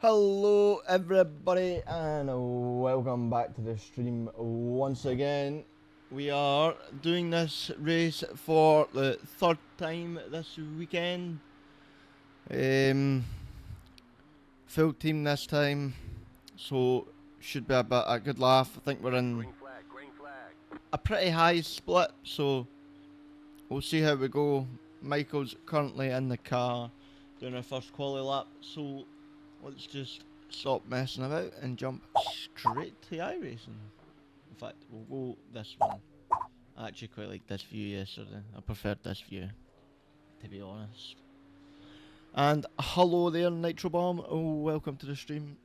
Hello everybody and welcome back to the stream once again. We are doing this race for the third time this weekend. Full team this time, so should be a good laugh. I think we're in Green flag. a pretty high split, so we'll see how we go. Michael's currently in the car doing our first quali lap, so let's just stop messing about and jump straight to iRacing. In fact, we'll go this one. I actually quite liked this view yesterday. I preferred this view, to be honest. And hello there, Nitro Bomb. Oh, welcome to the stream.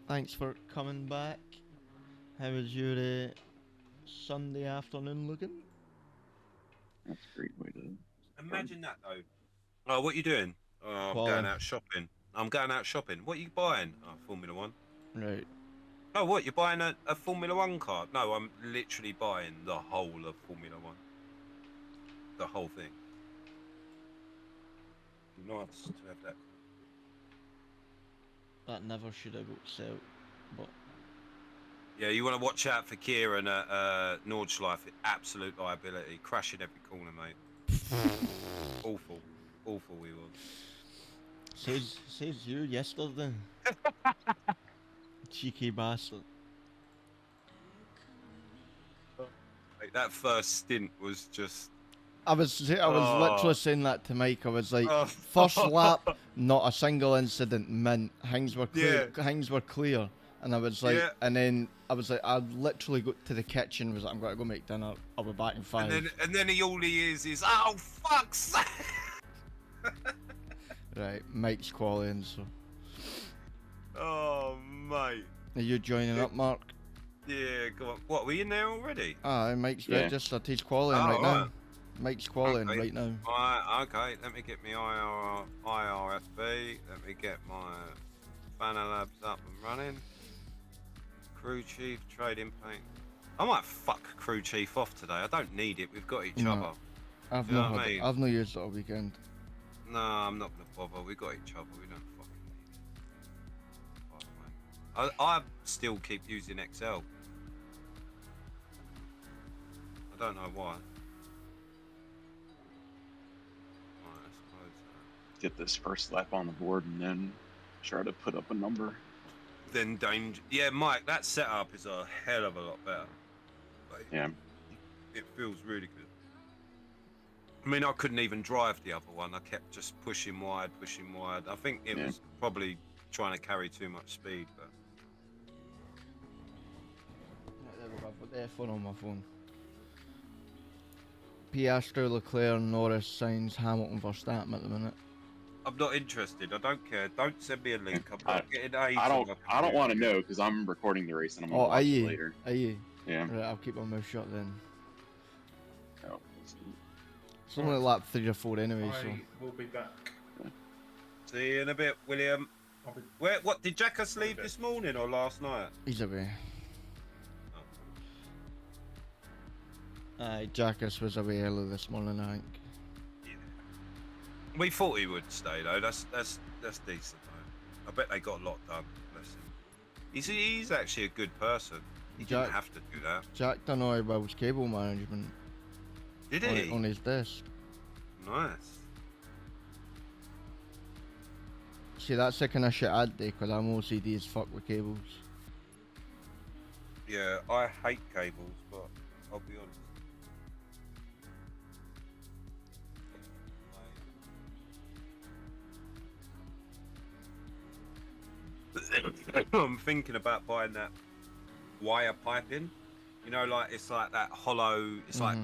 Thanks for coming back. How is your Sunday afternoon looking? That's a great way to... Imagine that though. Oh, what are you doing? Oh, I'm going out shopping. What are you buying? Oh, Formula One. Right. Oh, what? You're buying a Formula One car? No, I'm literally buying the whole of Formula One. The whole thing. Nice to have that. That never should have got sold, but... Yeah, you want to watch out for Kieran at Nordschleife. Absolute liability. Crashing every corner, mate. Awful. Awful we will. Says you yesterday. Cheeky bastard. Like, that first stint was just... I was literally saying that to Mike. I was like, first lap, not a single incident, mint. Things were clear. Yeah. Things were clear. And I was like, Yeah. and then I was like, I'd literally go to the kitchen. Was like, I'm going to go make dinner. I'll be back in 5. And then all he is, oh fuck's sake! Right, Mike's qualifying. So, Oh mate. are you joining up, Mark? Yeah, go on. What, were you in there already? Ah, Mike's Yeah. registered. He's qualifying right now. Mike's qualifying Okay. right now. Alright, okay, let me get my IRFB, let me get my Banner Labs up and running. Crew Chief, trading paint. I might fuck Crew Chief off today, I don't need it, we've got each No. other. I've You know not what I had it. mean? I've not used it all weekend. No, I'm not gonna bother, we got each other, we don't fucking need it. By the way. I still keep using XL. I don't know why. get this first lap on the board and then try to put up a number. Then danger. Yeah, Mike, that setup is a hell of a lot better. Like, Yeah. it feels really good. I mean, I couldn't even drive the other one. I kept just pushing wide. I think it was probably trying to carry too much speed, but... Right, there we go. I've got the F1 on my phone. Piastri, Leclerc, Norris, Sainz, Hamilton, Verstappen at the minute. I'm not interested. I don't care. Don't send me a link. I'm not getting AIDS. I don't want to know because I'm recording the race and I'm gonna watch it later. Are you? Yeah. Right, I'll keep my mouth shut then. Oh, It's only lap 3 or 4 anyway, so. We'll be back. See you in a bit, William. What did Jackass leave this morning or last night? He's away. Oh. Aye, Jackass was away early this morning, I think. We thought he would stay though. That's decent though. I bet they got a lot done. Bless him. He's actually a good person. He didn't have to do that. Jack done all about his cable management. Did he? On his desk. Nice. See, that's the kind of shit I'd do, because I'm OCD as fuck with cables. Yeah, I hate cables, but I'll be honest. I'm thinking about buying that wire piping. You know, like it's like that hollow. It's like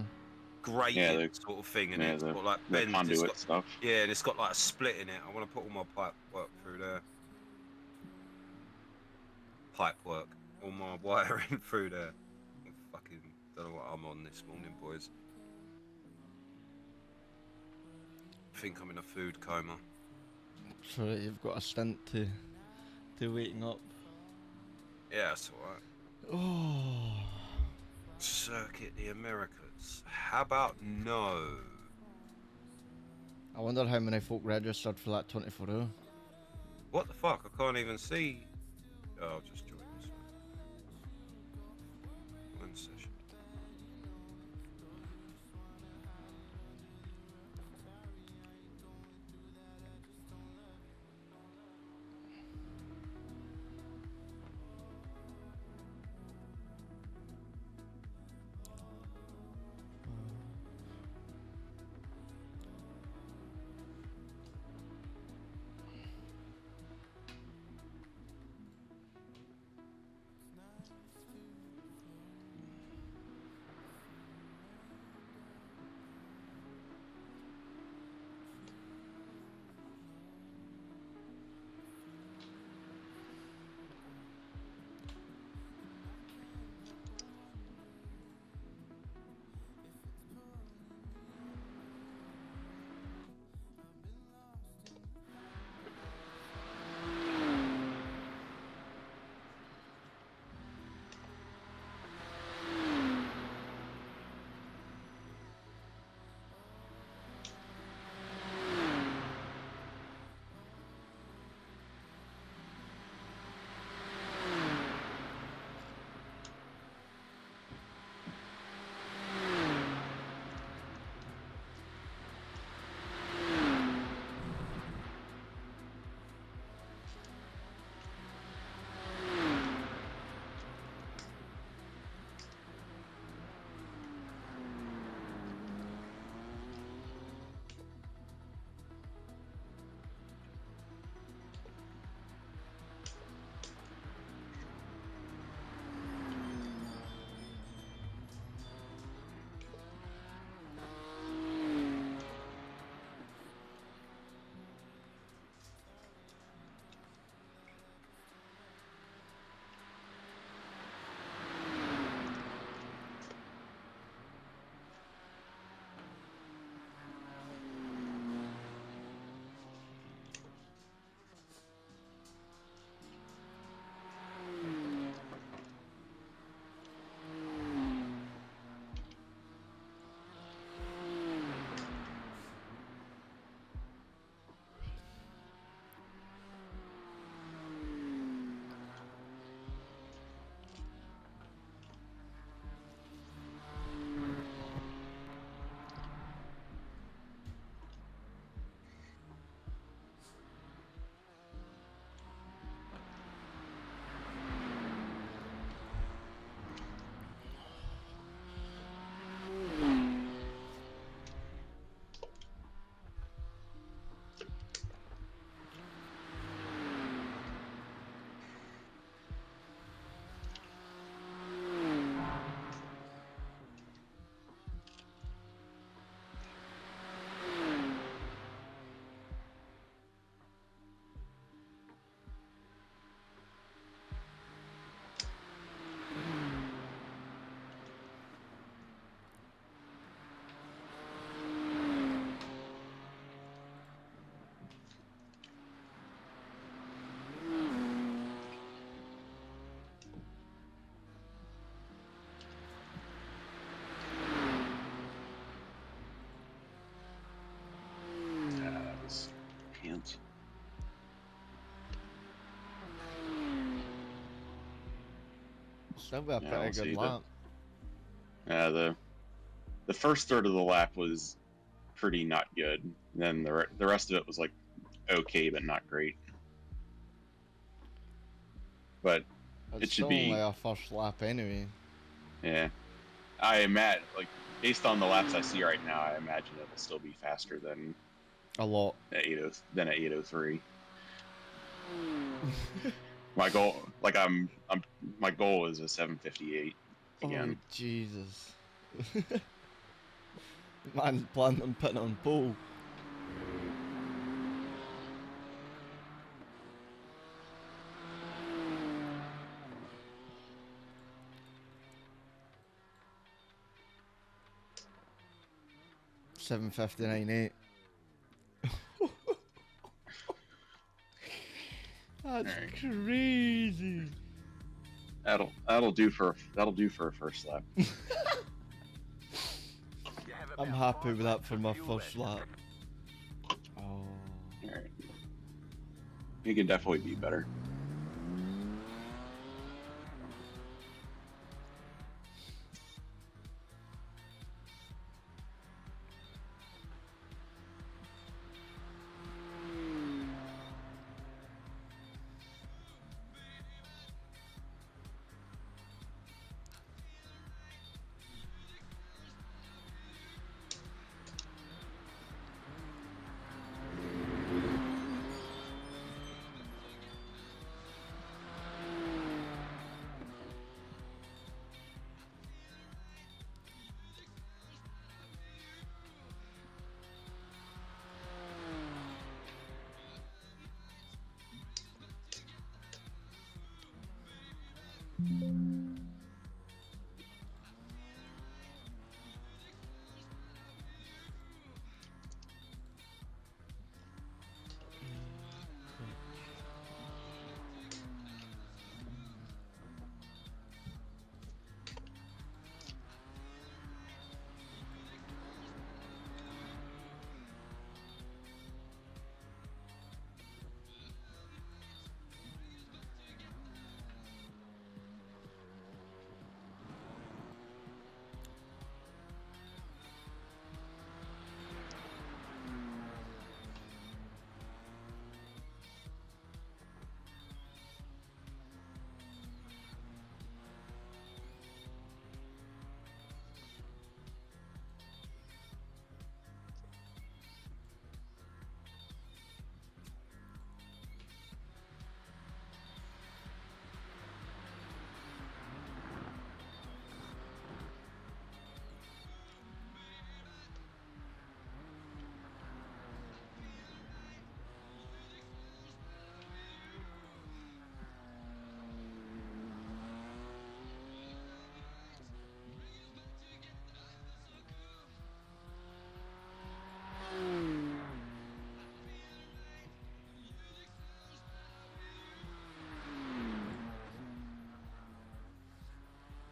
grated sort of thing, and it's got like bends. Conduit stuff. Yeah, and it's got like a split in it. I want to put all my pipe work through there. Pipe work, all my wiring through there. I fucking don't know what I'm on this morning, boys. I think I'm in a food coma. So you've got a stint to waking up. Yeah, that's alright. Oh. Circuit the Americas. How about no? I wonder how many folk registered for that 24 hour. What the fuck? I can't even see. Oh, I'll just join this one session. Can't. Still be a Yeah, pretty I'll good see lap. The first third of the lap was pretty not good. Then the rest of it was like okay, but not great. But It's it should still only be, our first lap anyway. yeah. I imagine, like, based on the laps I see right now, I imagine it'll still be faster than A lot. at 803. My goal, like, my goal is a 758 again. Oh, Jesus. Man, planning on putting on pole. $7.59.8. That's Alright. crazy. That'll do for a first lap. I'm happy with that for my first lap. Oh. Alright. He could definitely be better.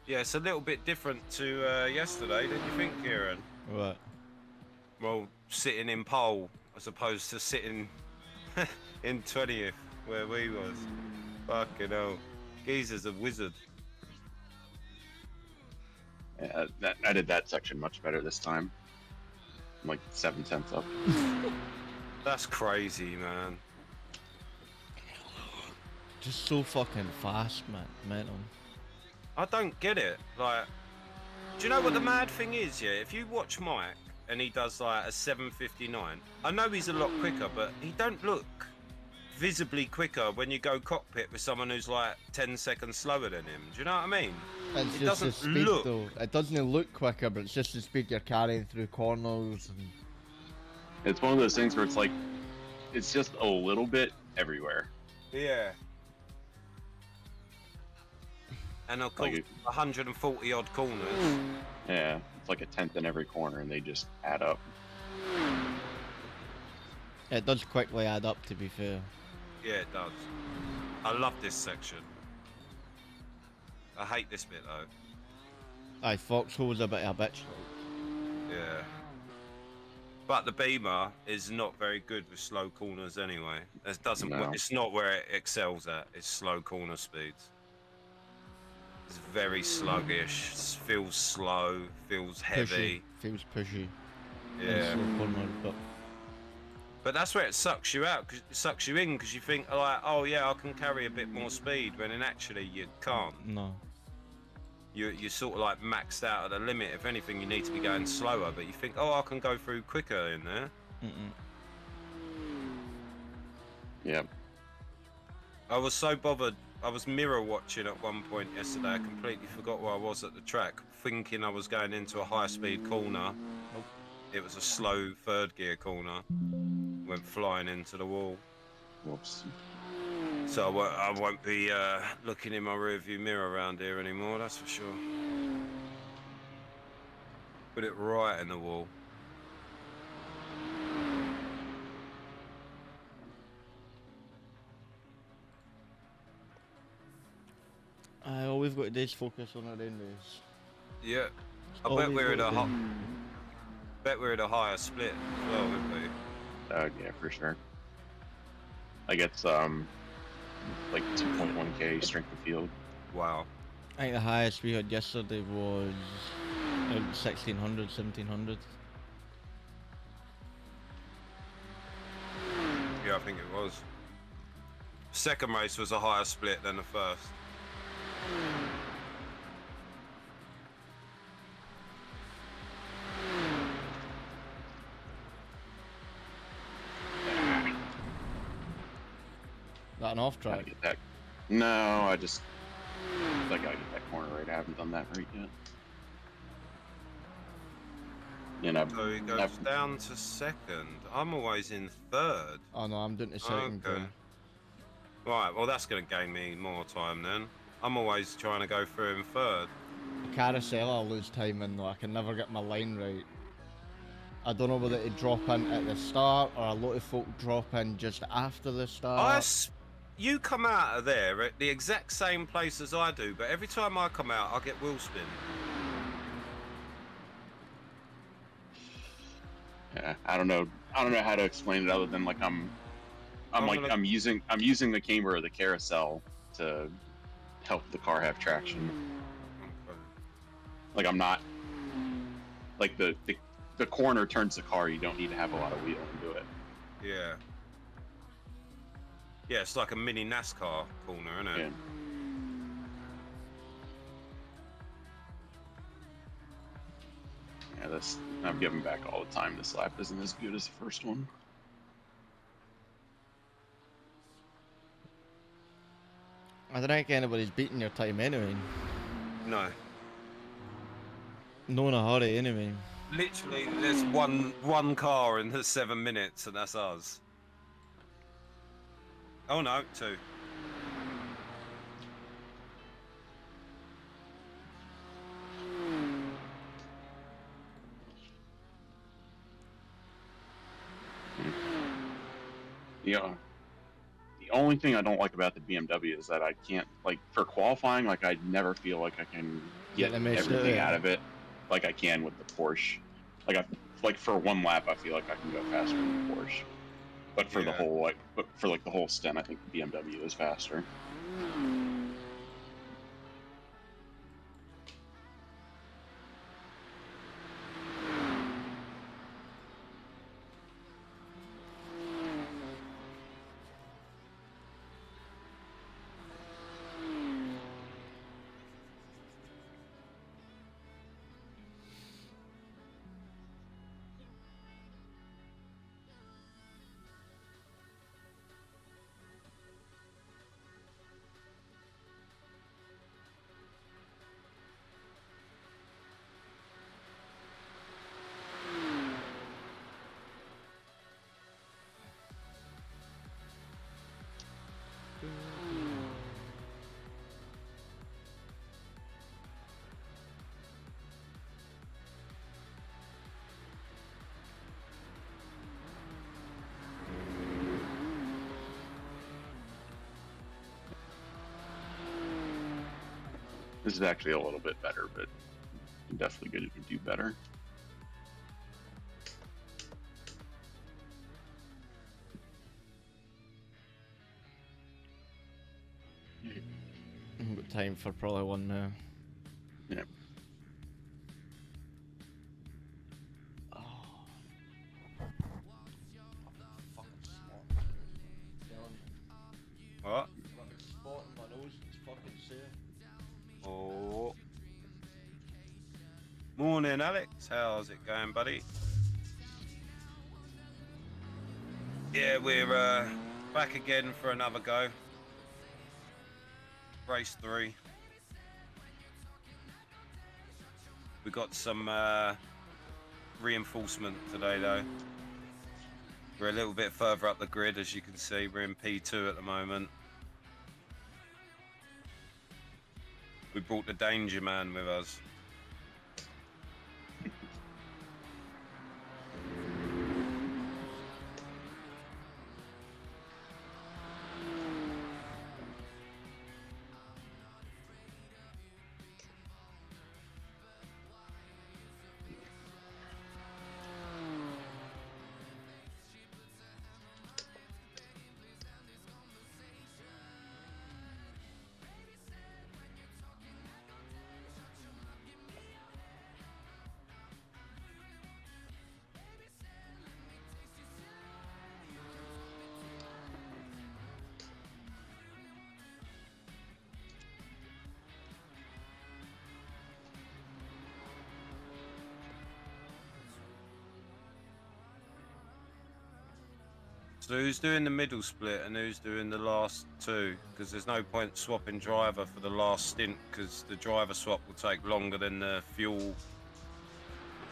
Yeah, it's a little bit different to yesterday, don't you think, Kieran? What? Well, sitting in pole as opposed to sitting in 20th where we was. Fucking hell. Geezer's a wizard. Yeah, I did that section much better this time. I'm like 7/10 up. That's crazy, man. Just so fucking fast, man. Mental. I don't get it. Like, do you know what the mad thing is, yeah? If you watch Mike and he does like a 7:59, I know he's a lot quicker, but he don't look visibly quicker when you go cockpit with someone who's like 10 seconds slower than him. Do you know what I mean? It's It just the doesn't speed look. though. It doesn't look quicker, but it's just the speed you're carrying through corners and It's one of those things where it's like, it's just a little bit everywhere. Yeah. And of course, Like 140 odd corners. Yeah, it's like a 10th in every corner, and they just add up. it does quickly add up, to be fair. Yeah, it does. I love this section. I hate this bit though. Aye, Foxhole's a bit of a bitch. Yeah. But the Beamer is not very good with slow corners anyway. It doesn't. No. It's not where it excels at. It's slow corner speeds. It's very sluggish. Feels slow. Feels heavy. Pushy. Feels pushy. Yeah. And slow corners, But that's where it sucks you out. Cause it sucks you in because you think like, oh yeah, I can carry a bit more speed. When in actually you can't. no. You're sort of like maxed out at the limit. If anything, you need to be going slower. But you think, oh, I can go through quicker in there. Yep. I was so bothered. I was mirror watching at one point yesterday. I completely forgot where I was at the track, thinking I was going into a high-speed corner. It was a slow third gear corner. Went flying into the wall. Whoops. So I won't be looking in my rearview mirror around here anymore, that's for sure. Put it right in the wall. All we've got to do is focus on our own race. Yeah. I all bet we've we're at got a to do. bet we're at a higher split as well, wouldn't we? Yeah, for sure. Like it's like 2.1k strength of field. Wow. I think the highest we had yesterday was 1600, 1700. Yeah, I think it was. Second race was a higher split than the first. That an off Gotta track? get that. No, I gotta get that corner right. I haven't done that right yet. You know, So he goes down to second. I'm always in third. Oh no, I'm doing the second, Okay. Right, well that's going to gain me more time then. I'm always trying to go through in third. Carousel, I lose time in though. I can never get my line right. I don't know whether to drop in at the start or a lot of folk drop in just after the start. You come out of there at the exact same place as I do, but every time I come out, I get wheel spin. yeah, I don't know how to explain it other than like I'm using the camber or the carousel to help the car have traction. Okay. Like I'm not like the corner turns the car. You don't need to have a lot of wheel to do it. Yeah. Yeah, it's like a mini NASCAR corner, isn't it? Yeah. Yeah, I'm giving back all the time. This lap isn't as good as the first one. I don't think anybody's beating your time anyway. No. No in a hurry anyway. Literally, there's one car in the 7 minutes, and that's us. Oh no, 2. Yeah. The only thing I don't like about the BMW is that I can't, like, for qualifying, like, I never feel like I can get everything out of it like I can with the Porsche. Like for one lap, I feel like I can go faster than the Porsche. But for the whole stint, I think the BMW is faster. This is actually a little bit better, but I'm definitely going to do better. I've got time for probably one now. Yeah. What? Spot in my nose, it's fucking safe. Oh. Morning, Alex. How's it going, buddy? Yeah, we're back again for another go. Race 3. We got some reinforcement today, though. We're a little bit further up the grid, as you can see. We're in P2 at the moment. We brought the Danger Man with us. So who's doing the middle split and who's doing the last two? Because there's no point swapping driver for the last stint, because the driver swap will take longer than the fuel,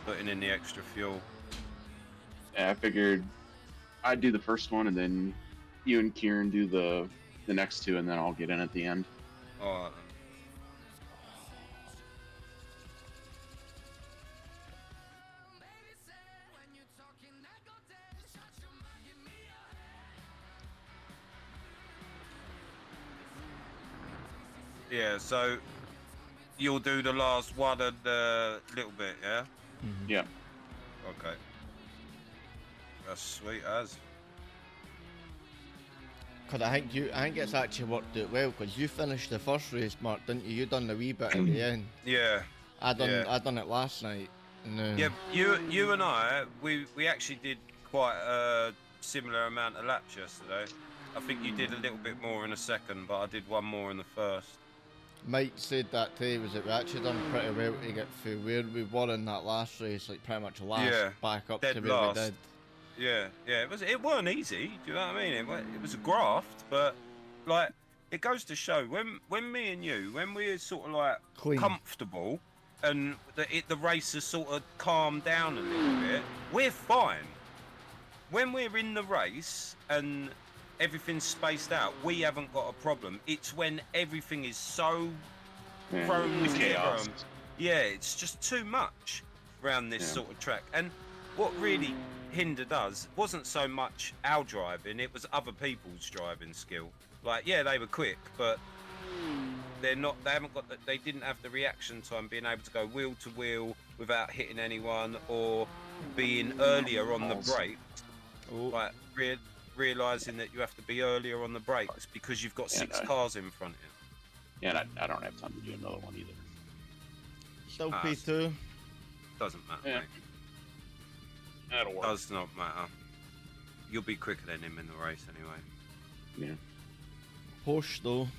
putting in the extra fuel. Yeah, I figured I'd do the first one, and then you and Kieran do the next two, and then I'll get in at the end. All right, then. Yeah, so you'll do the last one and a little bit, yeah? Mm-hmm. Yeah. Okay. That's sweet as. Cause I think it's actually worked out well. Cause you finished the first race, Mark, didn't you? You done the wee bit at the end. Yeah. I done it last night. And, Yeah, you and I, we actually did quite a similar amount of laps yesterday. I think you did a little bit more in the second, but I did one more in the first. Mike said that today was that we actually done pretty well to get through where we were in that last race, like pretty much last, back up dead to where last. we did. Yeah, it weren't easy. Do you know what I mean? It was a graft, but like it goes to show when me and you, when we're sort of like Clean. comfortable and the race has sort of calmed down a little bit, we're fine. When we're in the race and everything's spaced out, we haven't got a problem. It's when everything is so thrown together. Chaos. Yeah, it's just too much around this sort of track. And what really hindered us wasn't so much our driving, it was other people's driving skill. Like, yeah, they were quick, but they didn't have the reaction time, being able to go wheel to wheel without hitting anyone, or being earlier on the brakes. Like, realizing that you have to be earlier on the brakes because you've got six cars in front of you. Yeah, and I don't have time to do another one either. Still P2. Doesn't matter, Yeah. mate. That'll work. Does not matter. You'll be quicker than him in the race anyway. Yeah. Push though.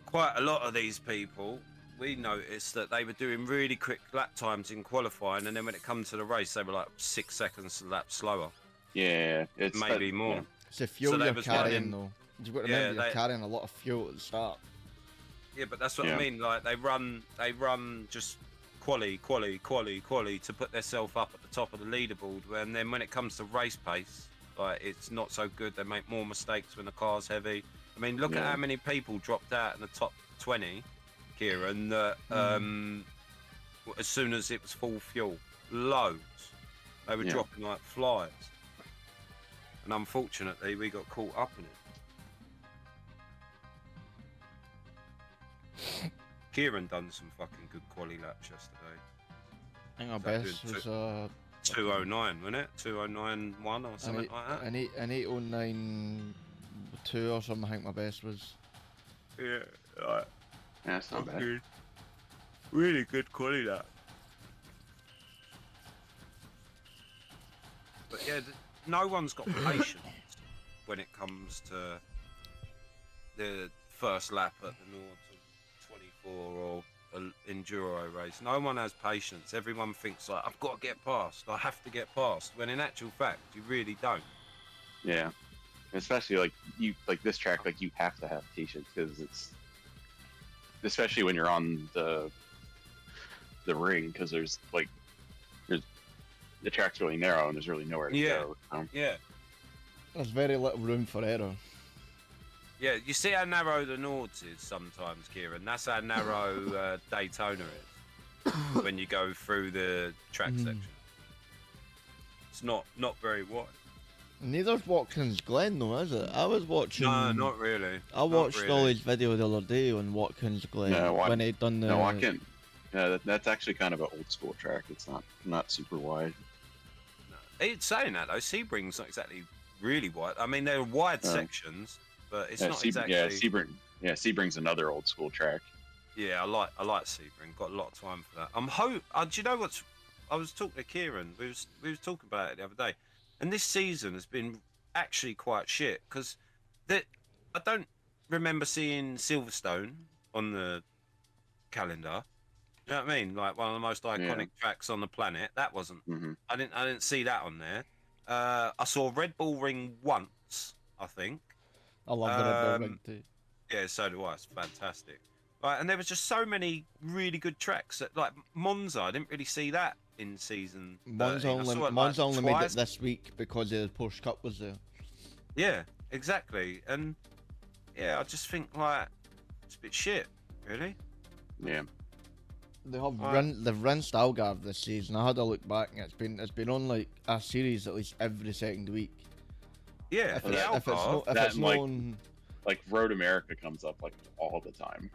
Quite a lot of these people, we noticed that they were doing really quick lap times in qualifying, and then when it comes to the race, they were like 6 seconds a lap slower. Yeah, it's Maybe more. Yeah. It's the fuel So you're they was carrying running- though. You've got to remember you're carrying a lot of fuel at the start. Yeah, but that's what I mean. Like they run just quali to put themselves up at the top of the leaderboard. And then when it comes to race pace, like it's not so good. They make more mistakes when the car's heavy. I mean, look at how many people dropped out in the top 20, Kieran. That as soon as it was full fuel, loads. They were dropping like flies. And unfortunately, we got caught up in it. Kieran done some fucking good quali laps yesterday. I think our best was 209, wasn't it? 209.1 or something like that. An 809.2 or something. I think my best was. Yeah, right. Yeah, it's not bad. Really good quali lap. But yeah, no one's got patience when it comes to the first lap at the Norton 24 or an enduro race. No one has patience. Everyone thinks like, I've got to get past, I have to get past, when in actual fact you really don't. Yeah, especially like this track, like you have to have patience, because it's, especially when you're on the ring, because there's the track's really narrow and there's really nowhere to go. Yeah. There's very little room for error. Yeah, you see how narrow the Nords is sometimes, Kieran. That's how narrow Daytona is when you go through the track section. It's not very wide. Neither's Watkins Glen though, is it? I was watching. No, not really. I watched Ollie's video the other day on Watkins Glen when he'd done the. No, I can't. Yeah, that's actually kind of an old school track. It's not super wide. It's saying that though. Sebring's not exactly really wide. I mean, they're wide sections, but it's not exactly. Yeah, Sebring's another old school track. Yeah, I like Sebring. Got a lot of time for that. Do you know what's? I was talking to Kieran. We was talking about it the other day, and this season has been actually quite shit, because I don't remember seeing Silverstone on the calendar. You know what I mean? Like one of the most iconic tracks on the planet. That wasn't. I didn't see that on there. I saw Red Bull Ring once, I think. I love the Red Bull Ring too. Yeah, so do I. It's fantastic. Right, and there was just so many really good tracks. That, like Monza, I didn't really see that in season 13. Monza only made it this week because the Porsche Cup was there. Yeah, exactly. And yeah, I just think like it's a bit shit, really. Yeah. They've rinsed Algarve this season. I had a look back, and it's been on like a series at least every second week. Yeah, if it's known, like Road America comes up like all the time.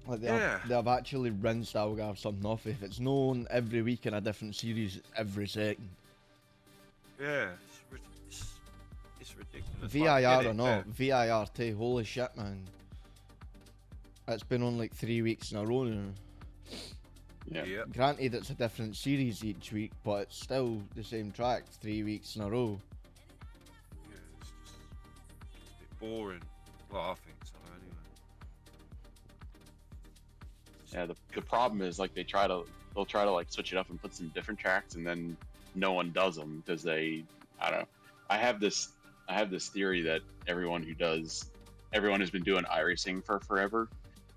Like they have actually rinsed Algarve something off. If it's known every week in a different series, every second. Yeah, it's ridiculous. VIR or not, VIR too. Holy shit, man! It's been on like 3 weeks in a row now. Yeah. Yep. Granted, it's a different series each week, but it's still the same track 3 weeks in a row. Yeah, it's a bit boring. Well, I think so anyway. Yeah, the problem is like they'll try to like switch it up and put some different tracks, and then no one does them because I don't know. I have this theory that everyone who's been doing iRacing for forever,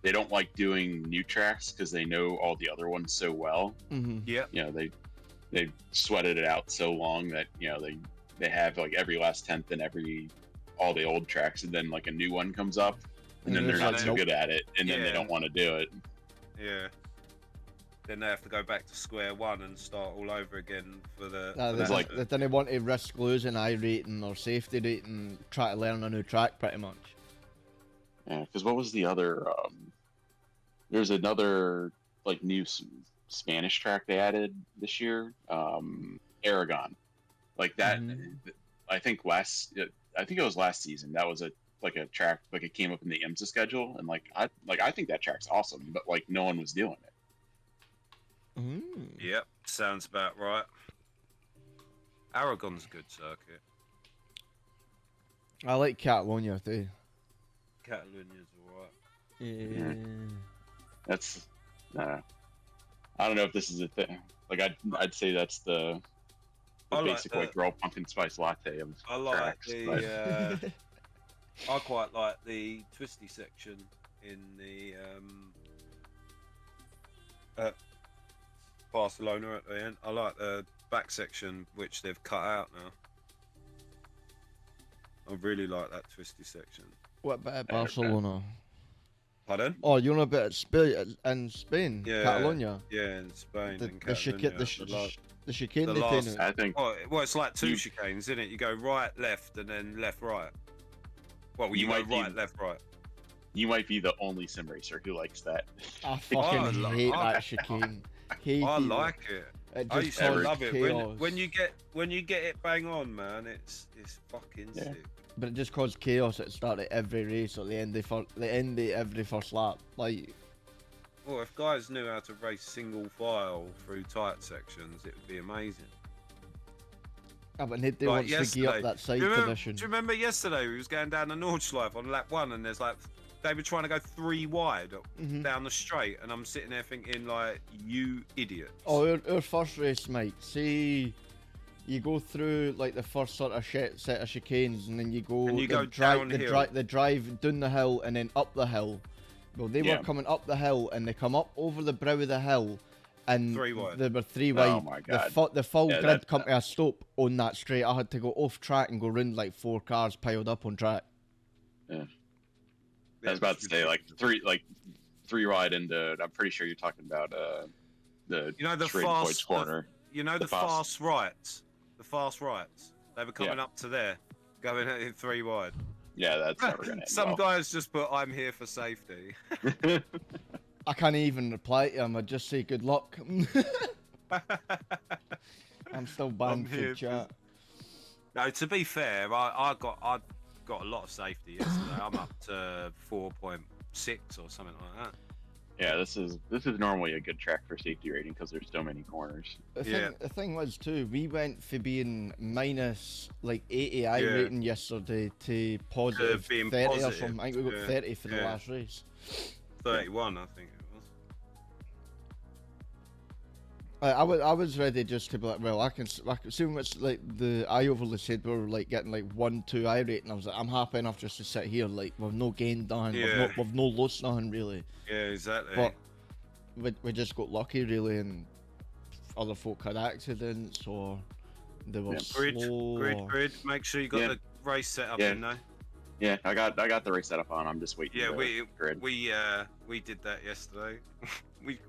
they don't like doing new tracks because they know all the other ones so well. Mm-hmm. Yeah. You know, they sweated it out so long that they have like every last tenth in all the old tracks, and then like a new one comes up, and then they're not so good at it, and then they don't want to do it. Yeah. Then they have to go back to square one and start all over again for the. They didn't want to risk losing rating or safety rating, try to learn a new track pretty much. Yeah, because what was the other? There's another like new Spanish track they added this year, Aragon, like that. Mm-hmm. I think it was last season. That was a track like it came up in the IMSA schedule, and I think that track's awesome, but like no one was doing it. Yep, sounds about right. Aragon's a good circuit. I like Catalonia too. Catalonia's alright. Yeah. That's I don't know if this is a thing. Like I'd say that's the basic like raw pumpkin spice latte of tracks. I quite like the twisty section in the Barcelona at the end. I like the back section which they've cut out now. I really like that twisty section. What about Barcelona? Pardon? Oh, you're on about in Spain? Yeah, Catalonia? Yeah, in Spain. The chicane they last, I think. Well, it's like two chicanes, isn't it? You go right, left, and then left, right. Well, you go right, left, right. You might be the only sim racer who likes that. I fucking hate that chicane. I like it. I used to love it. Chaos. When you get it bang on, man, it's fucking sick. But it just caused chaos at the start of every race or the end of every first lap. Like, well, if guys knew how to race single file through tight sections, it would be amazing. But they want to gear up that side position. Do you remember yesterday we was going down the Nordschleife on lap 1, and there's like they were trying to go 3 wide down the straight, and I'm sitting there thinking like, you idiots. Oh, our first race, Mike. See, you go through like the first sort of set of chicanes, and then you go the drive down the hill and then up the hill. Well, they were coming up the hill, and they come up over the brow of the hill, and 3 wide. They were 3 wide. Oh my god! The full grid come to a stop on that straight. I had to go off track and go round like 4 cars piled up on track. Yeah. I was about to say like three wide into. I'm pretty sure you're talking about the fast corner. The fast rights. The fast rights. They were coming up to there, going in 3 wide. Yeah, that's never gonna end Some guys just put, "I'm here for safety." I can't even reply to him. I just say good luck. I'm still banned from chat. No, to be fair, I got a lot of safety yesterday. I'm up to 4.6 or something like that. Yeah, this is normally a good track for safety rating because there's so many corners. The thing was too, we went for being minus like 80 rating yesterday to positive 30 or something. I think we got 30 for the last race. 31, I think it was. I was ready just to be like, well, I can see what's like I overly said we were like getting like 1-2 iRate, and I was like, I'm happy enough just to sit here like we've no gained nothing, Yeah. we've no lost nothing really. Yeah, exactly. But we just got lucky really, and other folk had accidents or they were slow. Grid. Make sure you got the race set up in there. Yeah, I got the race set up on. I'm just waiting. Yeah, grid. we did that yesterday. we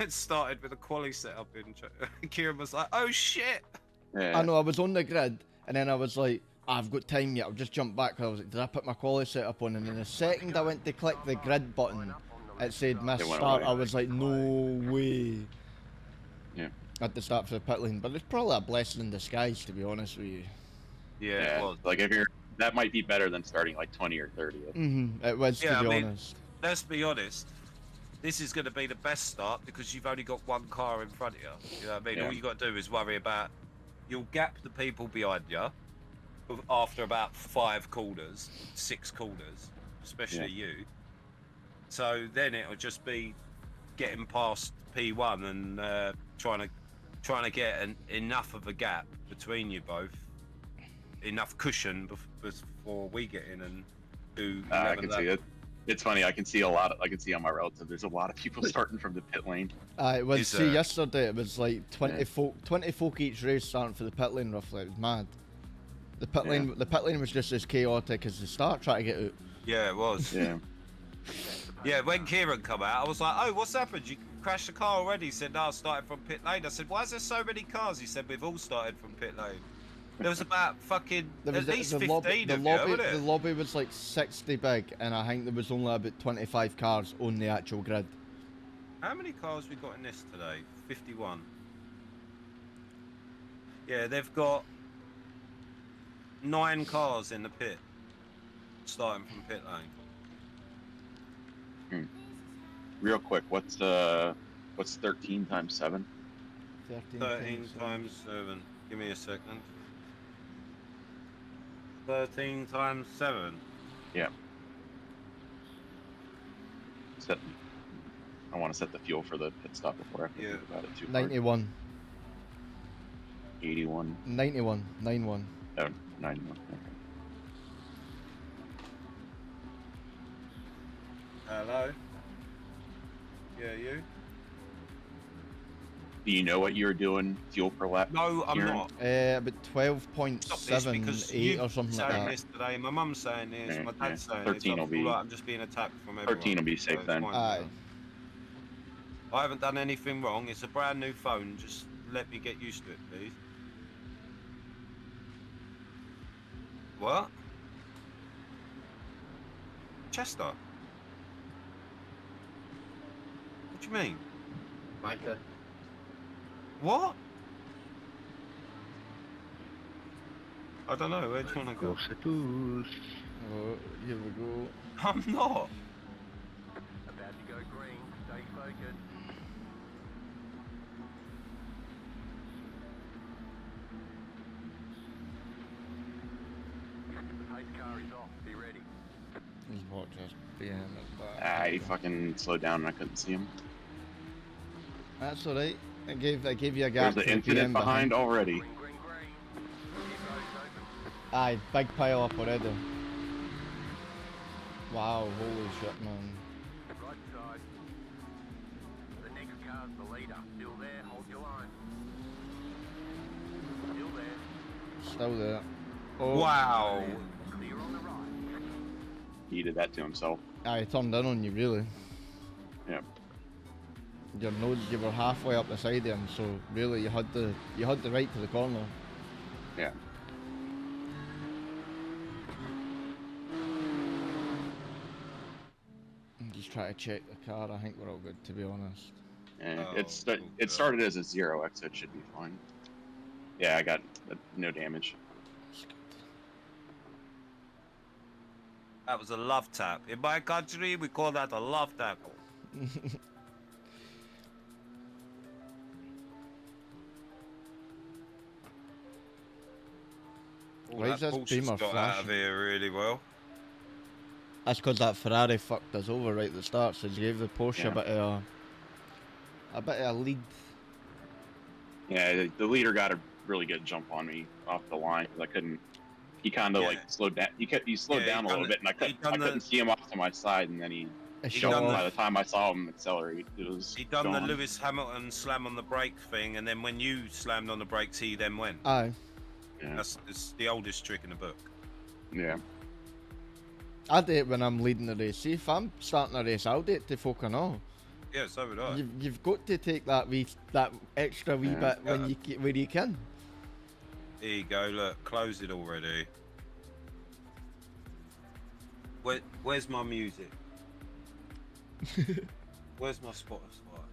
started with a quali setup in. Kieran was like, "Oh shit!" Yeah. I know, I was on the grid, and then I was like, I've got time yet. I'll just jump back. I was like, did I put my quali setup on? And then the second I went to click the grid button, it said miss start. I was like, no way. Yeah. I had to start for the pit lane, but it's probably a blessing in disguise, to be honest with you. Yeah, well, like if you're, that might be better than starting like 20 or 30th. It was, to be honest. Let's be honest. This is going to be the best start because you've only got one car in front of you. You know what I mean? Yeah. All you got to do is worry about. You'll gap the people behind you after about 5 corners, 6 corners, especially you. So then it'll just be getting past P1 and trying to get enough of a gap between you both, enough cushion before we get in and do. I can see it. It's funny. I can see on my relative. There's a lot of people starting from the pit lane. It was yesterday. It was like 20 folk each race starting for the pit lane roughly. It was mad. The pit lane was just as chaotic as the start trying to get out. Yeah, it was. Yeah. Yeah, when Kieran come out, I was like, "Oh, what's happened? You crashed the car already?" He said, "No, I started from pit lane." I said, "Why is there so many cars?" He said, "We've all started from pit lane." There was about fucking at least 15 of you, wasn't it? The lobby was like 60 big, and I think there was only about 25 cars on the actual grid. How many cars we got in this today? 51. Yeah, they've got 9 cars in the pit, starting from pit lane. Real quick, what's 13 times 7? 13 times 7. Give me a second. 13 times 7. Yeah. I want to set the fuel for the pit stop before I think about it too hard. 91. 81. 91. 91. Oh, 91. Okay. Hello? Yeah, you? Do you know what you're doing fuel per lap? No, I'm Kieran? not. About 12.78 or something like that. This today. My mum's saying this, my dad's saying 13 this. will be. Like I'm just being attacked from everyone. 13 will be safe then. Aye. I haven't done anything wrong. It's a brand new phone. Just let me get used to it, please. What? Chester? What do you mean? Micah. What? I don't know. Where do you want to go? Oh, here we go. I'm not. About to go green. Stay focused. The pace car is off. Be ready. He's what, just behind the back. He fucking slowed down and I couldn't see him. That's alright. I gave you a gap. There's the for incident PM behind already. Green, green, green. Keep those open. Aye, big pile up already. Wow, holy shit, man. Right side. The next car's the leader. Still there. Hold your line. Still there. Still there. Oh. Wow. Clear on the right. He did that to himself. Aye, he turned in on you, really. Yep. Your nose, you were halfway up the side of him, so really you had the right to the corner. Yeah. I'm just trying to check the car. I think we're all good, to be honest. And Oh, it started as a 0 exit, should be fine. Yeah, I got no damage. It's good. That was a love tap. In my country, we call that a love tap. Why is that this beamer Porsche's got out of flashing? here really well. That's because that Ferrari fucked us over right at the start, so he gave the Porsche Yeah. a bit of a lead. Yeah, the leader got a really good jump on me off the line because I couldn't. He kind of Yeah. like slowed down. He slowed down a little bit, and I couldn't see him off to my side, and then he shut jumped. off. By the time I saw him accelerate, it was He done gone. the Lewis Hamilton slam on the brake thing, and then when you slammed on the brakes, he then went. Aye. Yeah. It's the oldest trick in the book. Yeah. I do it when I'm leading the race. See, if I'm starting a race, I'll do it to folk and all. Yeah, so would I. You've got to take that extra wee bit when where you can. There you go. Look, close it already. Where's my music? Where's my Spotify?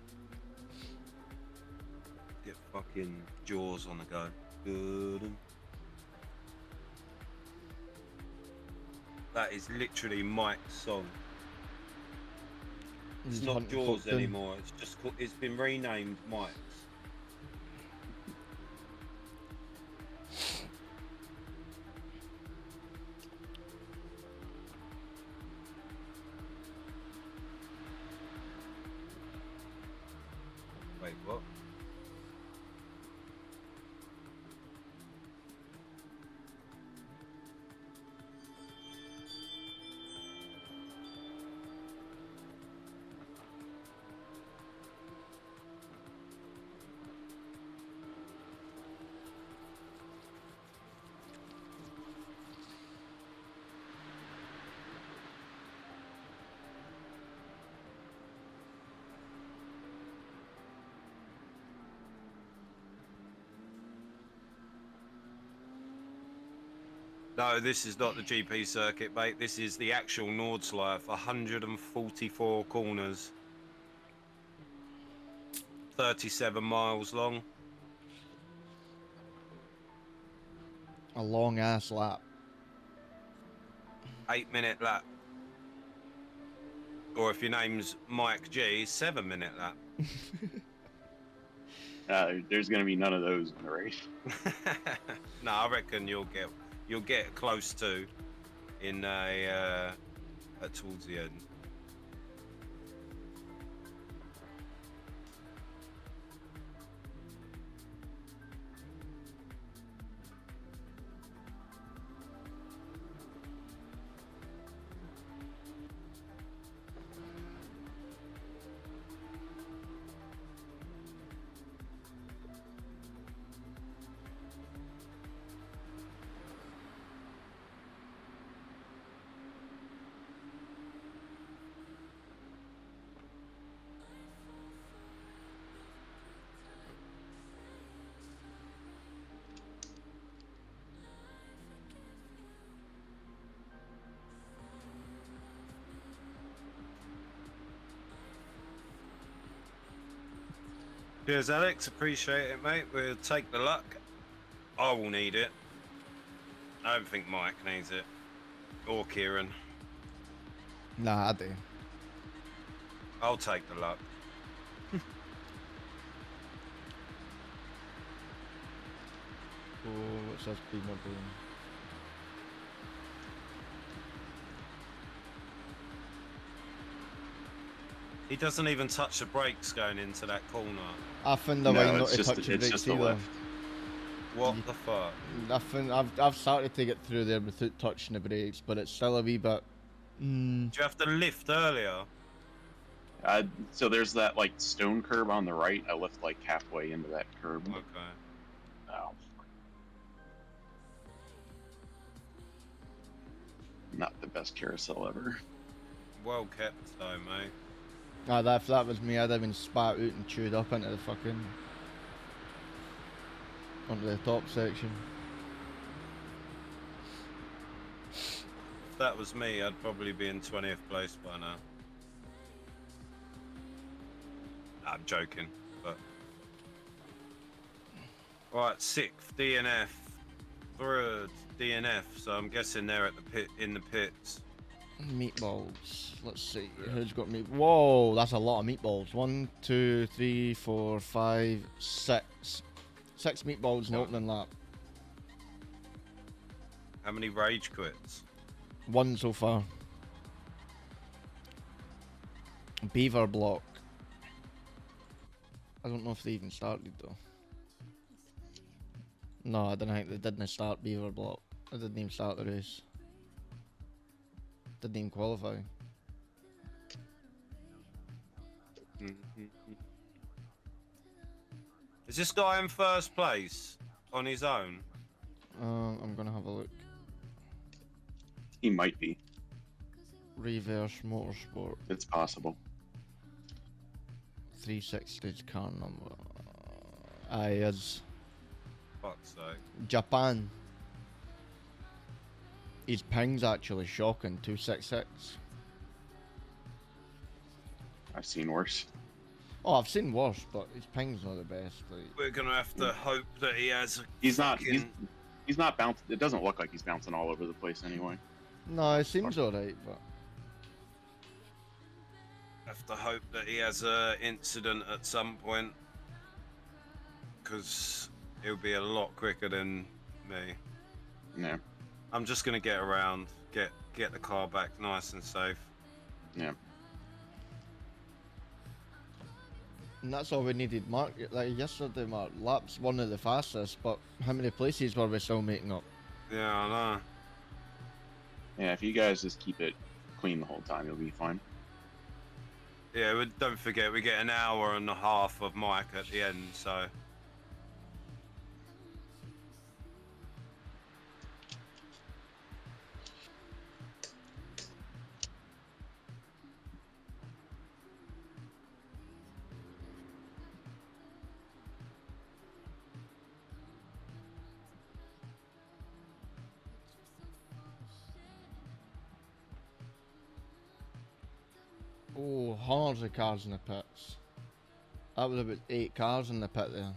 Get fucking Jaws on the go. Good. That is literally Mike's song. It's not Jaws anymore. It's just it's been renamed Mike's. Wait, what? No, this is not the GP circuit, mate. This is the actual Nordschleife, 144 corners, 37 miles long. A long ass lap. 8-minute lap. Or if your name's Mike G, 7-minute lap. There's going to be none of those in the race. No, I reckon you'll get close to in towards the end. Cheers, Alex. Appreciate it, mate. We'll take the luck. I will need it. I don't think Mike needs it. Or Kieran. Nah, I do. I'll take the luck. Oh, what's that speed not doing? He doesn't even touch the brakes going into that corner. I found the way not to touch the brakes either. What the fuck? I've started to get through there without touching the brakes, but it's still a wee bit. Do you have to lift earlier? So there's that like stone curb on the right. I lift like halfway into that curb. Okay. Oh. Not the best carousel ever. Well kept though, mate. Ah, if that was me, I'd have been spat out and chewed up into the fucking... onto the top section. If that was me, I'd probably be in 20th place by now. I'm joking, but... Right, 6th, DNF. 3rd, DNF, so I'm guessing they're at the in the pits. Meatballs. Let's see. Who's got meat? Whoa, that's a lot of meatballs. 1, 2, 3, 4, 5, 6. 6 meatballs in the opening lap. How many rage quits? 1 so far. Beaver block. I don't know if they even started though. No, I don't think they didn't start Beaver Block. They didn't even start the race. Didn't even qualify. Is this guy in first place on his own? I'm gonna have a look. He might be. Reverse Motorsport. It's possible. 360's car number. Aye, is Fuck's sake. Japan. His ping's actually shocking, 266. I've seen worse. Oh, I've seen worse, but his ping's not the best. Like, We're gonna have to hope that he has. He's not. He's not bouncing. It doesn't look like he's bouncing all over the place anyway. no, it seems alright, but Have to hope that he has a incident at some point, because he'll be a lot quicker than me. Yeah. I'm just gonna get around, get the car back nice and safe. Yeah. and that's all we needed. Mark, like yesterday, Mark, laps one of the fastest, but how many places were we still making up? Yeah, I know. Yeah. If you guys just keep it clean the whole time, you'll be fine. Yeah, don't forget we get an hour and a half of mic at the end, so. Oh, hundreds of cars in the pits. That was about 8 cars in the pit there.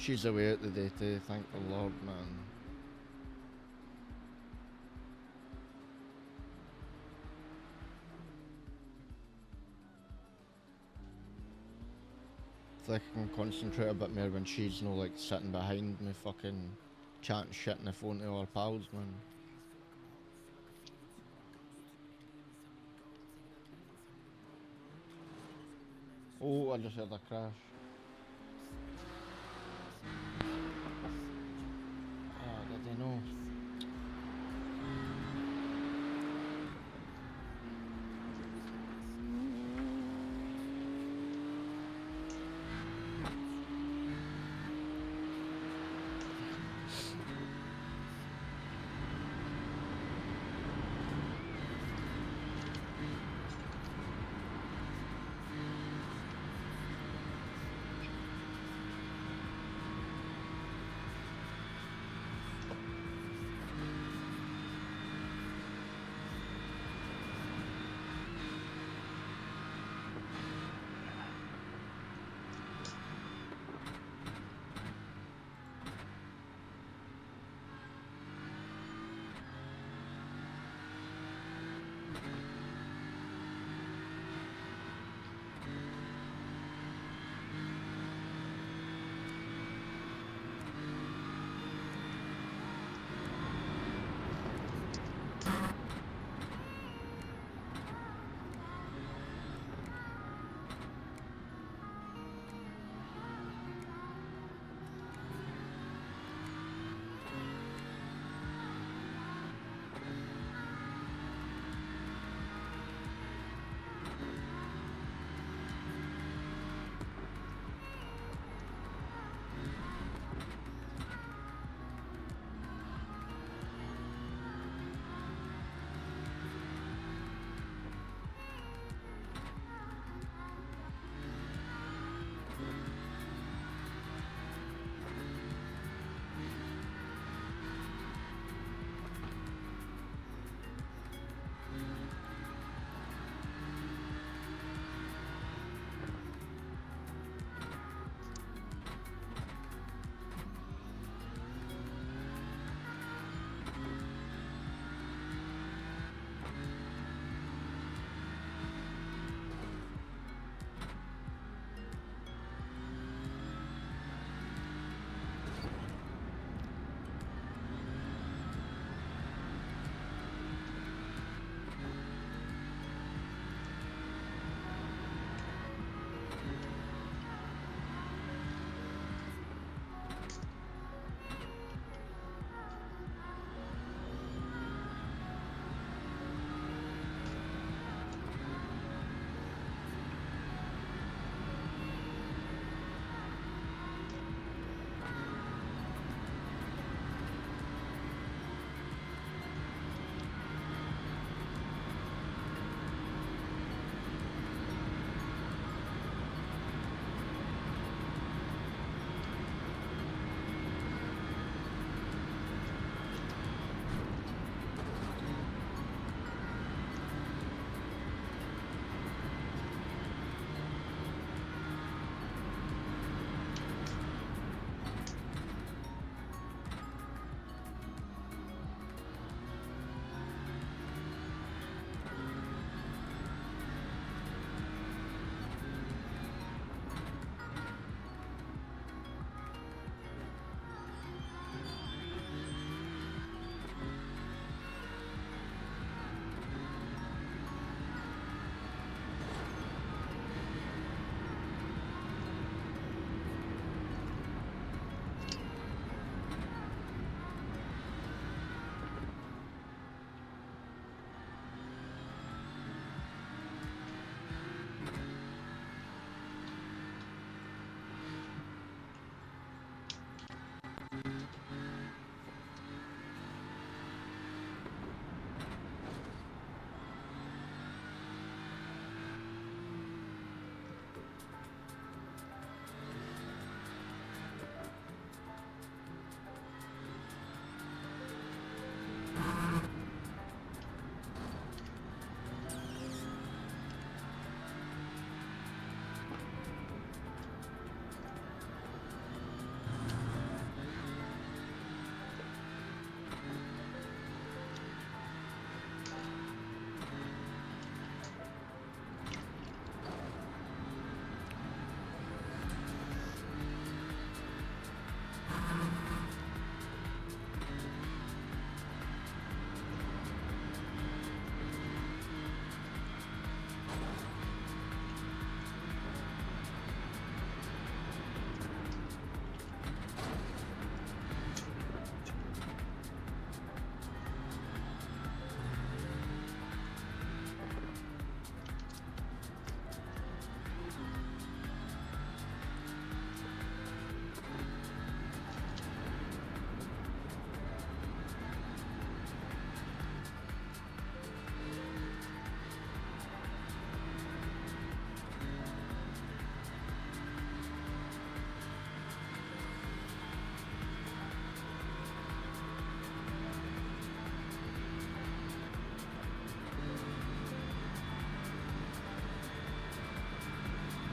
She's away at the day too, thank the Lord, man. If I can concentrate a bit more when she's no like sitting behind me fucking chatting shit on the phone to our pals, man. Oh, I just heard a crash. Ah, did I know?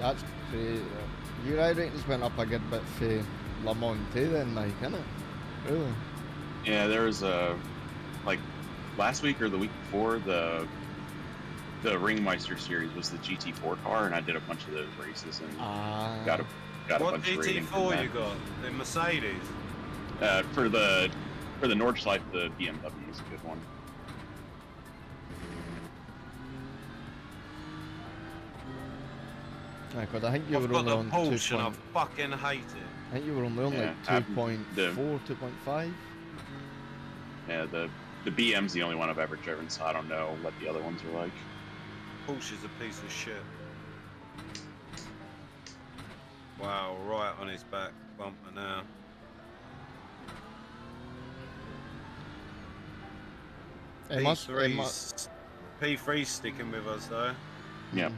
That's crazy. Your iRatings went up a good bit for Le Mans too then, Mike, innit? Really? Yeah, there was like last week or the week before, the Ringmeister series was the GT4 car, and I did a bunch of those races and got a What bunch of ratings from GT4 that. you got? The Mercedes? For the Nordschleife, the BMW is a good one. Yeah, because I think you I've were got only the on Porsche 2. and I fucking hate it. I think you were only on Yeah, like 2.4, 2.5. Yeah, the BM's the only one I've ever driven, so I don't know what the other ones are like. Porsche's a piece of shit. Wow, right on his back bumper now. P3's sticking with us though. Yep.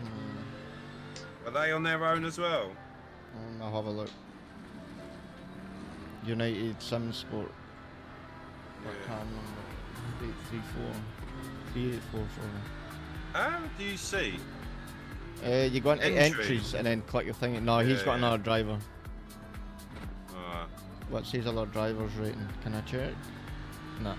Are they on their own as well? I'll have a look. United Sim Sport. I can't remember. 384, sorry. How do you see? You go into Entry. entries and then click your thing. No, he's got another driver. Alright. What's his other driver's rating? Can I check? Nah.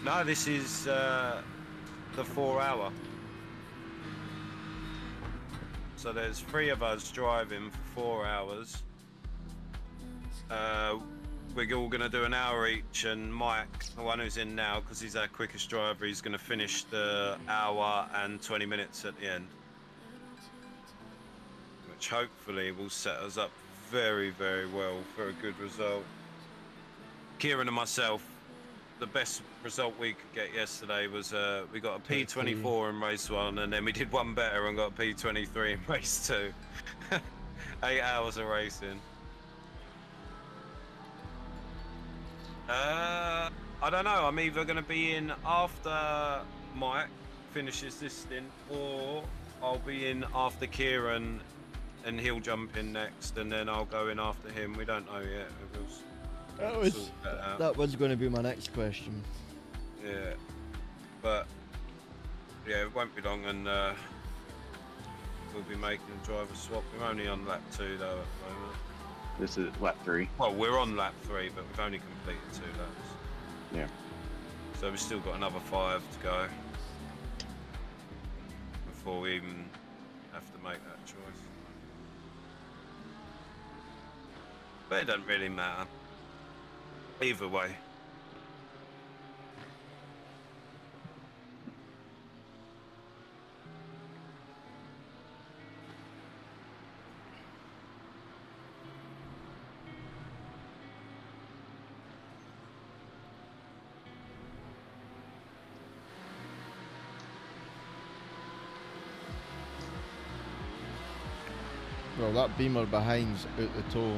No, this is the 4 hour. So there's 3 of us driving for 4 hours. We're all going to do an hour each, and Mike, the one who's in now, because he's our quickest driver, he's going to finish the hour and 20 minutes at the end. Which hopefully will set us up very, very well for a good result. Kieran and myself, the best result we could get yesterday was we got a P24 in race 1, and then we did one better and got a P23 in race 2. 8 hours of racing. I don't know, I'm either going to be in after Mike finishes this stint, or I'll be in after Kieran and he'll jump in next, and then I'll go in after him. We don't know yet. That was going to be my next question. Yeah, but yeah, it won't be long, and we'll be making a driver swap. We're only on lap 2 though at the moment. This is lap 3. Well, we're on lap 3, but we've only completed 2 laps. Yeah. So we've still got another 5 to go before we even have to make that choice. But it doesn't really matter. Either way. Well, that Beamer behind's out the toe.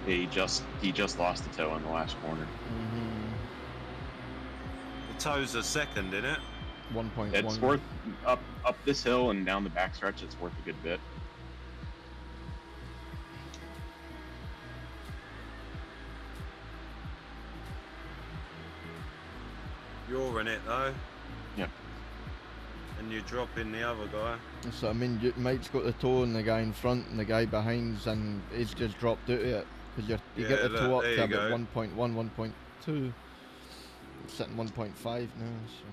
He just lost the toe in the last corner. The toes are second, in it. 1.1. It's worth up this hill and down the backstretch. It's worth a good bit. You're in it though. Yep. And you're dropping the other guy. So I mean, Mike's got the toe on the guy in front, and the guy behind's, and he's just dropped out of it because you get the toe up to about 1.1, 1.2. It's sitting 1.5 now. So.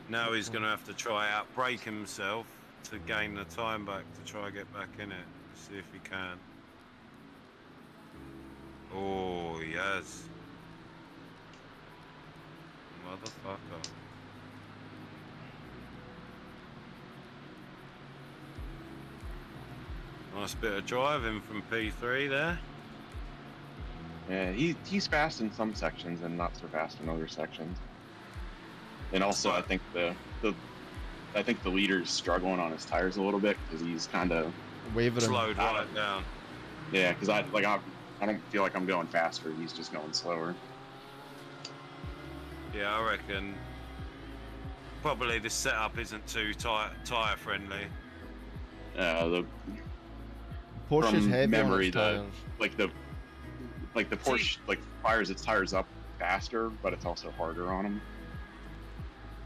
Now he's going to have to try outbrake himself to gain the time back to try get back in it. See if he can. Oh, he has. Motherfucker. Nice bit of driving from P3 there. Yeah, he's fast in some sections and not so fast in other sections. And also, I think the leader's struggling on his tires a little bit because he's kind of wavering. Slowed right down. Yeah, because I don't feel like I'm going faster. He's just going slower. Yeah, I reckon probably the setup isn't too tire friendly. The Porsche's from heavy memory, on its tires. the Porsche fires its tires up faster, but it's also harder on them.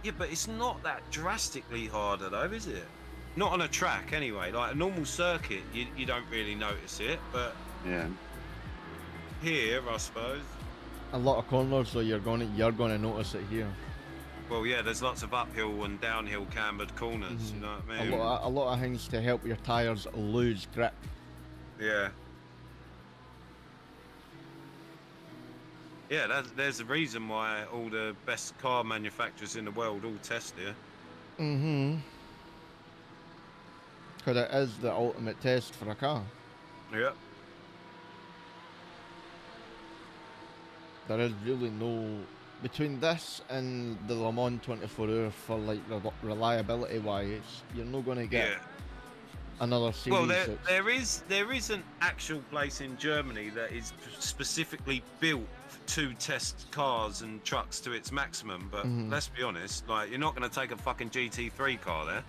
Yeah, but it's not that drastically harder though, is it? Not on a track anyway. Like a normal circuit, you don't really notice it, but Yeah. here, I suppose. A lot of corners, so you're gonna notice it here. Well, yeah, there's lots of uphill and downhill cambered corners. You know what I mean? A lot of things to help your tires lose grip. Yeah. Yeah, there's a reason why all the best car manufacturers in the world all test here. Because it is the ultimate test for a car. Yep. There is really no... Between this and the Le Mans 24 Hour for like reliability wise, you're not going to get another series. Well, there is an actual place in Germany that is specifically built to test cars and trucks to its maximum, but let's be honest, like you're not going to take a fucking GT3 car there.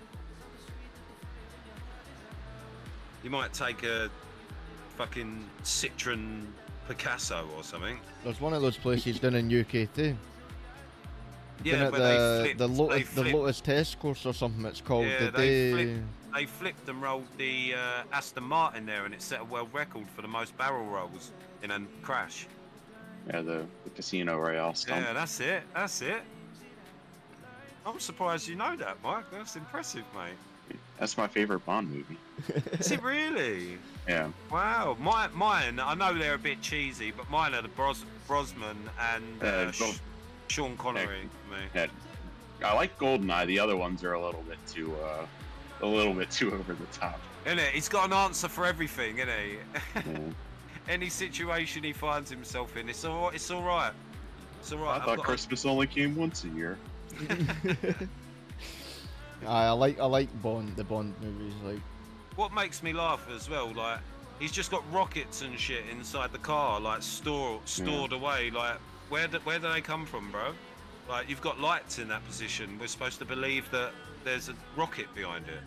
You might take a fucking Citroen Picasso or something. There's one of those places down in UK too. Yeah, but the Lotus test course or something it's called. Yeah, they flipped and rolled the Aston Martin there, and it set a world record for the most barrel rolls in a crash. Yeah, the Casino Royale stuff. Yeah, that's it. That's it. I'm surprised you know that, Mike. That's impressive, mate. That's my favorite Bond movie. Is it really? Yeah. Wow. Mine, I know they're a bit cheesy, but mine are the Brosnan and Sean Connery for me. Yeah. I like GoldenEye. The other ones are a little bit too over the top. Isn't it? He's got an answer for everything, isn't he? Yeah. Any situation he finds himself in, it's all right. It's all right. I thought Christmas only came once a year. I like the Bond movies. Like, what makes me laugh as well, like he's just got rockets and shit inside the car, like stored away. Like where do they come from, bro? Like you've got lights in that position. We're supposed to believe that there's a rocket behind it.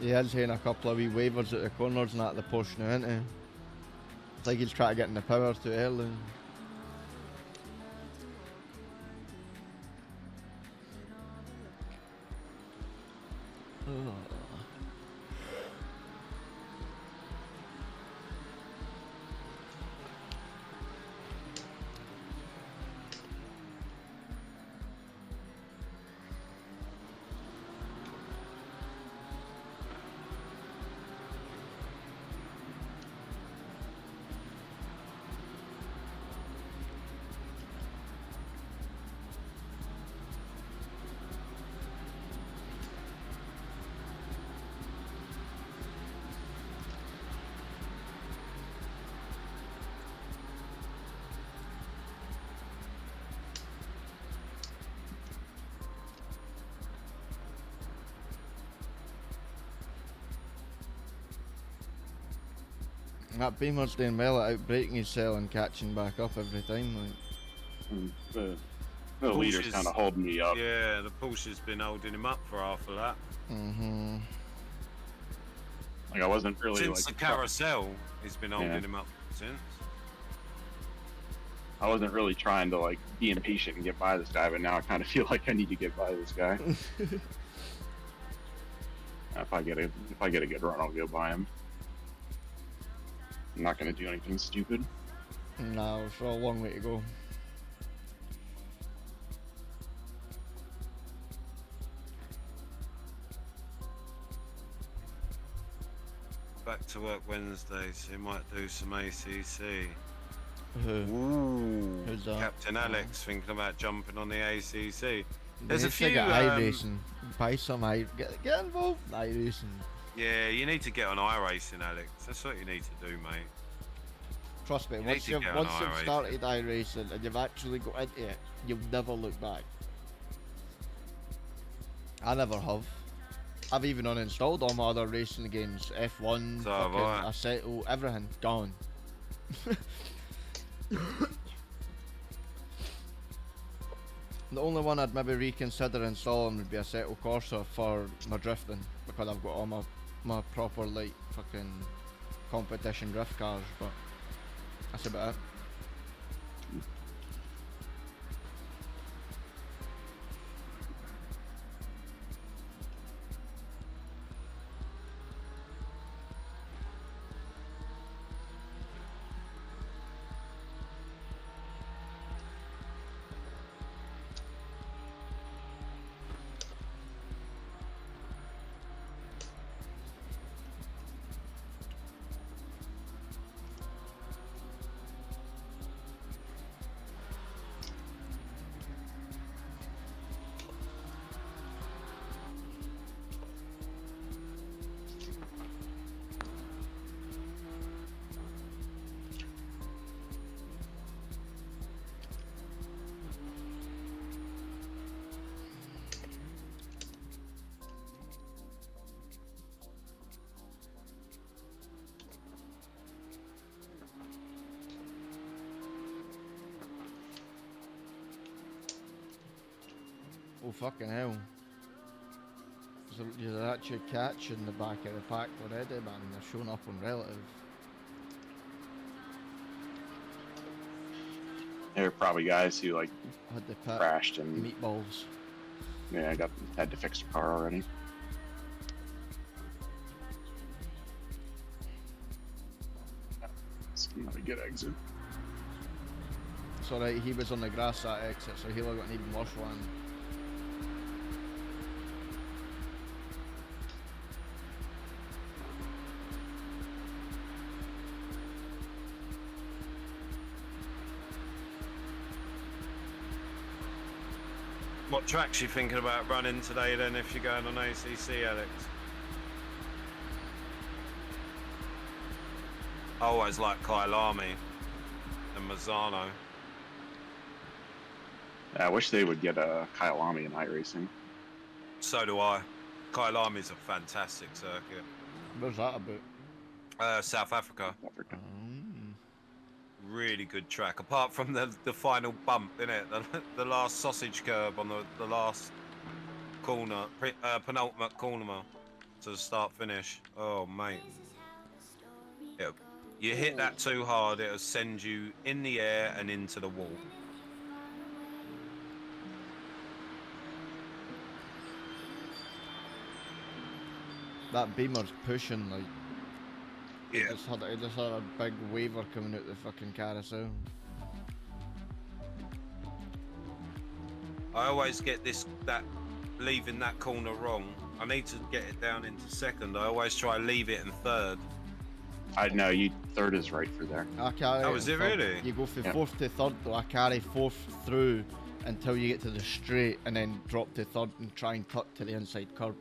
he is hitting a couple of wee wavers at the corners and at the push now, isn't he? It's like he's trying to get in the power too early. That Beamer's doing well at outbraking his cell and catching back up every time. Like. The leader's kind of holding me up. Yeah, the Porsche's been holding him up for half of that. Mm-hmm. Like I wasn't really since like the carousel, he's been holding him up since. I wasn't really trying to like be impatient and get by this guy, but now I kind of feel like I need to get by this guy. If I get a good run, I'll go by him. I'm not gonna do anything stupid. No, it's a long way to go. Back to work Wednesday, so you might do some ACC. Who? Ooh, Who's that? Captain Alex thinking about jumping on the ACC. There's You a need to few. get iRacing. Buy some get involved in iRacing. Yeah, you need to get on iRacing, Alex. That's what you need to do, mate. Trust me, You once need to you've get on started iRacing and you've actually got into it, you'll never look back. I never have. I've even uninstalled all my other racing games, F1, So have fucking I. Assetto, everything gone. The only one I'd maybe reconsider installing would be Assetto Corsa for my drifting, because I've got all my proper like fucking competition drift cars, but that's about it. Oh fucking hell. There's actually a catch in the back of the pack already, man. They're showing up on relative. There are probably guys who like Had the pit crashed and meatballs. yeah, had to fix the car already. It's not a good exit. It's alright, he was on the grass that exit, so he'll have got an even worse one. What tracks you thinking about running today then if you're going on ACC, Alex? I always like Kyalami and Mazzano. I wish they would get a Kyalami in iRacing. So do I. Kyalami's a fantastic circuit. Where's that about? South Africa. Africa. Really good track, apart from the final bump, innit? The last sausage curb on the last corner, penultimate corner to the start finish. Oh, mate. You hit that too hard, it'll send you in the air and into the wall. That Beamer's pushing like. Yeah. He just had a big waver coming out the fucking carousel. I always get leaving that corner wrong. I need to get it down into second. I always try leave it in third. I know third is right for there. I carry Oh, is it third. really? You go from Yep. fourth to third, though. I carry fourth through until you get to the straight and then drop to third and try and cut to the inside curb.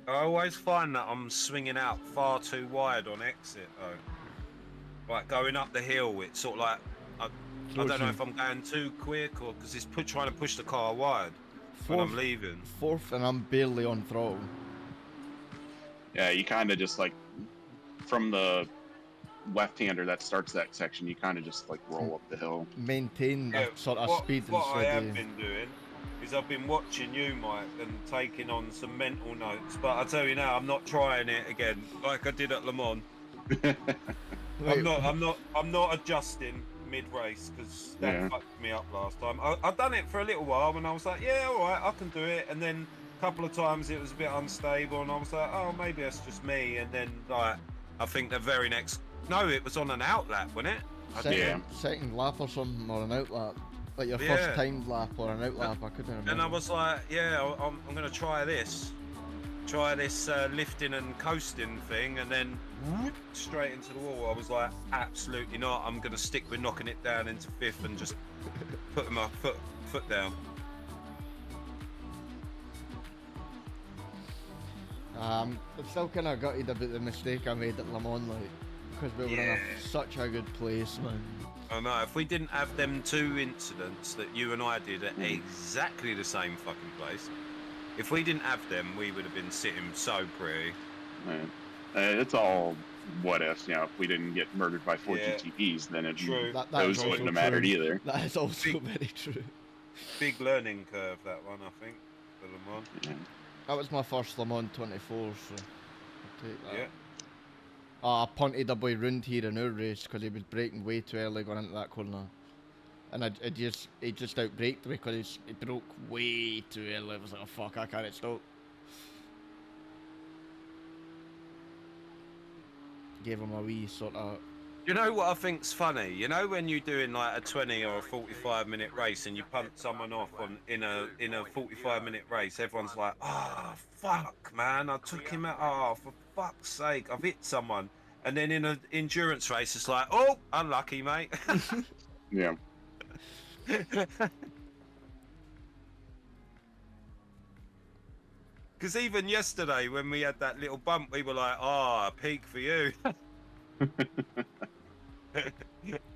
I always find that I'm swinging out far too wide on exit though. Like going up the hill, it's sort of like, I don't know if I'm going too quick or because it's trying to push the car wide when I'm leaving. Fourth and I'm barely on throttle. Yeah, you kind of just like from the left-hander that starts that section, you kind of just like roll up the hill. Maintain Yeah, that sort of what, speed what I instead have of... been doing is I've been watching you, Mike, and taking on some mental notes. But I tell you now, I'm not trying it again like I did at Le Mans. Wait, I'm not adjusting mid-race because that Yeah. fucked me up last time. I've done it for a little while and I was like, yeah, all right, I can do it. And then a couple of times it was a bit unstable and I was like, oh, maybe that's just me. And then like, I think the very next, no, it was on an outlap, wasn't it? second lap or something, or an outlap. Like your Yeah. first timed lap or an outlap, I couldn't remember. And I was like, yeah, I'm going to try this lifting and coasting thing, and then straight into the wall. I was like, absolutely not. I'm going to stick with knocking it down into fifth and just putting my foot down. I'm still kind of gutted about the mistake I made at Le Mans, like, because we were in such a good place, man. I know, if we didn't have them two incidents that you and I did at exactly the same fucking place, if we didn't have them, we would have been sitting so pretty. Right. It's all what ifs, you know. If we didn't get murdered by 4 GTPs, then those wouldn't have mattered either. That is also very true. Big learning curve, that one, I think, for Le Mans. Yeah. That was my first Le Mans 24, so I'll take that. Yeah. I punted a boy round here in our race because he was braking way too early going into that corner. And he just outbraked me because he broke way too early. I was like, oh fuck, I can't stop. Gave him a wee sort of... You know what I think's funny? You know when you're doing like a 20 or a 45-minute race and you punt someone off in a 45-minute race, everyone's like, oh fuck man, I took him out. Oh, for fuck's sake, I've hit someone. And then in an endurance race, it's like, oh, unlucky, mate. Yeah. Because even yesterday when we had that little bump, we were like, oh, a peak for you.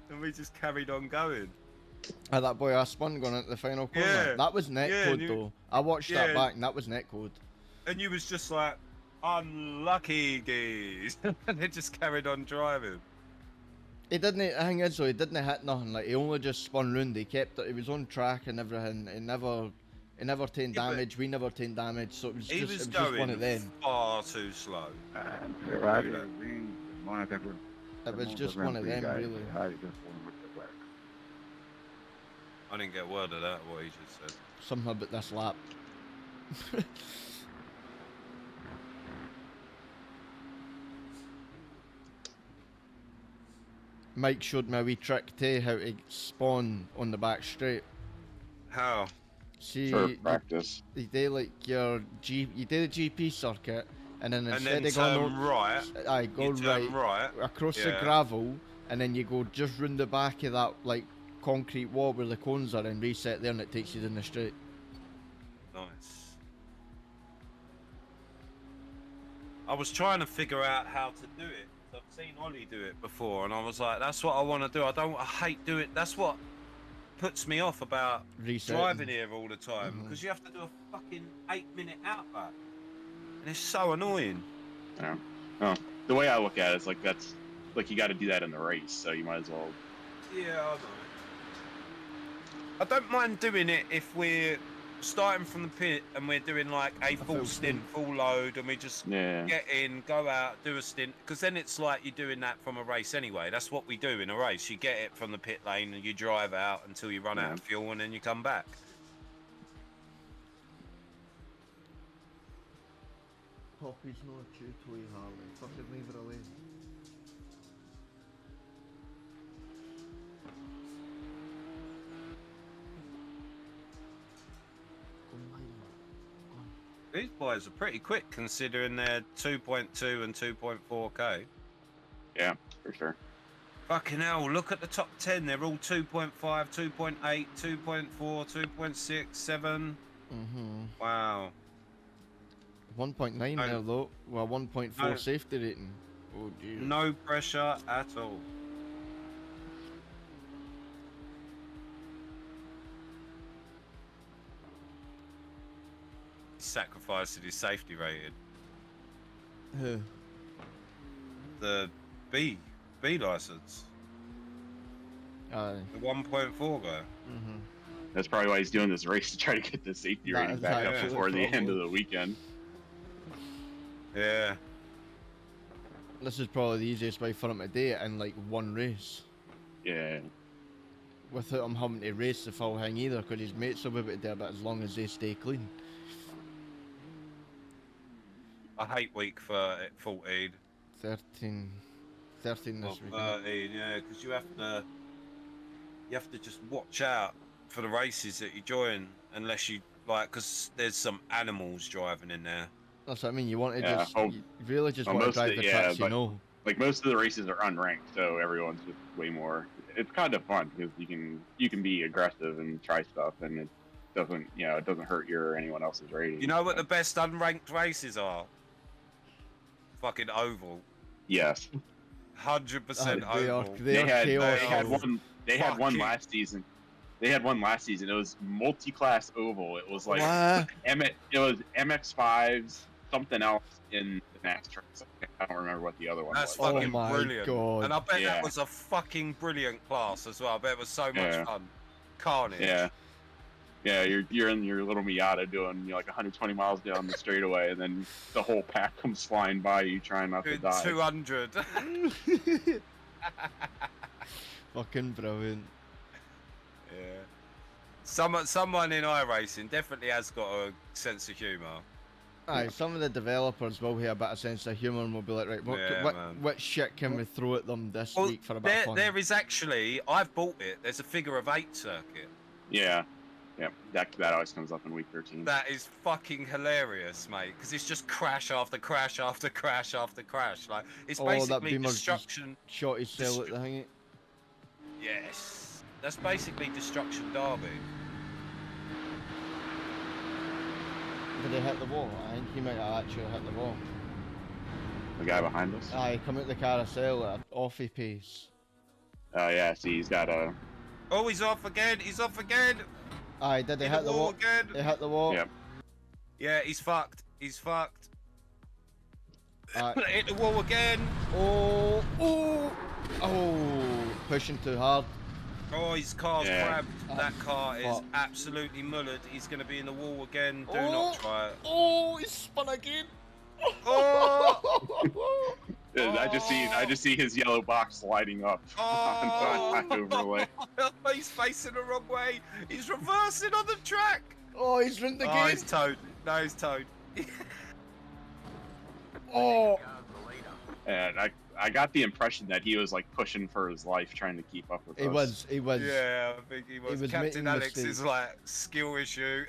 And we just carried on going. that boy I spun going into the final corner. Yeah. That was netcode though. I watched that back and that was netcode. And you was just like, unlucky geese. And they just carried on driving. He didn't, the thing is though, he didn't hit nothing, like he only just spun round, he kept it, he was on track and everything, he never taken damage, we never taken damage, so it was just one of them. Far too slow. It was just one of them, really. I didn't get a word of that, what he just said. Something about this lap. Mike showed me a wee trick too, how to spawn on the back straight. How? See, For practice. you do like you do the GP circuit, and then instead and then of going turn right, go right across the gravel, and then you go just round the back of that like concrete wall where the cones are, and reset there, and it takes you down the straight. Nice. I was trying to figure out how to do it. I've seen Ollie do it before, and I was like, that's what I want to do. I hate doing it. That's what puts me off about driving here all the time, because you have to do a fucking 8-minute outback, and it's so annoying. Yeah. Oh, the way I look at it is like that's like you got to do that in the race, so you might as well. Yeah, I know. I don't mind doing it if we're starting from the pit and we're doing like a full stint, full load, and we just get in, go out, do a stint, because then it's like you're doing that from a race anyway. That's what we do in a race. You get it from the pit lane and you drive out until you run out of fuel, and then you come back. Poppy's not a chew toy, Harley. Fucking leave her alone. These boys are pretty quick considering they're 2.2 and 2.4k. Yeah, for sure. Fucking hell, look at the top 10. They're all 2.5, 2.8, 2.4, 2.6, 7. Wow. 1.9 there though. Well, 1.4 safety rating. Oh dear. No pressure at all. Sacrificed his safety rating. Who? the B license. Aye. The 1.4 guy. Mhm. That's probably why he's doing this race to try to get the safety That rating is back up actually before the end probably. of the weekend. Yeah. This is probably the easiest way for him to do it in like one race. Yeah. Without him having to race the full thing either, because his mates will be able to do it as long as they stay clean. I hate week 14. 13 this Well, weekend. 13, yeah, because you have to just watch out for the races that you join, unless you like, because there's some animals driving in there. That's what I mean, you want to Yeah, just, you really just want to most of drive the- the yeah, tracks you but- know. Like most of the races are unranked, so everyone's just way more. It's kind of fun because you can be aggressive and try stuff, and it doesn't hurt your or anyone else's rating. You know what the best unranked races are? Fucking oval. Yes. 100% They are, oval. they are chaos. They had oval. one. They had one Fucking- last season. They had one last season. It was multi-class oval. It was like What? It was MX5s, something else in the next track. I don't remember what the other one That's was. Oh fucking my brilliant. God. And I bet Yeah. that was a fucking brilliant class as well. I bet it was so much Yeah. fun. Carnage. Yeah. Yeah, you're in your little Miata doing like 120 miles down the straightaway, and then the whole pack comes flying by you, trying not to Doing die. 200. Fucking brilliant. Yeah. Someone in iRacing definitely has got a sense of humour. Aye, some of the developers will have a bit of sense of humour and will be like, right, Yeah, man. what shit can we throw at them this Well, week for a bit of fun? there is actually, I've bought it. There's a figure of 8 circuit. Yeah, yeah, that always comes up in week 13. That is fucking hilarious, mate. Because it's just crash after crash after crash after crash. Like it's Oh, that basically Beamer's just- destruction. Shot his cell at the thingy. Yes, that's basically destruction derby. Did he hit the wall? I think he might have actually hit the wall. The guy behind us. Aye, come out the carousel at an offie pace. Oh yeah, see, he's got a. Oh, he's off again. He's off again. Aye, did he In hit the wall? again. He hit the wall. Yep. Yeah, he's fucked. He's fucked. Aye. Hit the wall again. Oh, pushing too hard. Oh, his car's Yeah. crabbed. Oh, That car is fuck. absolutely mullered. He's going to be in the wall again. Do Oh. not try it. Oh, he spun again. Oh! I just see his yellow box lighting up on track overlay. He's facing the wrong way. He's reversing on the track. Oh, he's ruined the Oh, game. he's towed. No, he's towed. Oh, Car's the leader. And I got the impression that he was like pushing for his life, trying to keep up with he us. was. Yeah, I think he was. was Captain making Alex's mistakes. like skill issue.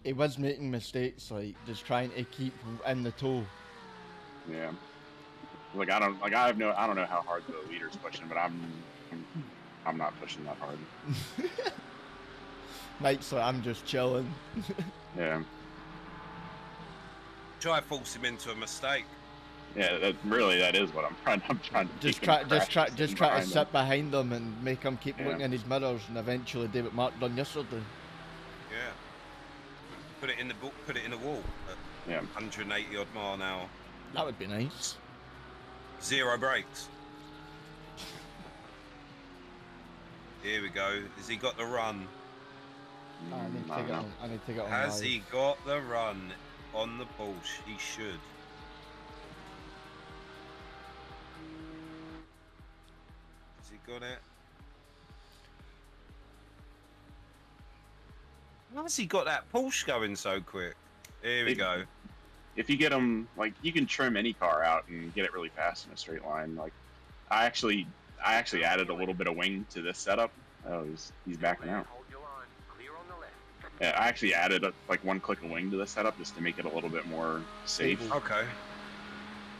He was making mistakes, like just trying to keep in the toe. Yeah. I don't know how hard the leader's pushing, but I'm not pushing that hard. Mike's like, I'm just chilling. Yeah. Try force him into a mistake. Yeah, that is what I'm trying to Just make him try crash to behind him. sit behind them and make him keep Yeah. looking in his mirrors, and eventually do what Mark done yesterday. Yeah. Put it in the book. Put it in the wall. At Yeah. 180 odd mile an hour. That would be nice. 0 brakes. Here we go. Has he got the run? I need to I take don't it know. on. I need to take it on. Has live. he got the run on the Porsche? He should. Has he got it? Why has he got that Porsche going so quick? Here we It- go. If you get them, like, you can trim any car out and get it really fast in a straight line. Like, I actually added a little bit of wing to this setup. Oh, he's backing out. Hold your line. Clear on the left. Yeah, I actually added like one click of wing to this setup just to make it a little bit more safe. Stable. Okay.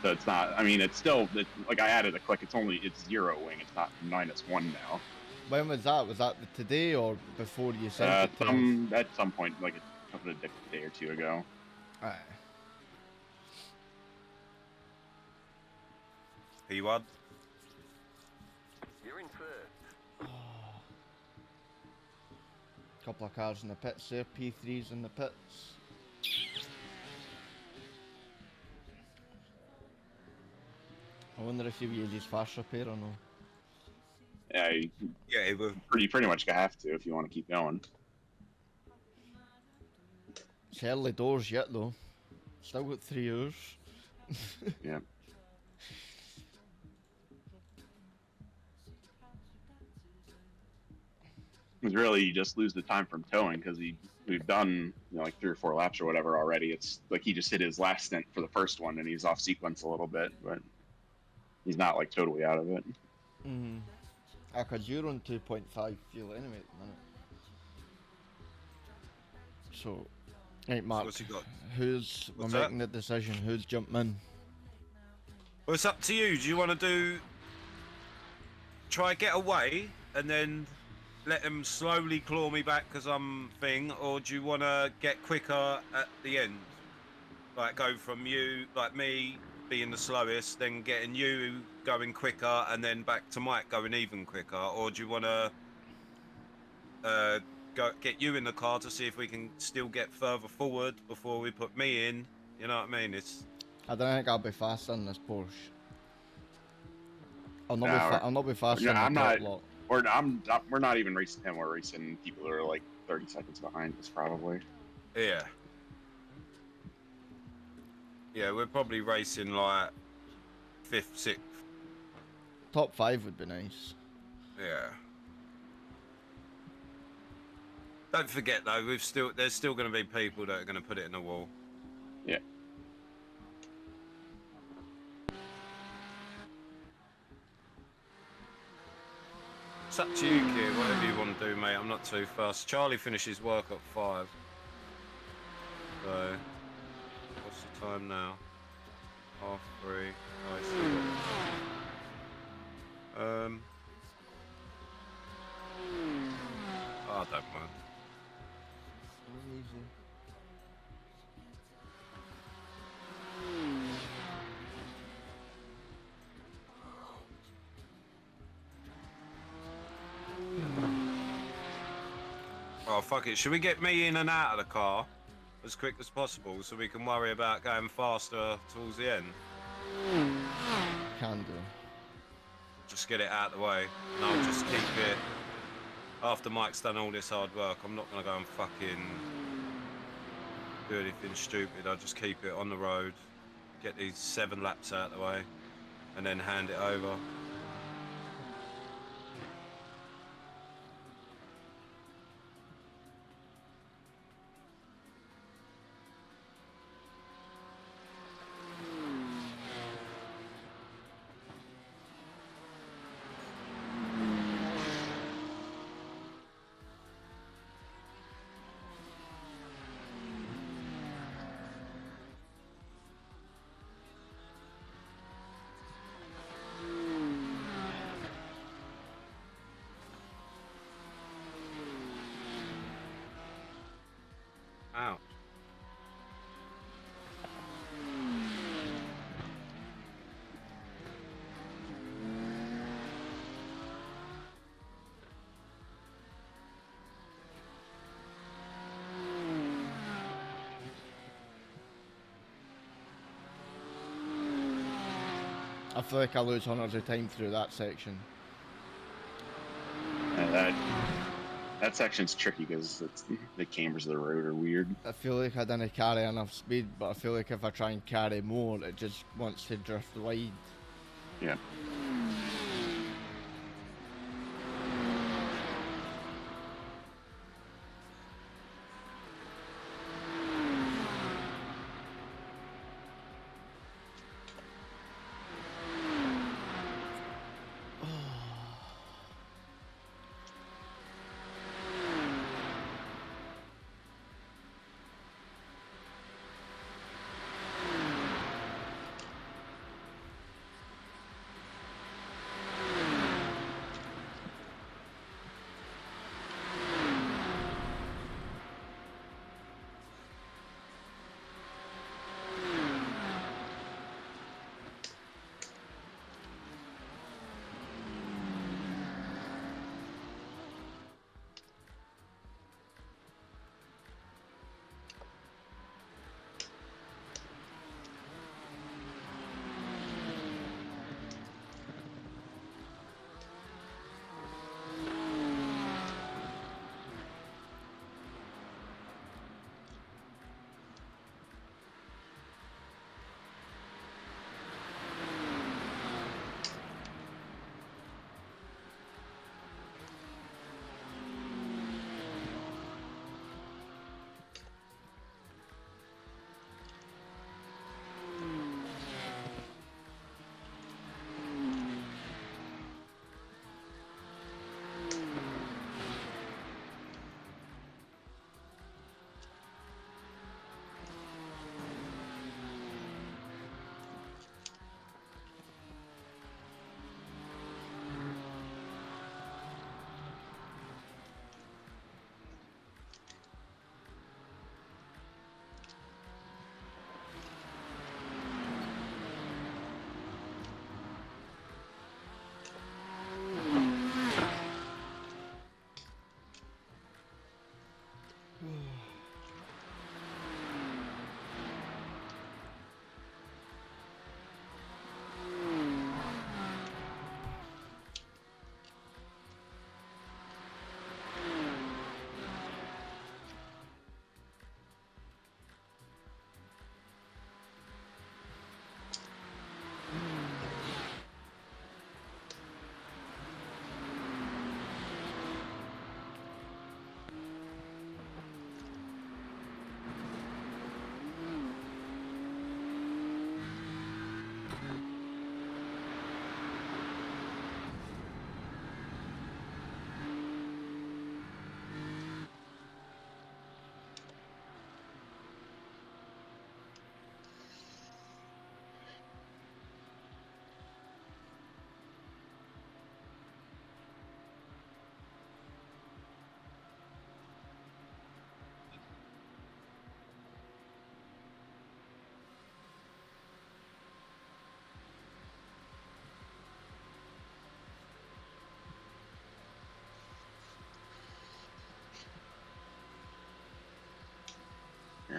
So it's not. I mean, it's like I added a click. It's 0 wing. It's not -1 now. When was that? Was that today or before you sent it to us? At some point, like a day or two ago. Aye. P1. You're in first. Couple of cars in the pits there. P3's in the pits. I wonder if you use fast repair or no. Yeah, you Yeah, it will. pretty much have to if you want to keep going. It's early doors yet though. Still got 3 hours. Yeah. Because really, you just lose the time from towing because we've done like 3 or 4 laps or whatever already. It's like he just hit his last stint for the first one and he's off sequence a little bit, but he's not like totally out of it. Cause you're on 2.5 fuel anyway at the minute. So, right, Mark. What's he got? We're What's making the decision. Who's jumping in? Well, it's up to you. Do you want to try get away and then let them slowly claw me back because I'm thing, or do you want to get quicker at the end? Like go from you, like me being the slowest, then getting you going quicker, and then back to Mike going even quicker, or do you want to get you in the car to see if we can still get further forward before we put me in? You know what I mean? I don't think I'll be faster in this Porsche. I'll not be faster Yeah, in the I'm top not. lot. We're not even racing him. We're racing people that are like 30 seconds behind us, probably. Yeah. Yeah, we're probably racing like 5th, 6th. Top 5 would be nice. Yeah. Don't forget though, there's still going to be people that are going to put it in the wall. Yeah. It's up to you, kid. Whatever you want to do, mate. I'm not too fast. Charlie finishes work at 5. So, what's the time now? 3:30. I don't mind. Oh, fuck it. Should we get me in and out of the car as quick as possible so we can worry about going faster towards the end? Can do. Just get it out of the way, and I'll just keep it. After Mike's done all this hard work, I'm not going to go and fucking do anything stupid. I'll just keep it on the road, get these 7 laps out of the way, and then hand it over. Ouch. I feel like I lose hundreds of time through that section. That section's tricky because the cambers of the road are weird. I feel like I didn't carry enough speed, but I feel like if I try and carry more, it just wants to drift wide. Yeah.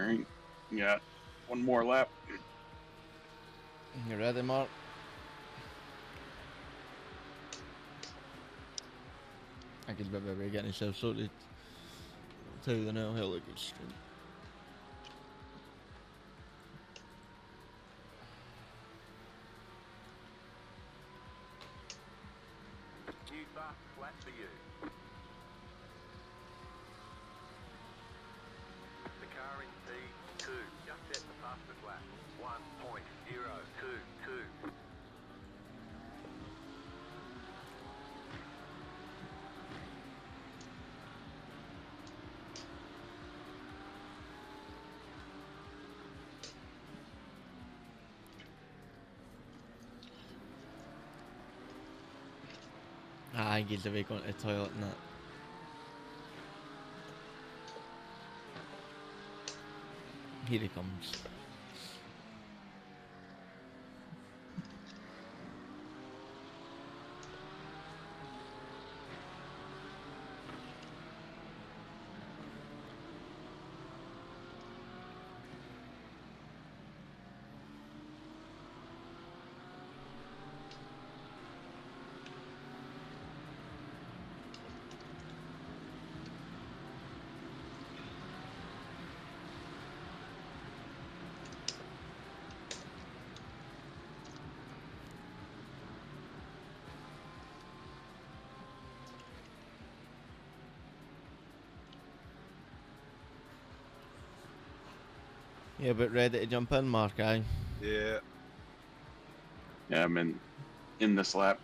All right. Yeah. One more lap. You ready, Mark? I could be getting yourself sorted. I'll tell you now, hell, a good stream. New fast flat for you. The car in P2 just set the fastest lap. 1.022. Ah, I guess if we going to the toilet and that. Here he comes. Yeah, but ready to jump in, Mark, aye? Yeah. Yeah, I'm in this lap.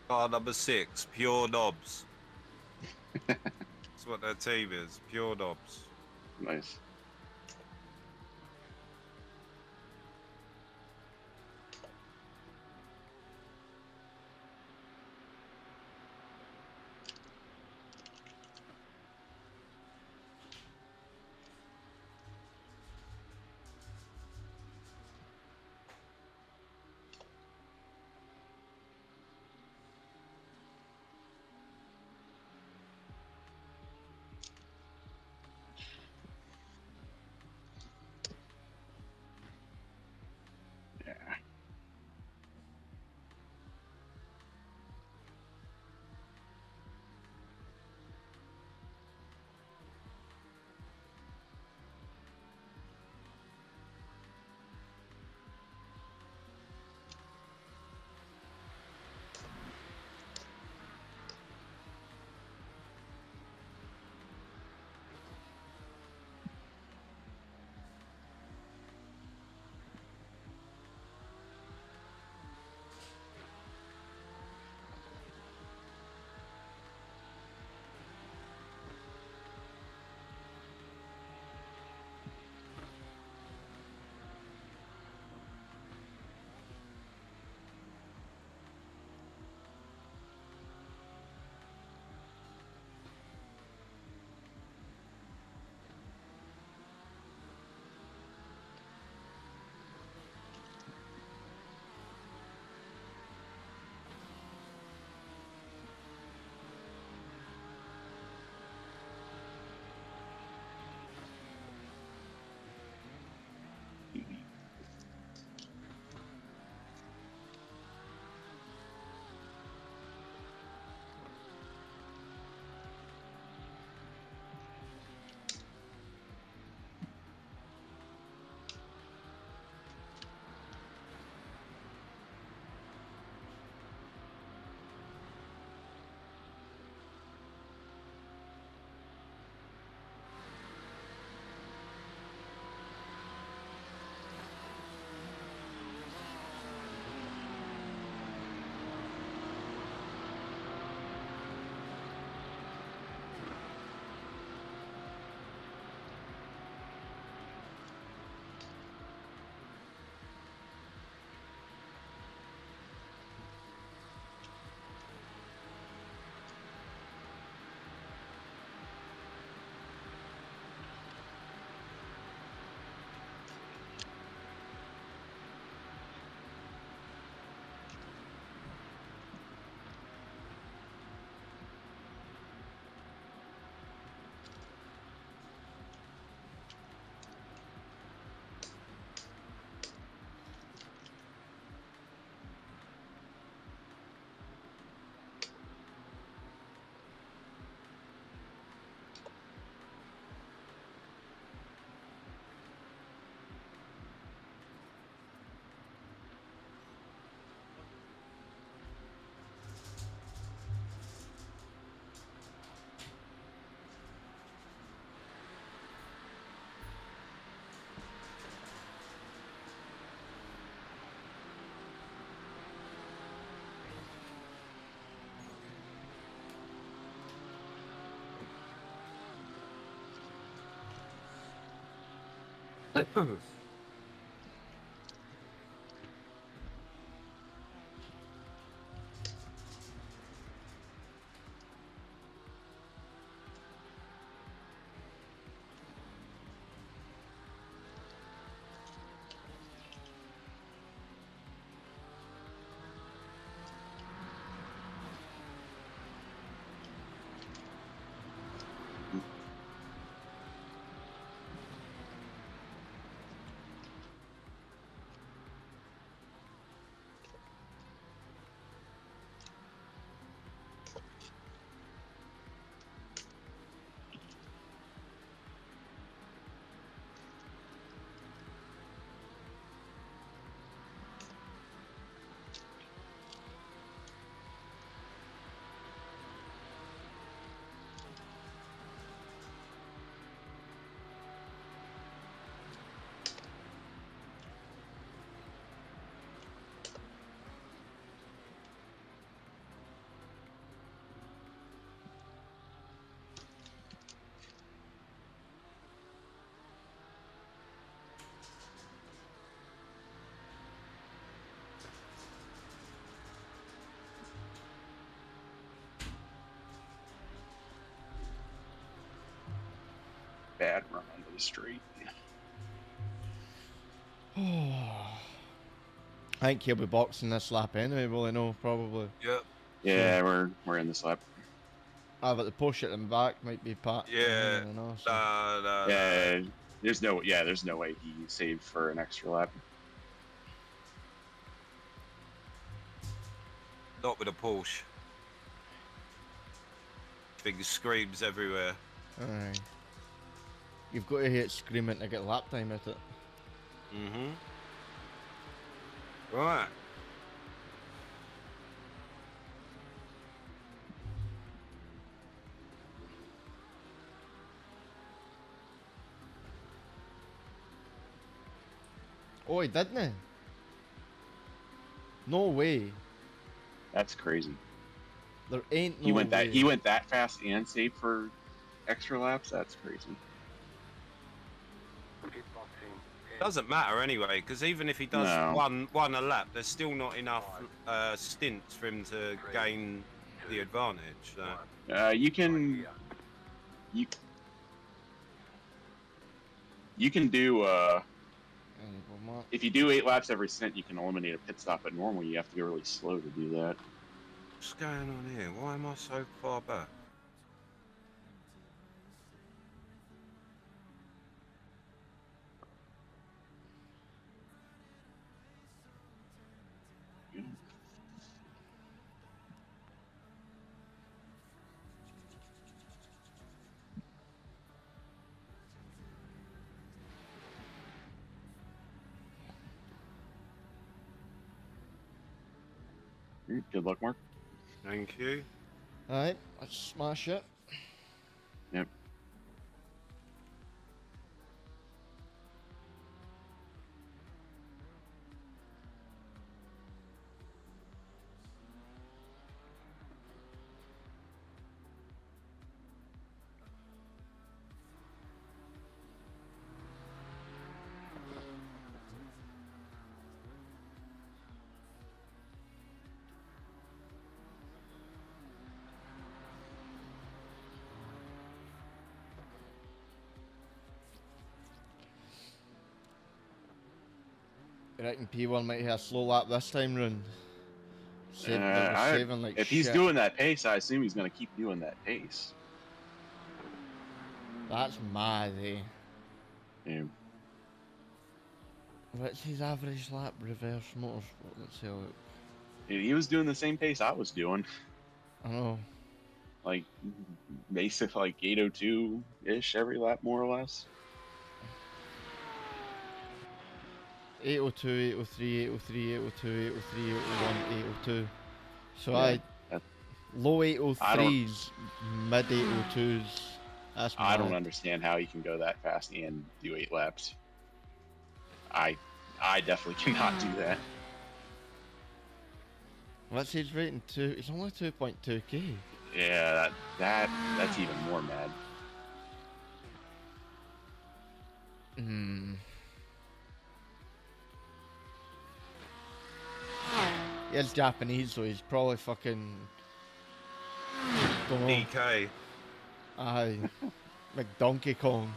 Car number 6, Pure Knobs. That's what their team is, Pure Knobs. Nice. Yeah. Bad run onto the street. I think he'll be boxing this lap anyway, will he? No, probably. Yep. Yeah, we're in this lap. Ah, but the push at the back might be Pat. Yeah. I don't know, so. Yeah, there's no way he saved for an extra lap. Not with a Porsche. Big screams everywhere. Alright. You've got to hit screaming to get lap time at it. Mm-hmm. Right. Oh, he didn't he? No way. That's crazy. There ain't no He went way. he went that fast and saved for extra laps. That's crazy. Doesn't matter anyway, because even if he does No. one a lap, there's still not enough stints for him to gain the advantage. So. You can do if you do 8 laps every stint, you can eliminate a pit stop. But normally you have to go really slow to do that. What's going on here? Why am I so far back? Good luck, Mark. Thank you. Alright, let's smash it. Yep. You reckon P1 might hit a slow lap this time round? Saving like if shit. he's doing that pace, I assume he's going to keep doing that pace. That's mad, eh? Yeah. What's his average lap reverse motorsport? Let's see how it... He was doing the same pace I was doing. I know. Like, basic, like 802-ish every lap, more or less. 802, 803, 803, 802, 803, 801, 802. So Yeah, low 803s, mid 802s. That's mad. I don't understand how he can go that fast and do 8 laps. I definitely cannot do that. What's his rating? It's only 2.2k. Yeah, that's even more mad. He's Japanese, so he's probably fucking. Don't know. DK. Aye. Like Donkey Kong.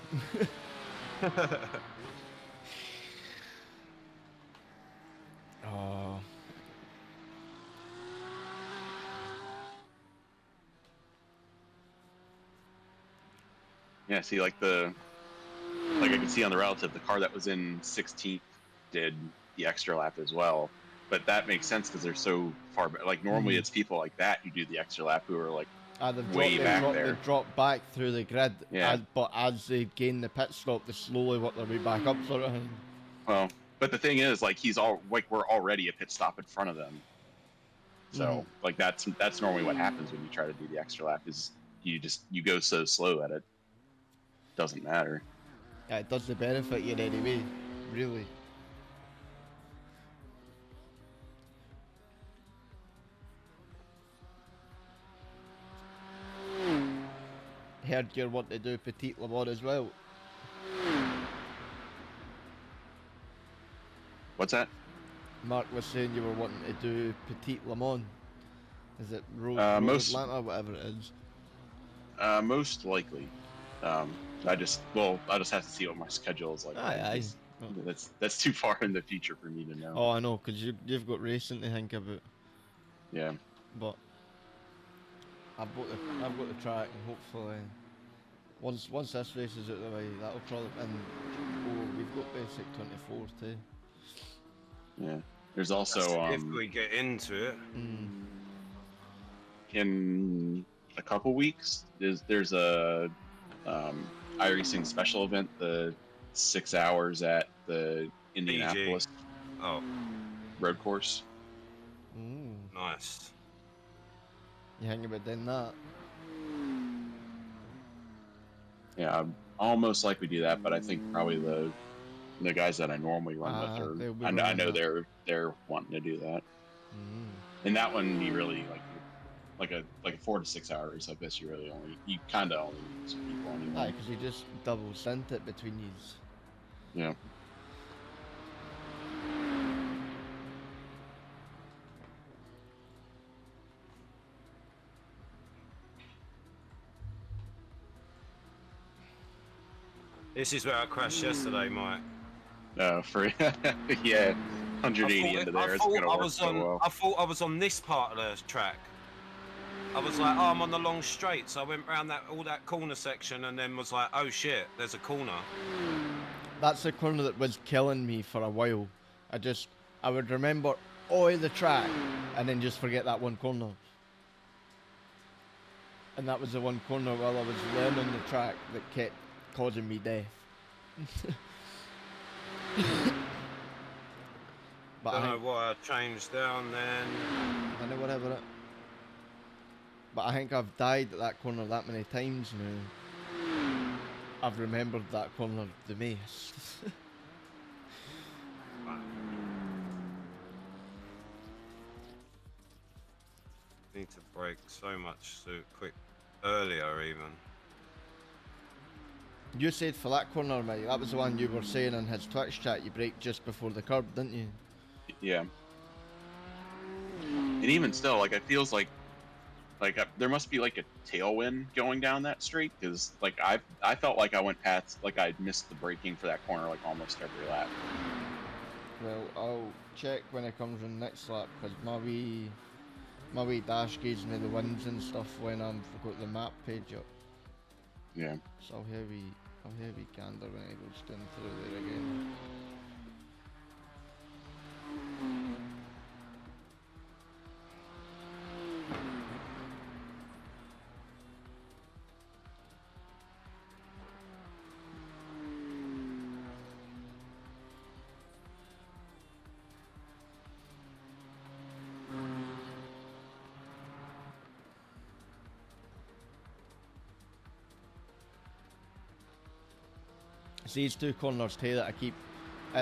Oh. Yeah, see, like I can see on the relative, the car that was in 16th did the extra lap as well. But that makes sense because they're so far back. Like normally it's people like that who do the extra lap who are like way back there. They drop back through the grid, Yeah. but as they gain the pit stop, they slowly work their way back up, sort of thing. Well, but the thing is, like we're already a pit stop in front of them. So like that's normally what happens when you try to do the extra lap is you go so slow that it doesn't matter. Yeah, it doesn't benefit you in any way, really. Heard you want to do Petite Le Mans as well. What's that? Mark was saying you were wanting to do Petite Le Mans. Is it Road Atlanta, whatever it is? Most likely. I just have to see what my schedule is like. Aye. That's too far in the future for me to know. Oh, I know, because you've got racing to think about. Yeah. But I've got the track, and hopefully once this race is out of the way, that'll probably. And we've got basic 24 too. Yeah. There's also if we get into it. In a couple weeks, there's a iRacing special event, the 6 hours at the Indianapolis road course. Nice. You hang about doing that? Yeah, I'll most likely do that, but I think probably the guys that I normally run with are. I know they're wanting to do that. And that one you really like a 4 to 6 hour race like this. You kind of only need some people anyway. Aye, because you just double sent it between these. Yeah. This is where I crashed yesterday, Mike. For yeah, 180 into there. It's gonna work so well. I thought I was on this part of the track. I was like, oh, I'm on the long straight, so I went round all that corner section, and then was like, oh shit, there's a corner. That's the corner that was killing me for a while. I would remember all the track, and then just forget that one corner. And that was the one corner while I was learning the track that kept causing me death. But Don't know what I changed down then. I know whatever. But I think I've died at that corner that many times now. I've remembered that corner the most. Need to brake so much quick earlier even. You said for that corner, mate, that was the one you were saying in his Twitch chat, you braked just before the curb, didn't you? Yeah. And even still, like, it feels like there must be like a tailwind going down that straight, because like I felt like I went past, like I missed the braking for that corner like almost every lap. Well, I'll check when it comes in next lap, because my wee dash gives me the wins and stuff when I've got the map page up. Yeah. So I'll have a wee gander when it goes down through there again. It's these two corners too that it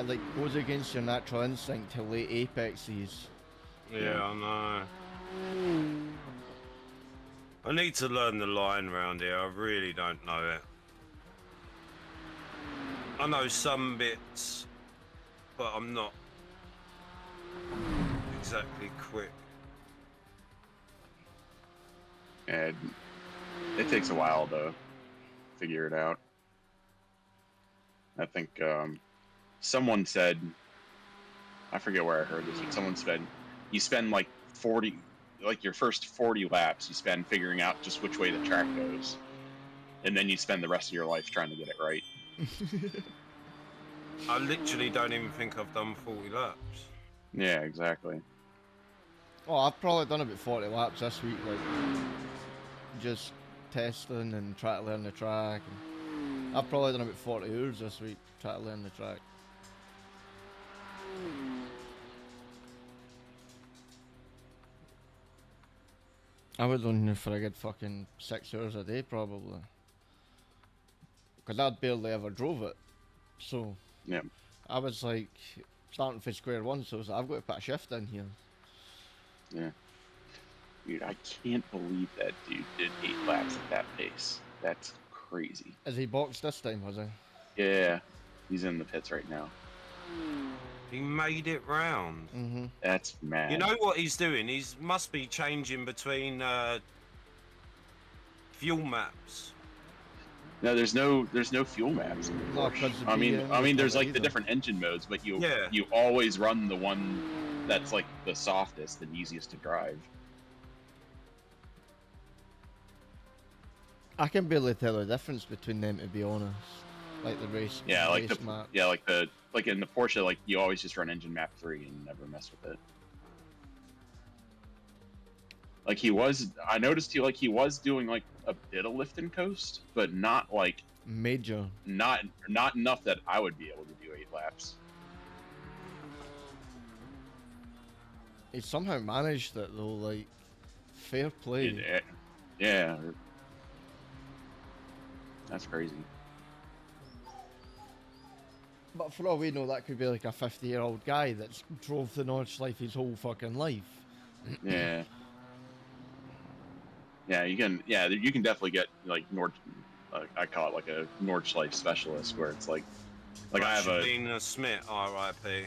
like goes against your natural instinct to lay apexes. Yeah, I know. I need to learn the line round here, I really don't know it. I know some bits, but I'm not exactly quick. And it takes a while to figure it out. I think someone said, I forget where I heard this, but someone said you spend like 40, like your first 40 laps, you spend figuring out just which way the track goes, and then you spend the rest of your life trying to get it right. I literally don't even think I've done 40 laps. Yeah, exactly. Oh, I've probably done about 40 laps this week, like just testing and trying to learn the track. And I've probably done about 40 hours this week trying to learn the track. I was on here for a good fucking 6 hours a day probably. Because I'd barely ever drove it. So Yeah. I was like starting from square one, so I was like, I've got to put a shift in here. Yeah. Dude, I can't believe that dude did 8 laps at that pace. That's crazy. Is he boxed this time, was he? Yeah. He's in the pits right now. He made it round. Mm-hmm. That's mad. You know what he's doing? He must be changing between fuel maps. No, there's no fuel maps in the No, Porsche. 'cause the I mean, BM there's like either. the different engine modes, but you Yeah. always run the one that's like the softest and easiest to drive. I can barely tell the difference between them, to be honest. Like the race, Yeah, like race map. like in the Porsche, like you always just run engine map 3 and never mess with it. Like I noticed he was doing like a bit of lift and coast, but not like Major. not enough that I would be able to do 8 laps. He somehow managed it though, like, fair play. Yeah. That's crazy. But for all we know, that could be like a 50-year-old guy that's drove the Nordschleife his whole fucking life. Yeah. Yeah, you can definitely get like I call it like a Nordschleife specialist, where it's like I have a Smith, R.I.P.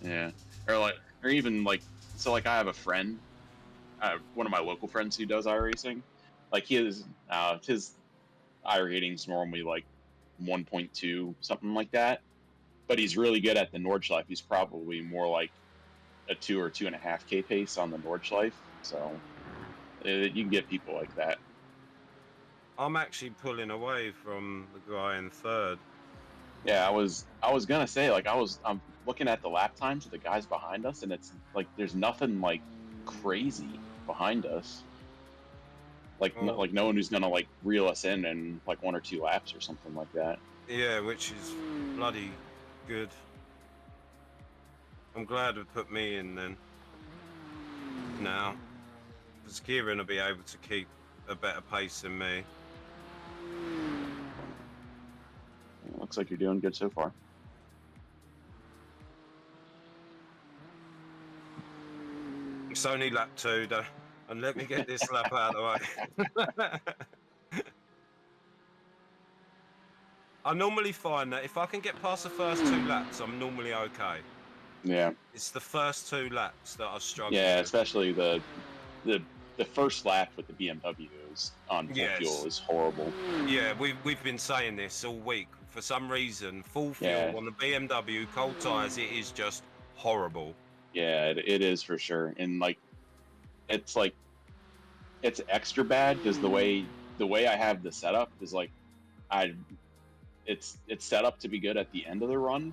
Yeah, or even like, so like I have a friend, one of my local friends who does iRacing. Like his iRating's normally like 1.2, something like that, but he's really good at the Nordschleife. He's probably more like a 2 or 2.5K pace on the Nordschleife. So you can get people like that. I'm actually pulling away from the guy in third. Yeah, I was gonna say, like, I'm looking at the lap times of the guys behind us, and it's like there's nothing like crazy behind us. Like like no one who's gonna like reel us in like 1 or 2 laps or something like that. Yeah, which is bloody good. I'm glad it put me in then. Now, because Kieran will be able to keep a better pace than me. It looks like you're doing good so far. It's only lap 2, though, and let me get this lap out of the way. I normally find that if I can get past the first 2 laps, I'm normally okay. Yeah. It's the first 2 laps that I struggle Yeah, with. especially the first lap with the BMWs on full fuel is horrible. Yeah, we've been saying this all week. For some reason, full fuel on the BMW, cold tyres, it is just horrible. Yeah, it is for sure. And like it's extra bad because the way I have the setup is like it's set up to be good at the end of the run.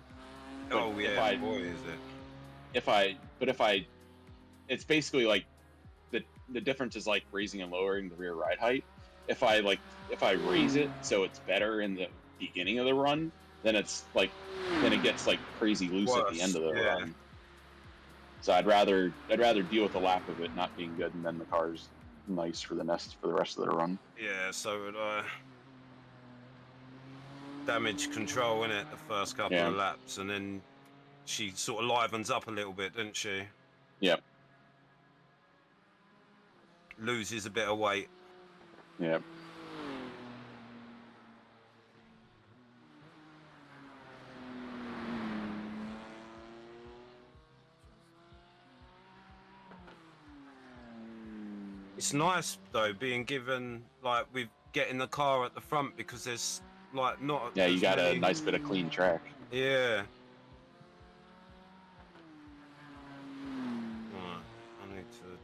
Oh yeah, boy is it. It's basically like the difference is like raising and lowering the rear ride height. If I raise it so it's better in the beginning of the run, then it gets like crazy loose at the end of the run. So I'd rather deal with the lap of it not being good, and then the car's nice for the rest of the run. Yeah, so would I. Damage control in it the first couple of laps, and then she sort of livens up a little bit, doesn't she? Yep. Loses a bit of weight. Yep. It's nice though being given like with getting the car at the front because there's like not Yeah, you as got many... a nice bit of clean track. Yeah. Right, I need to...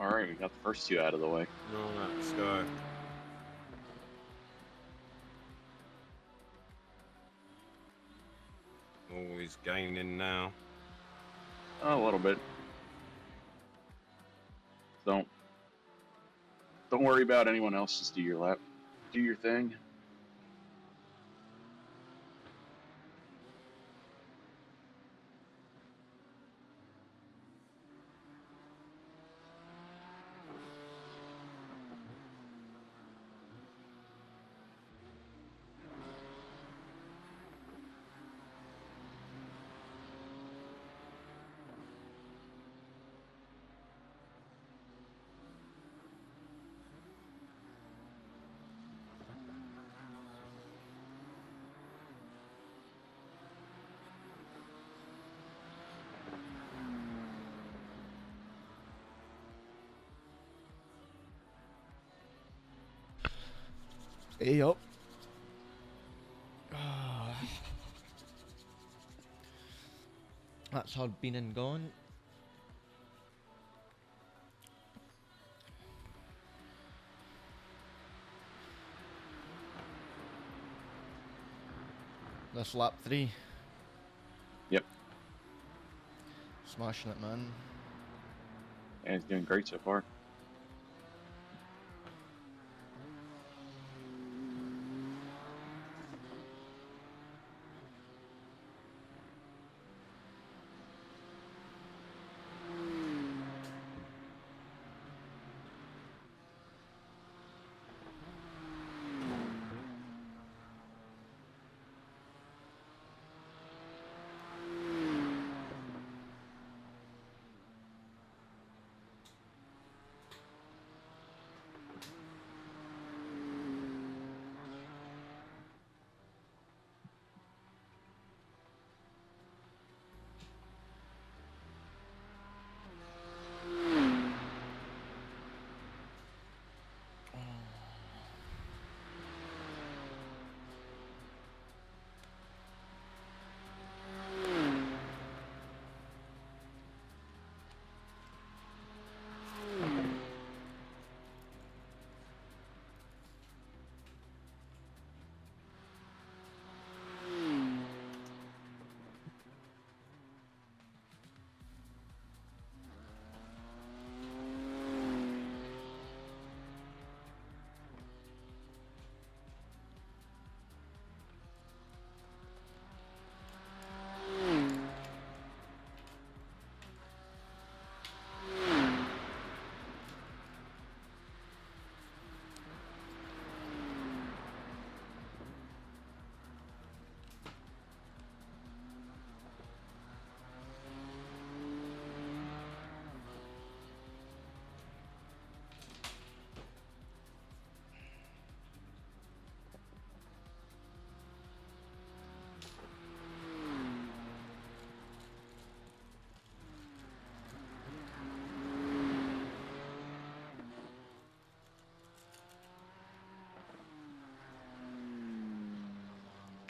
All right, we got the first two out of the way. Alright, let's go. Oh, he's gaining now. A little bit. Don't worry about anyone else. Just do your lap. Do your thing. Hey up. That's hard been and gone. That's lap 3. Yep. Smashing it, man. And he's doing great so far.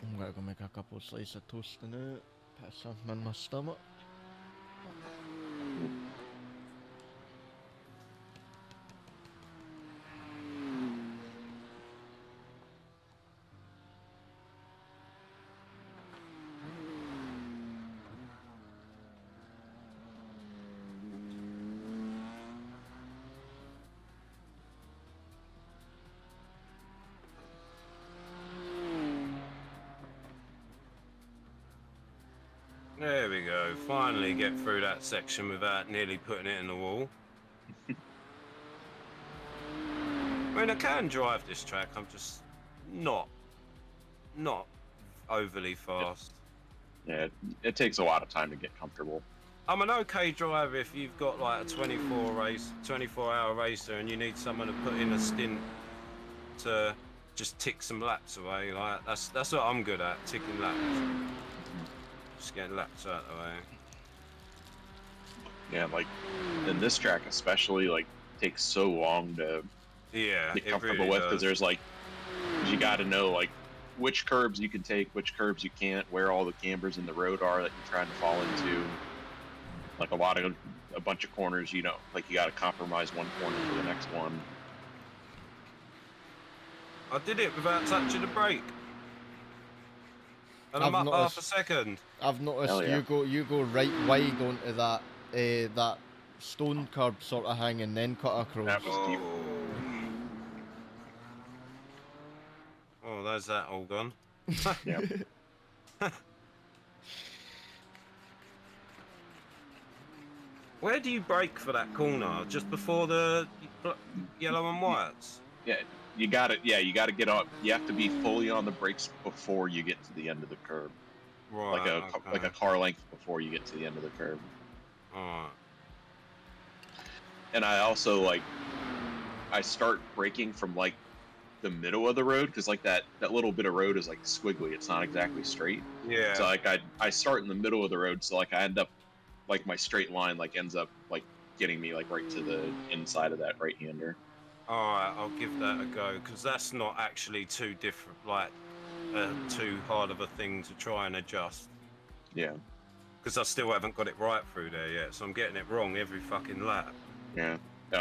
I'm gonna go make a couple of slices of toast now. Put something in my stomach. There we go. Finally get through that section without nearly putting it in the wall. I mean, I can drive this track. I'm just not overly fast. Yeah, it takes a lot of time to get comfortable. I'm an okay driver if you've got like a 24-hour racer and you need someone to put in a stint to just tick some laps away. Like that's what I'm good at, ticking laps. Just getting laps out of the way. Yeah, like in this track especially, like takes so long to get comfortable with, because there's like, you got to know like which curbs you can take, which curbs you can't, where all the cambers in the road are that you're trying to fall into. Like a bunch of corners, you know, like you got to compromise one corner for the next one. I did it without touching the brake. And I'm up half a second. I've noticed you go right wide onto that that stone curb sort of hang and then cut across. That was deep. Oh, there's that all gone. Yeah. Where do you brake for that corner? Just before the yellow and whites? Yeah, you got it. Yeah, you got to get up. You have to be fully on the brakes before you get to the end of the curb. Right. Like a car length before you get to the end of the curb. Alright. And I also I start braking from like the middle of the road, because like that little bit of road is like squiggly. It's not exactly straight. Yeah. So like I start in the middle of the road, so like I end up like my straight line like ends up like getting me like right to the inside of that right hander. Alright, I'll give that a go, because that's not actually too different, like, too hard of a thing to try and adjust. Yeah. Because I still haven't got it right through there yet, so I'm getting it wrong every fucking lap. Yeah.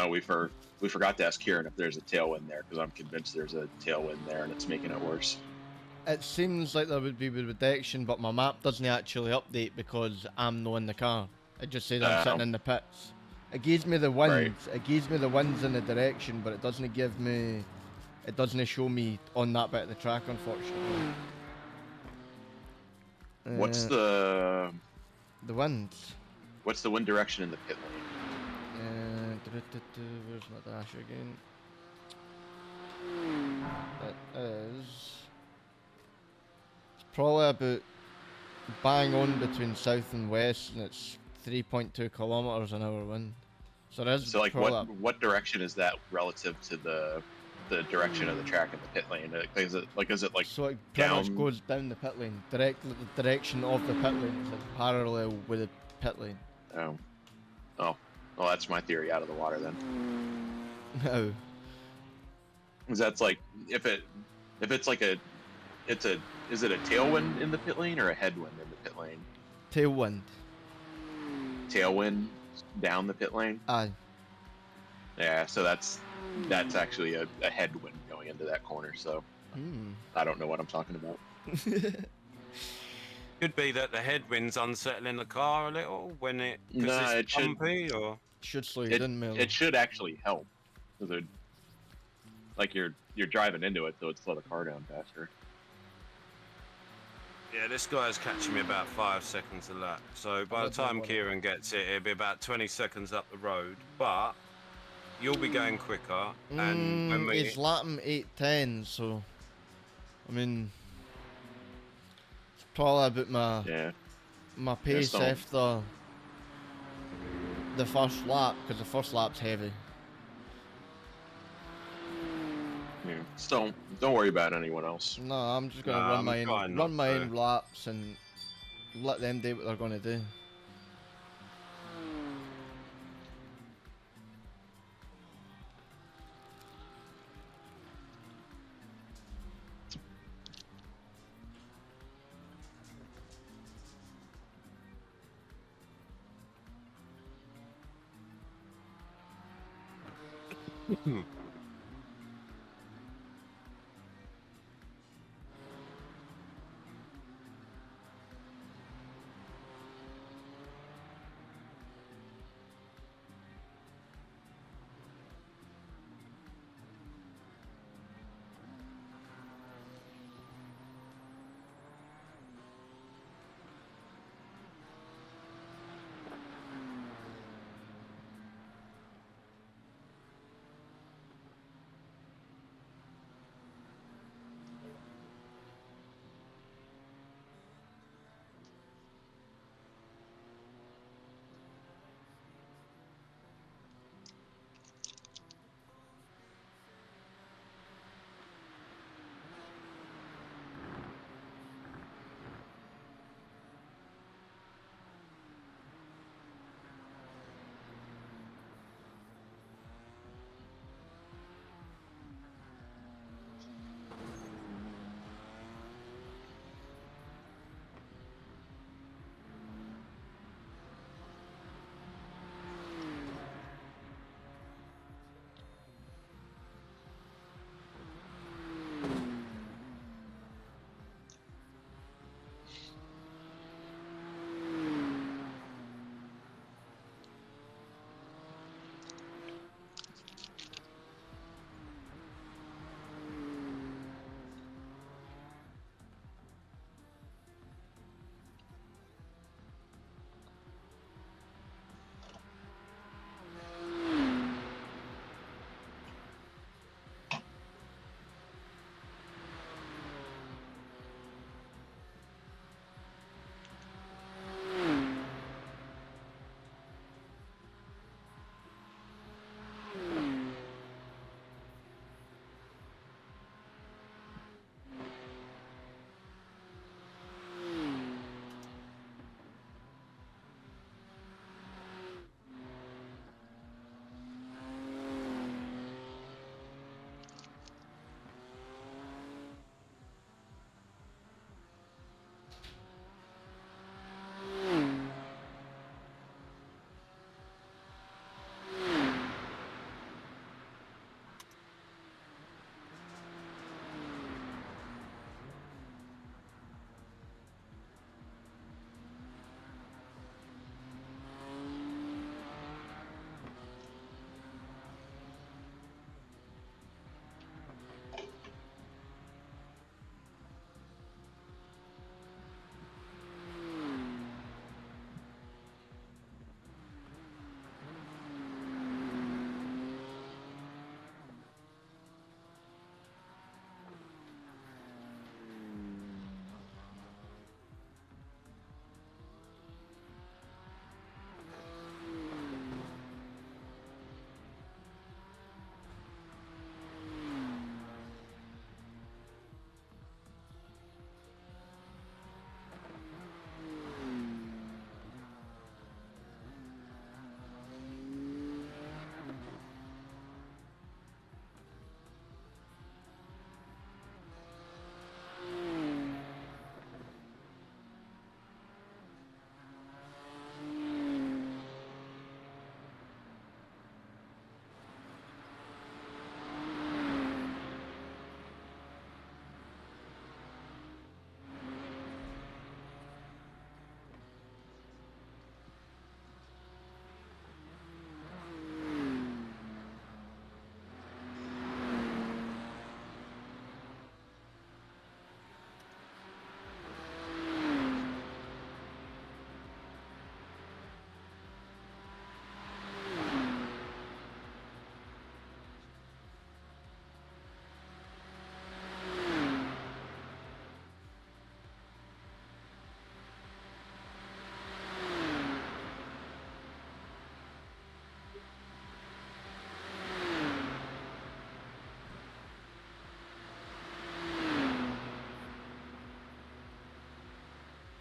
We forgot to ask Kieran if there's a tailwind there, because I'm convinced there's a tailwind there and it's making it worse. It seems like there would be with reduction, but my map doesn't actually update because I'm not in the car. It just says I'm sitting in the pits. It gives me the winds. Right. It gives me the winds in the direction, but it doesn't give me. It doesn't show me on that bit of the track, unfortunately. What's the winds? What's the wind direction in the pit lane? Where's my dash again? It is. It's probably about bang on between south and west, and it's 3.2 kilometers an hour wind. So there's So like what direction is that relative to the direction of the track in the pit lane? Is it like so it pretty much goes down the pit lane, the direction of the pit lane is like parallel with the pit lane. Oh, well, that's my theory out of the water then. No. Because that's like if it's like is it a tailwind in the pit lane or a headwind in the pit lane? Tailwind. Tailwind down the pit lane. Aye. Yeah, so that's actually a headwind going into that corner. So I don't know what I'm talking about. Could be that the headwind's unsettling the car a little when it's bumpy, or should slow you down, Mel. It should actually help, because like you're driving into it, so it'd slow the car down faster. Yeah, this guy's catching me about 5 seconds a lap. So by the time Kieran gets it, it'll be about 20 seconds up the road. But you'll be going quicker, and when he's lapping 8:10, so I mean, it's probably about my pace after the first lap, because the first lap's heavy. Yeah. So don't worry about anyone else. No, I'm just gonna run my own laps and let them do what they're gonna do.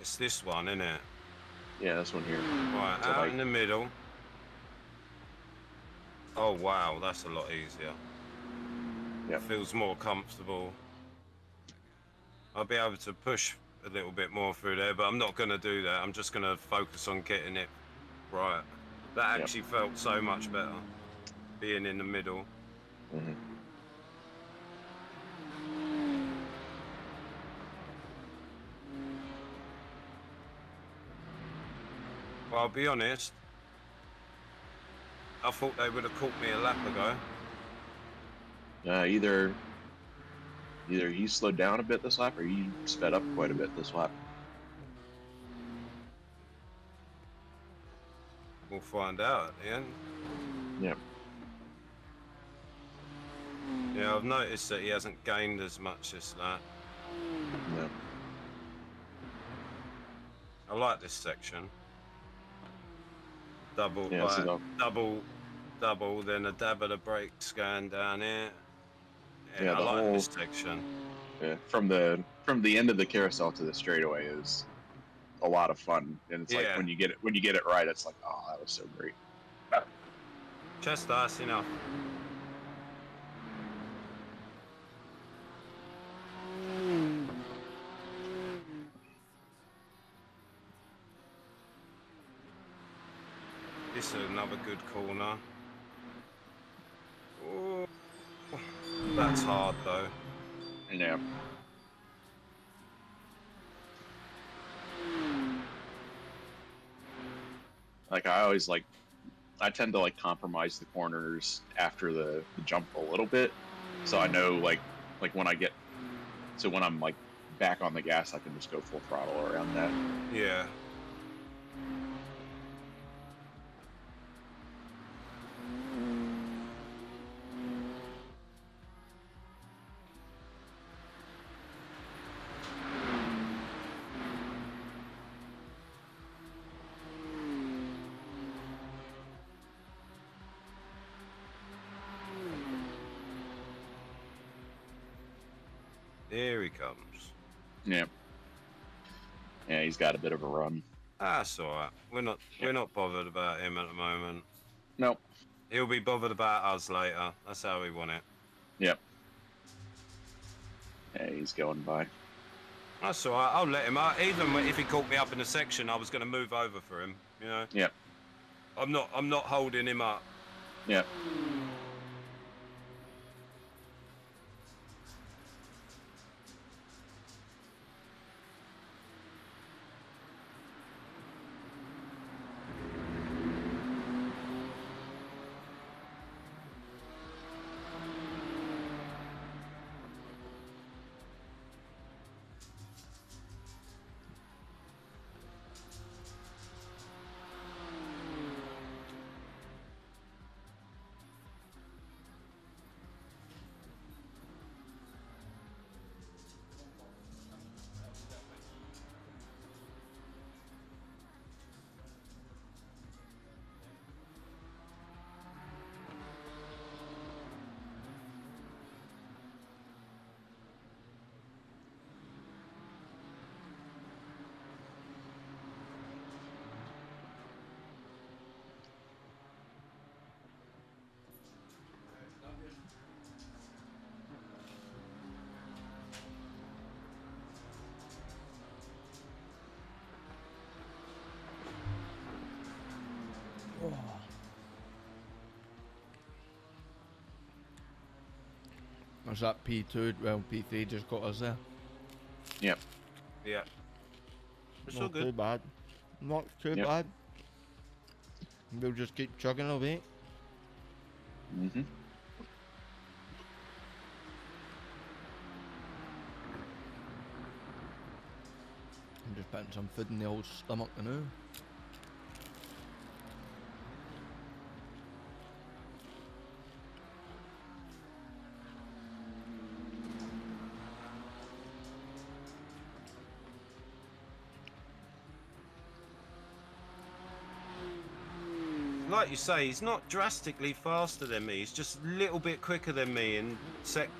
It's this one, isn't it? Yeah, this one here. Right, So, out like, in the middle. Oh wow, that's a lot easier. Yep. Feels more comfortable. I'll be able to push a little bit more through there, but I'm not going to do that. I'm just going to focus on getting it right. That actually felt so much better, being in the middle. Mhm. Well, I'll be honest, I thought they would have caught me a lap ago. Either he slowed down a bit this lap, or he sped up quite a bit this lap. We'll find out at the end. Yep. Yeah, I've noticed that he hasn't gained as much this lap. No. I like this section. Double, Yeah, like, so double, then a dab of the brakes going down here. Yeah, I the like whole- this section. yeah, from the end of the carousel to the straightaway is a lot of fun, and it's like Yeah. when you get it right, it's like, oh, that was so great. Just that's enough. This is another good corner. Oh, that's hard though. Yeah. Like I tend to like compromise the corners after the jump a little bit, so I know like when when I'm like back on the gas, I can just go full throttle around that. Yeah. Here he comes. Yeah. Yeah, he's got a bit of a run. That's all right. We're not bothered about him at the moment. Nope. He'll be bothered about us later. That's how we want it. Yep. Yeah, he's going by. That's all right. I'll let him out. Even if he caught me up in the section, I was going to move over for him. You know. Yep. I'm not holding him up. Yep. There's that P2, well P3 just got us there. Yep. Yeah. It's all Not too good. bad. Not too Yep. bad. We'll just keep chugging away. Mhm. I'm just putting some food in the old stomach now. Like you say, he's not drastically faster than me. He's just a little bit quicker than me in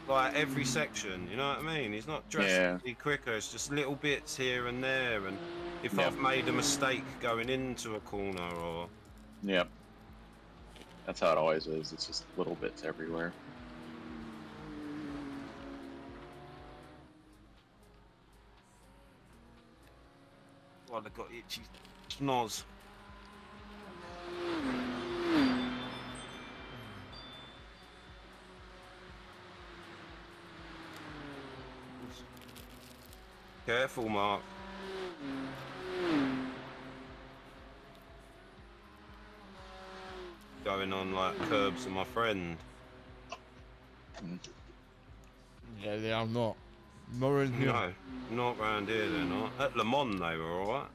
like every section. You know what I mean? He's not drastically quicker. It's just little bits here and there, and if Yeah. I've made a mistake going into a corner or... Yep. That's how it always is. It's just little bits everywhere. Well, I've got itchy schnoz. Careful, Mark. Going on like curbs with my friend. Yeah, they are not. Nor in here. No, not round here they're not. At Le Mans they were alright.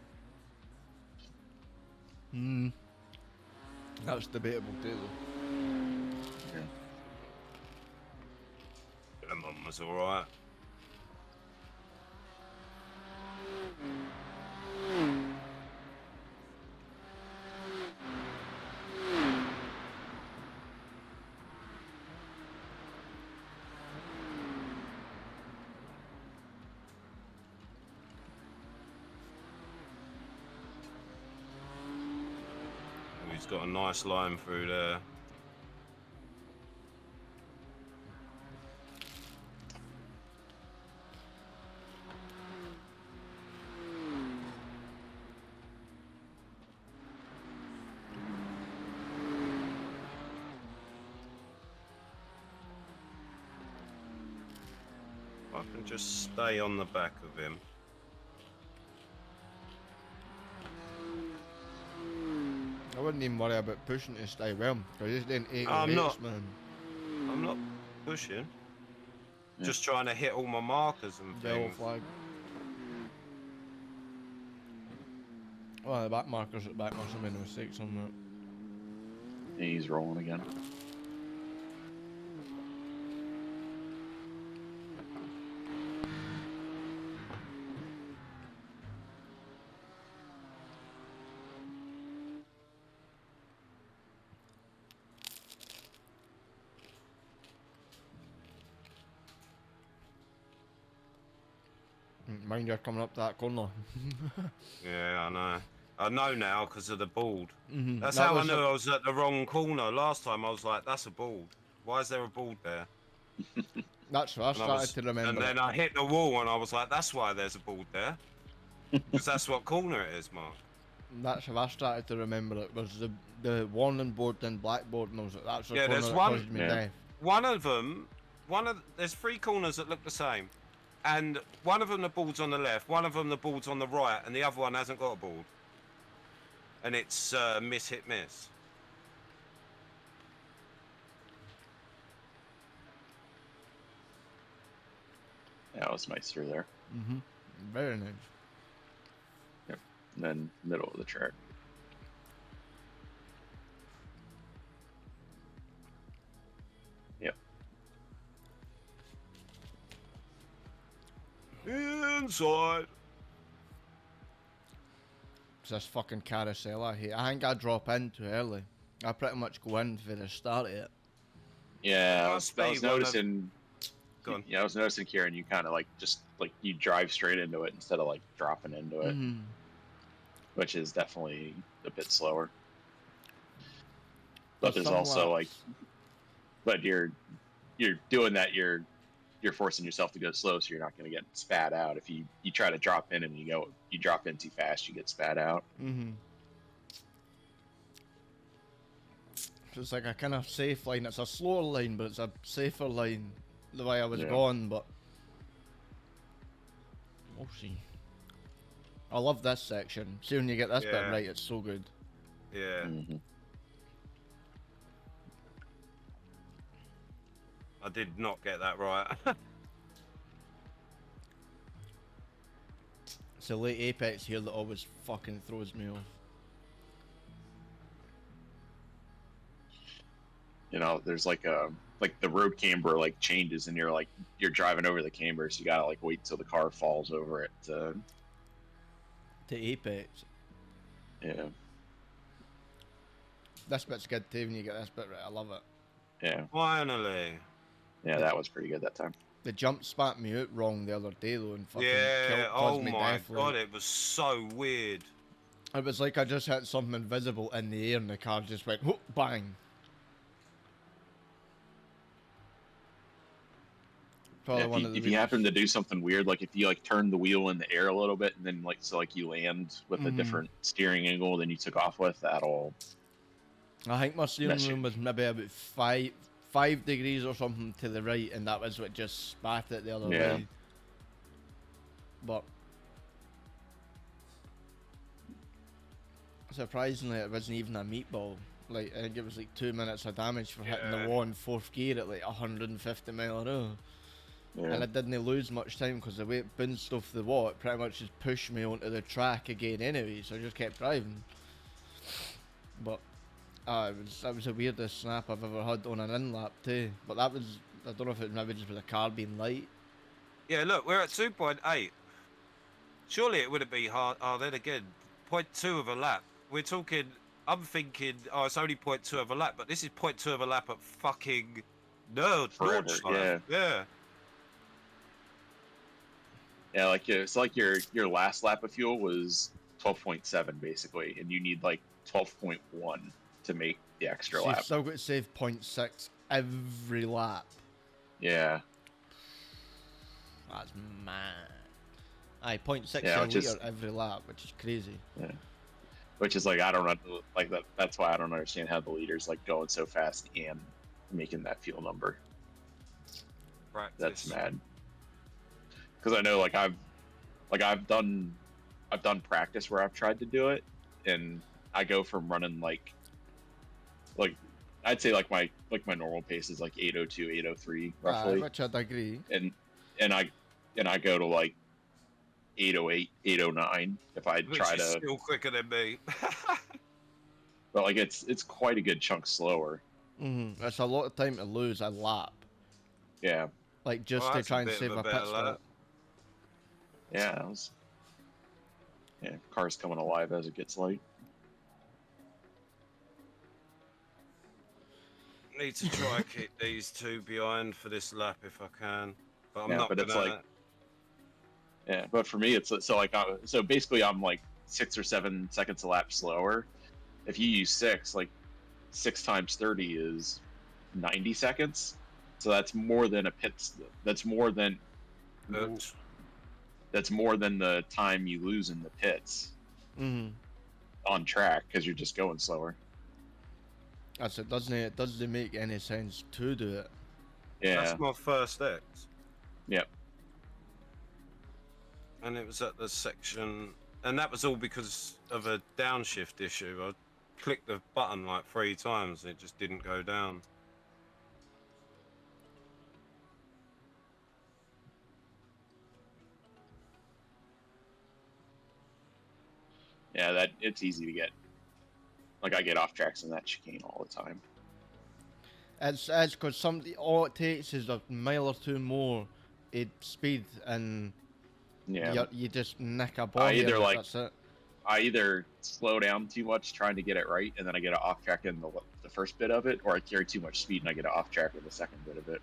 Hmm. That's debatable too, though. Yeah. Le Mans was alright. He's got a nice line through there. I can just stay on the back of him. I wouldn't even worry about pushing to stay well, because he's doing 8 I'm not. man. I'm not pushing. Yeah. Just trying to hit all my markers and Yellow things. flag. Well, the back markers at the back must have made a mistake somewhere. He's rolling again. Mind you're coming up that corner. Yeah, I know. I know now because of the board. Mm-hmm. That's how I knew I was at the wrong corner. Last time I was like, that's a board. Why is there a board there? That's what I started to remember. And then I hit the wall and I was like, that's why there's a board there. Because that's what corner it is, Mark. That's how I started to remember it, was the warning board and blackboard, and I was like, that's the Yeah, corner there's that one- caused me Yeah. death. One of them, there's 3 corners that look the same. And one of them the board's on the left, one of them the board's on the right, and the other one hasn't got a board. And it's miss, hit, miss. Yeah, it was nice through there. Mm-hmm. Very nice. Yep. And then middle of the track. Yep. Inside. It's this fucking carousel I hate. I think I drop in too early. I pretty much go in for the start of it. Yeah, I Must was be one of- noticing. Go on. Yeah, I was noticing, Kieran, you kind of like just like you drive straight into it instead of like dropping into it, Mm-hmm. which is definitely a bit slower. But there's some also like, laps- but you're doing that. You're forcing yourself to go slow, so you're not going to get spat out. If you try to drop in and you drop in too fast, you get spat out. Mm-hmm. So it's like a kind of safe line. It's a slower line, but it's a safer line the way I was Yeah. going, but we'll see. I love this section. See, when you get this bit Yeah. right, it's so good. Yeah. Mhm. I did not get that right. It's the late apex here that always fucking throws me off. You know, there's like the road camber like changes, and you're driving over the camber, so you gotta like wait till the car falls over it. To apex. Yeah, This bit's good too when you get this bit right. I love it. yeah, Finally. yeah. That was pretty good that time. The jump spat me out wrong the other day though, and fucking Yeah, caused oh me my death. god, it was so weird. It was like I just hit something invisible in the air and the car just went whoop, bang. Probably Yeah, one of the if you happen to do something weird, like if you like turn the wheel in the air a little bit and then like so like you land with a different steering angle than you took off with, that'll. I think my steering Mess wheel was maybe about five degrees or something to the right, and that was what just spat it the other Yeah. way. But surprisingly, it wasn't even a meatball. Like I think it was like 2 minutes of damage for hitting the Yeah. wall in fourth gear at like 150 mile an hour. Yeah. And I didn't lose much time because the way it bounced off the wall, it pretty much just pushed me onto the track again anyway, so I just kept driving. But that was the weirdest snap I've ever had on an in-lap too. But that was, I don't know if it maybe just with the car being light. Yeah, look, we're at 2.8. Surely it wouldn't be hard. Oh, then again, 0.2 of a lap. We're talking, I'm thinking, oh, it's only 0.2 of a lap, but this is 0.2 of a lap at fucking Forever, Nordschleife. Yeah. Yeah, like it's like your last lap of fuel was 12.7 basically, and you need like 12.1 to make the extra So you've lap. still got to save 0.6 every lap. Yeah. That's mad. Aye, 0.6 Yeah, a which is- litre every lap, which is crazy. Yeah. Which is like I don't know, like that. That's why I don't understand how the leaders like going so fast and making that fuel number. Practice. That's mad. Because I know like I've done practice where I've tried to do it, and I go from running like I'd say like my normal pace is like 802, 803 roughly, Which I'd agree. and I go to like 808, 809 if I Which try is to. still quicker than me. But like it's quite a good chunk slower. That's a lot of time to lose a lap. Yeah. Like just Well, to that's try a and bit save of a a pit better stop. lap. Yeah, car's coming alive as it gets light. Need to try and keep these two behind for this lap if I can, but I'm Yeah, not but it's gonna. like- Yeah, but for me, it's so like so basically I'm like 6 or 7 seconds a lap slower. If you use 6, like 6 times 30 is 90 seconds. So that's more than a pit. That's more than Oops. the time you lose in the pits on track because you're just going slower. That's it. Doesn't make any sense to do it. Yeah. That's my first X. Yep. And it was at the section, and that was all because of a downshift issue. I clicked the button like 3 times and it just didn't go down. Yeah, that it's easy to get. Like I get off tracks in that chicane all the time. It's because all it takes is a mile or two more speed, and Yeah. you just nick a body. either, like- That's it. I either slow down too much trying to get it right, and then I get it off track in the first bit of it, or I carry too much speed and I get it off track in the second bit of it.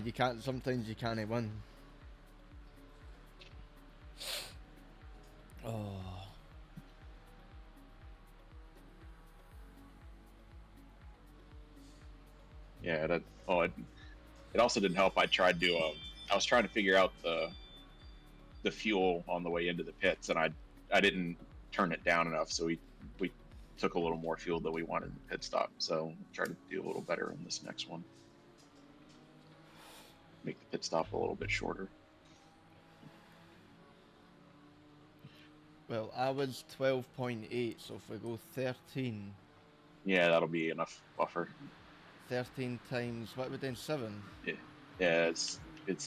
You can't. Sometimes you can't win. Oh. Yeah, that. Oh, it also didn't help. I was trying to figure out the fuel on the way into the pits, and I didn't turn it down enough, so we took a little more fuel than we wanted in the pit stop. So try to do a little better in this next one. Make the pit stop a little bit shorter. Well, I was 12.8, so if we go 13, Yeah, that'll be enough buffer. 13 times what we doing 7, Yeah, it's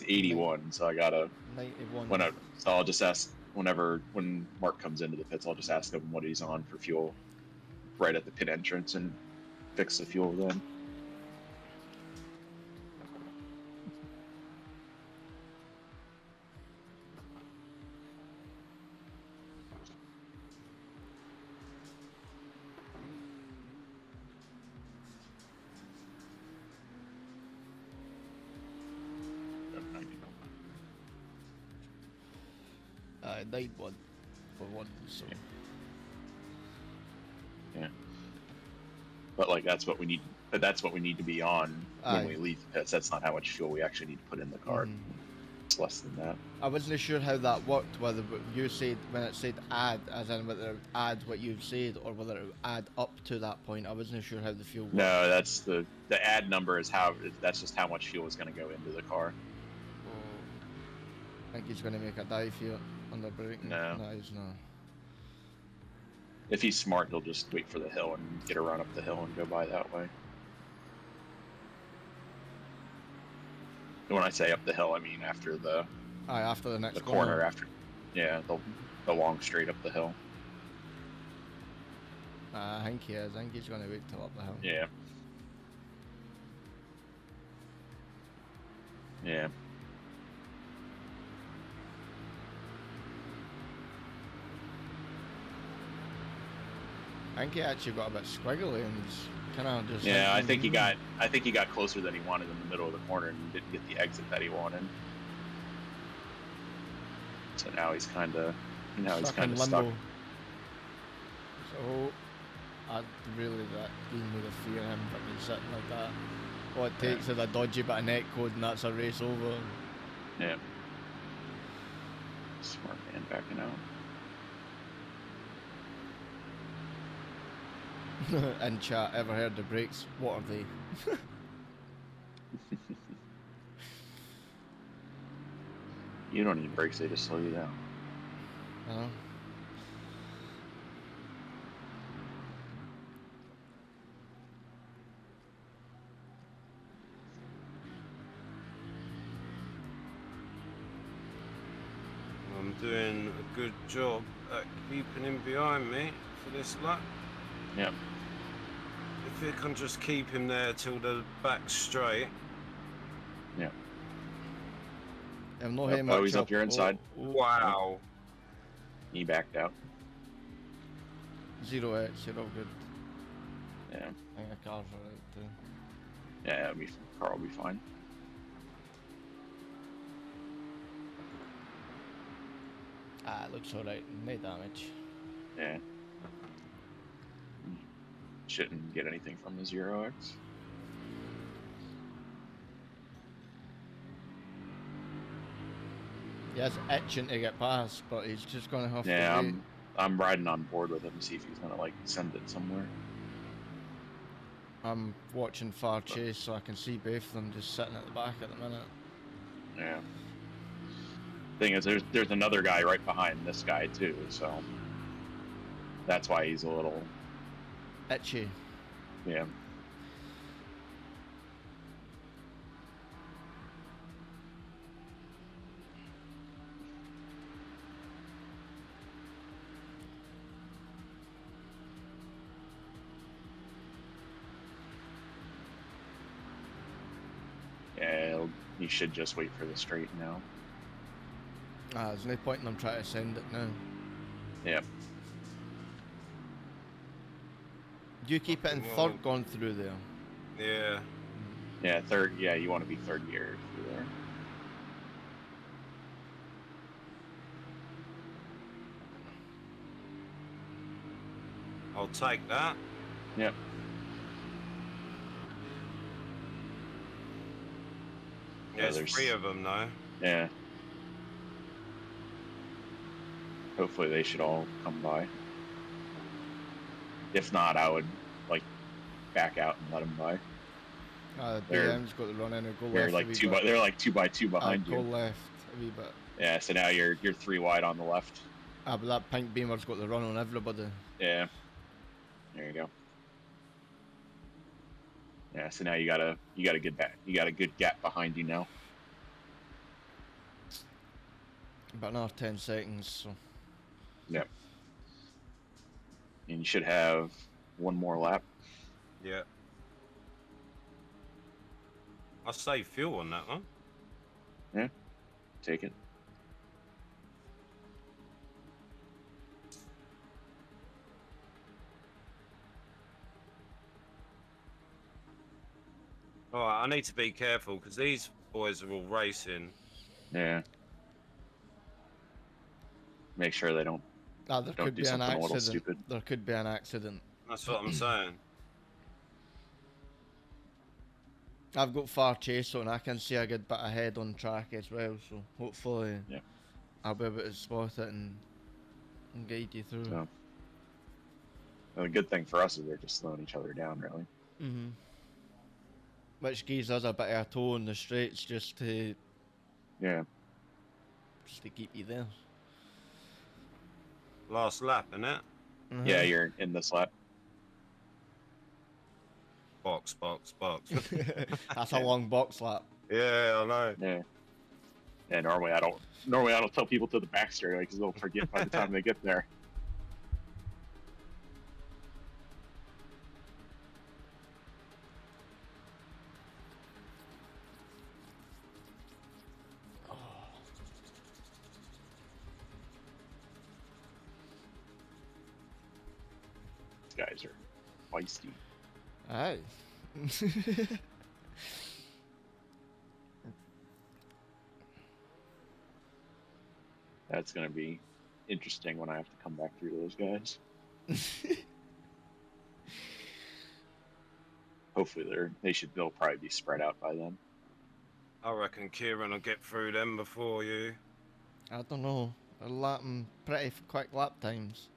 81, so I gotta 91. so I'll just ask when Mark comes into the pits, I'll just ask him what he's on for fuel right at the pit entrance and fix the fuel then. I died one for one, so. Yeah. But like that's what we need. But that's what we need to be on when we leave the pits. That's not how much fuel we actually need to put in the car. It's less than that. I wasn't sure how that worked, whether you said, when it said add, as in whether it would add what you said, or whether it would add up to that point. I wasn't sure how the fuel worked. No, that's the add number is how, that's just how much fuel is going to go into the car. Oh, I think he's going to make a dive here on the brake. No. No, he's not. If he's smart, he'll just wait for the hill and get a run up the hill and go by that way. And when I say up the hill, I mean after the after the next corner. After, yeah, the long straight up the hill. I think he is. I think he's going to wait till up the hill. Yeah. Yeah. I think he actually got a bit squiggly and he's kind of just. Yeah, I think he got closer than he wanted in the middle of the corner and didn't get the exit that he wanted. So now he's kind of stuck. So I'd really that didn't really fear him fucking sitting like that. All it takes is a dodgy bit of net code and that's a race over. Yeah. Smart man backing out. In chat, ever heard the brakes? What are they? You don't need brakes, they just slow you down. I'm doing a good job at keeping him behind me for this lap. Yep. If you can just keep him there till the back's straight. Yeah. I'm not Oh, he's up your inside. Wow. He backed out. 0x, you're all good. Yeah. I think the car's alright too. Yeah, car will be fine. It looks alright, no damage. Yeah. Shouldn't get anything from the 0x. He is itching to get past, but he's just gonna have to wait. I'm riding on board with him to see if he's gonna like send it somewhere. I'm watching Far Chase so I can see both of them just sitting at the back at the minute. Yeah. Thing is, there's another guy right behind this guy too, so that's why he's a little itchy. Yeah. Yeah, you should just wait for the straight now. There's no point in them trying to send it now. Yep. Do you keep it in third going through there? Yeah. Yeah, third. Yeah, you want to be third gear through there. I'll take that. Yep. Yeah, there's 3 of them though. Yeah. Hopefully they should all come by. If not, I would like back out and let them by. The BM's got to run in and go they're left. They're like 2 by 2 behind Go you. left a wee bit. Yeah, so now you're 3 wide on the left. But that pink beamer's got to run on everybody. Yeah. There you go. Yeah, so now you got a good gap behind you now. About another 10 seconds, so. Yep. And you should have 1 more lap. Yeah. I saved fuel on that one. Yeah. Take it. Alright, I need to be careful because these boys are all racing. Yeah. make sure they don't Ah, there could do be an something a little accident. stupid. There could be an accident. That's what I'm saying. I've got far chase on. I can see a good bit ahead on track as well, so hopefully Yeah. I'll be able to spot it and guide you through. So, the good thing for us is they're just slowing each other down, really. Mhm. Which gives us a bit of a toe on the straights just to Yeah. keep you there. Last lap, innit? Yeah, you're in this lap. Box. That's a long box lap. Yeah, I know. Yeah. Yeah, normally I don't tell people to the back straightaway because they'll forget by the time they get there. These guys are feisty. Aye. That's gonna be interesting when I have to come back through those guys. Hopefully they'll probably be spread out by then. I reckon Kieran will get through them before you. I don't know. They're lapping pretty quick lap times.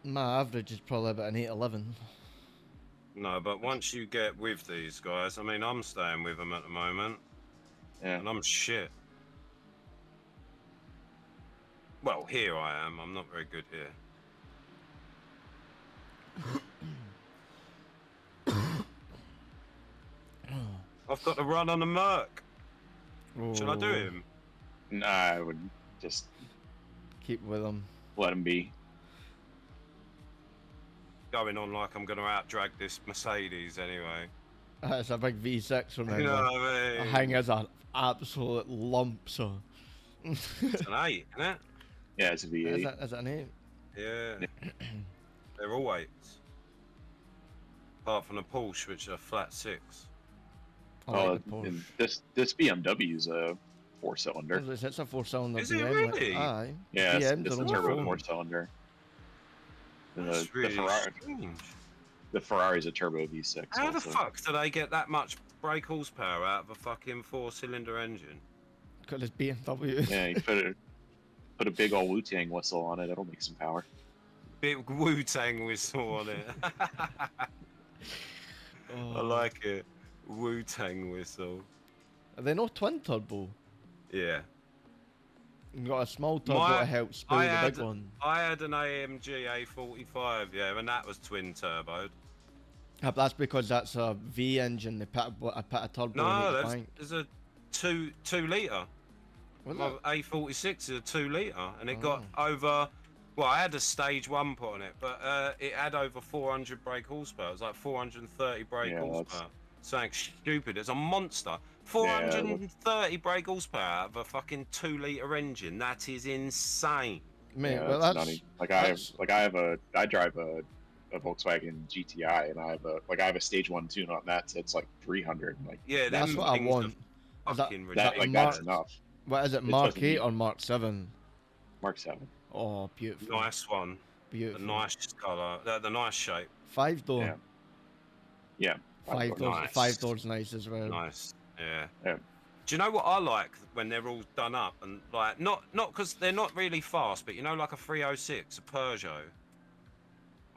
My average is probably about an 8:11. No, but once you get with these guys, I mean, I'm staying with them at the moment, Yeah. and I'm shit. Well, here I am. I'm not very good here. I've got to run on the Merc. Should I do him? Nah, I would just Keep with them. let him be. Going on like I'm going to out-drag this Mercedes anyway. It's a big V6, remember? You know what I The mean? thing is an absolute lump, so... It's an 8, isn't it? Yeah, it's a V8. Is it an 8? Yeah. They're all 8s. Apart from the Porsche, which are flat 6. I like the Porsche. And this BMW's a 4-cylinder. It's a 4-cylinder Is it BM. really? Aye. Yeah, it's BMs a are turbo only 4-cylinder. And That's really strange. the Ferrari's a turbo V6. How the also. fuck do they get that much brake horsepower out of a fucking 4-cylinder engine? Because it's BMW. Yeah, you put a big old Wu-Tang whistle on it. It'll make some power. Big Wu-Tang whistle on it. I like it. Wu-Tang whistle. Are they not twin turbo? Yeah. You got a small turbo to help spoil the big one. I had an AMG A45, yeah, and that was twin turboed. Yeah, but that's because that's a V engine. They put a turbo No, in each bank. there's a 2 litre. Was My it? A46 is a 2 litre, and it got over. Well, I had a stage 1 put on it, but it had over 400 brake horsepower. It was like 430 brake horsepower. Something stupid. It's a monster. 430 brake horsepower out of a fucking 2 litre engine. That is insane. Mate, Yeah, well that's that's nutty. I drive a Volkswagen GTI, and I have a stage 1 tune on that, so it's like 300. Like, Yeah, that's them what I things want. are Is that- fucking that, ridiculous. that's enough. what is it? It Mark doesn't 8 need- or Mark 7? Mark 7. Oh, beautiful. Nice one. The Beautiful. nice colour. The nice shape. 5 door. Yeah. Yeah. 5 doors. Nice. 5 doors nice as well. Nice. Yeah. Yeah. Do you know what I like when they're all done up and like not because they're not really fast, but you know, like a 306, a Peugeot.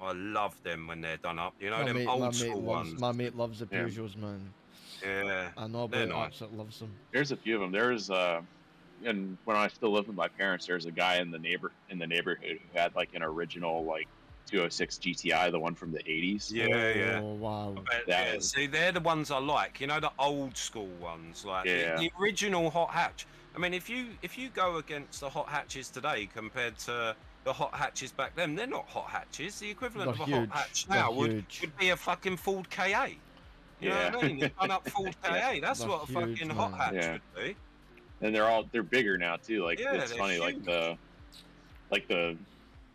I love them when they're done up. You know, them old school ones. My mate loves the Yeah. Peugeots, man. Yeah. I know, They're but nice. absolutely loves them. There's a few of them. And when I still lived with my parents, there's a guy in the neighborhood who had like an original like 206 GTI, the one from the 80s. Yeah, yeah. Oh, wow. But, That yeah, was- see, they're the ones I like. You know, the old school ones, like Yeah. the original hot hatch. I mean, if you go against the hot hatches today compared to the hot hatches back then, they're not hot hatches. The equivalent They're of a huge. hot hatch They're now would huge. be a fucking Ford KA. You know what I mean? It's done up Ford KA. That's They're what a fucking huge, hot man. hatch Yeah. would be. And they're bigger now too. Like Yeah, it's they're funny, huge. like the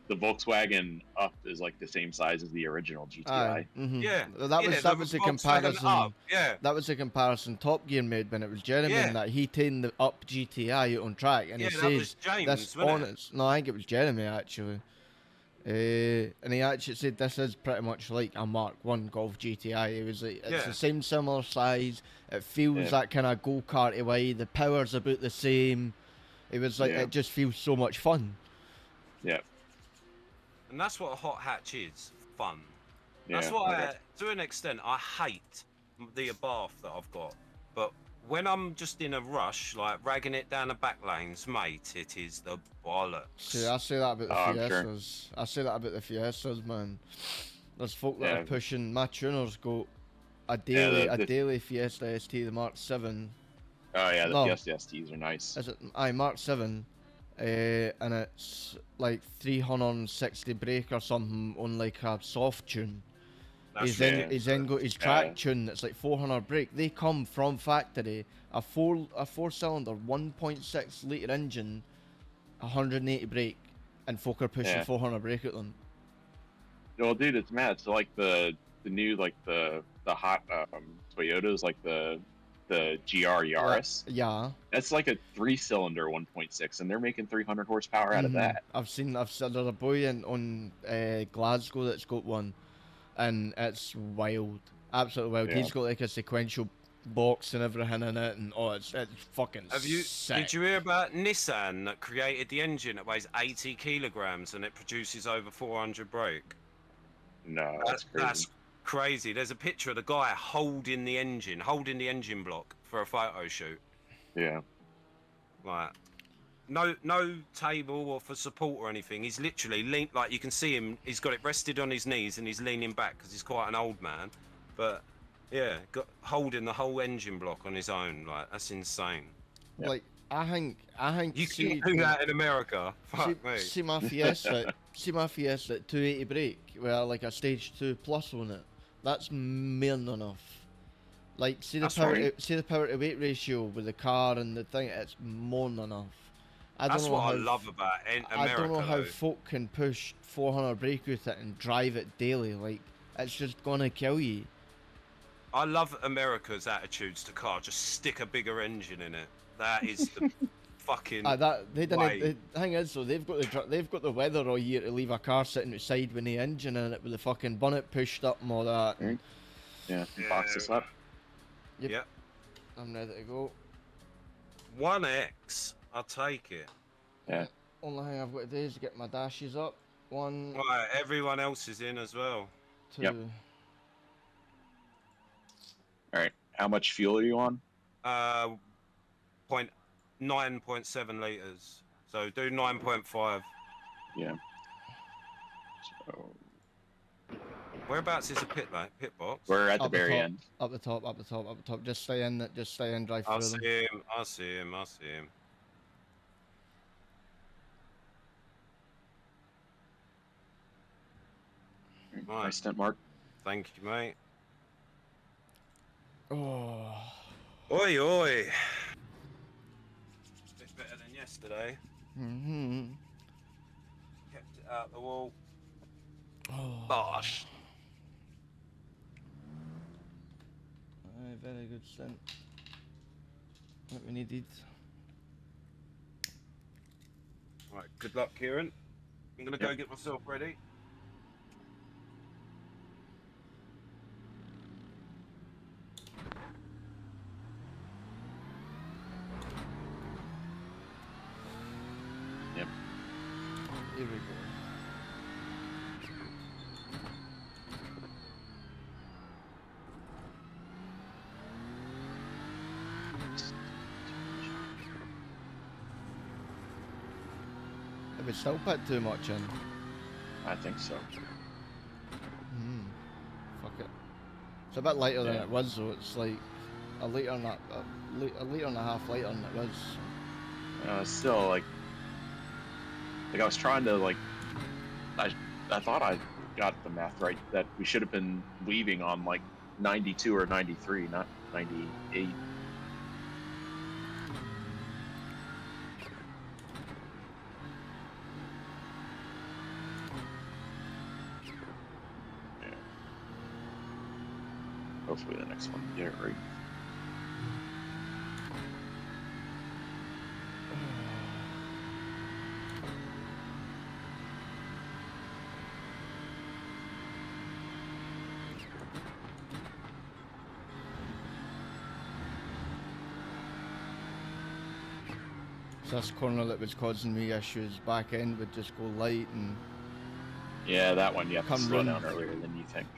the Volkswagen Up is like the same size as the original GTI. Yeah. That was the the Volkswagen comparison. Up, yeah. That was the comparison Top Gear made when it was Jeremy, Yeah. and that he taken the Up GTI out on track, and Yeah, he that was says James, this wasn't on it? its. No, I think it was Jeremy actually. And he actually said this is pretty much like a Mark 1 Golf GTI. It was like it's Yeah. the same similar size. It feels Yeah. that kind of go karty way. The power's about the same. It was like Yeah. it just feels so much fun. Yeah. And that's what a hot hatch is, fun. Yeah. That's what okay. to an extent, I hate the Abarth that I've got. But when I'm just in a rush, like ragging it down the back lanes, mate, it is the bollocks. See, I say that about the Oh, I'm sure. Fiestas. I say that about the Fiestas, man. There's folk that Yeah. are pushing. My tuners go a Yeah, daily, the- daily Fiesta ST, the Mark 7. Oh yeah, the No. Fiesta STs are nice. Is it? Aye, Mark 7. And it's like 360 brake or something on like a soft tune. That's He's then fair. he's then got his track tune that's like 400 brake. They come from factory. A four cylinder 1.6 litre engine, 180 brake, and folk are pushing Yeah. 400 brake at them. Well, dude, it's mad. So like the new like the hot Toyotas, like the GR Yaris. Yeah. That's like a 3-cylinder 1.6, and they're making 300 horsepower out of Mhm. that. I've seen there's a boy on Glasgow that's got one, and it's wild, absolutely wild. Yeah. He's got like a sequential box and everything in it, and it's fucking Have you? sick. Did you hear about Nissan that created the engine that weighs 80 kilograms and it produces over 400 brake? No, that's crazy. That's crazy. There's a picture of the guy holding the engine block for a photo shoot. Yeah. Like, no table or for support or anything. He's literally leaned, like you can see him. He's got it rested on his knees and he's leaning back because he's quite an old man. But yeah, holding the whole engine block on his own. Like that's insane. Yep. Like I think You see, can do that in America. Fuck me. see my Fiesta, see my Fiesta at 280 brake, with like a stage 2 plus on it. That's more than enough. Like see the That's power, right. see the power to weight ratio with the car and the thing. It's more than enough. I That's don't know what how, I love about America. I don't know how though. folk can push 400 brake with it and drive it daily. Like it's just gonna kill you. I love America's attitudes to car. Just stick a bigger engine in it. That is the fucking. That they didn't. way. The thing is, though, they've got the weather all year to leave a car sitting outside with the engine in it, with the fucking bonnet pushed up and all that. Mm. Yeah. Box this up. Yep. Yep. I'm ready to go. 1X. I'll take it. Yeah. Only thing I've got to do is get my dashes up. 1, Right, everyone else is in as well. 2. Yep. All right. How much fuel are you on? 9.7 liters. So do 9.5. Yeah. So Whereabouts is the pit box? we're at the Up the very top. end. Up the top, up the top, up the top. Just stay in it. Just stay in. Drive I through see them. him. I see him. I see him. Right. Nice stint, Mark. Thank you, mate. Oh. Oi, oi. Bit better than yesterday. Mhm. Kept it out the wall. Oh. Bosh. Aye, very good stint. What we needed. Right, good luck, Kieran. I'm gonna go Yep. get myself ready. Yep. Here we go. Have we still put too much in? I think so. Fuck it. It's a bit lighter than Yeah. it was, though. It's like a litre and a litre and a half lighter than it was. Still like I was trying to like I thought I got the math right that we should have been leaving on like 92 or 93, not 98. hopefully the next one get it right. So this corner that was causing me issues, back end would just go light and Yeah, that one you have to Come slow run. down earlier than you think.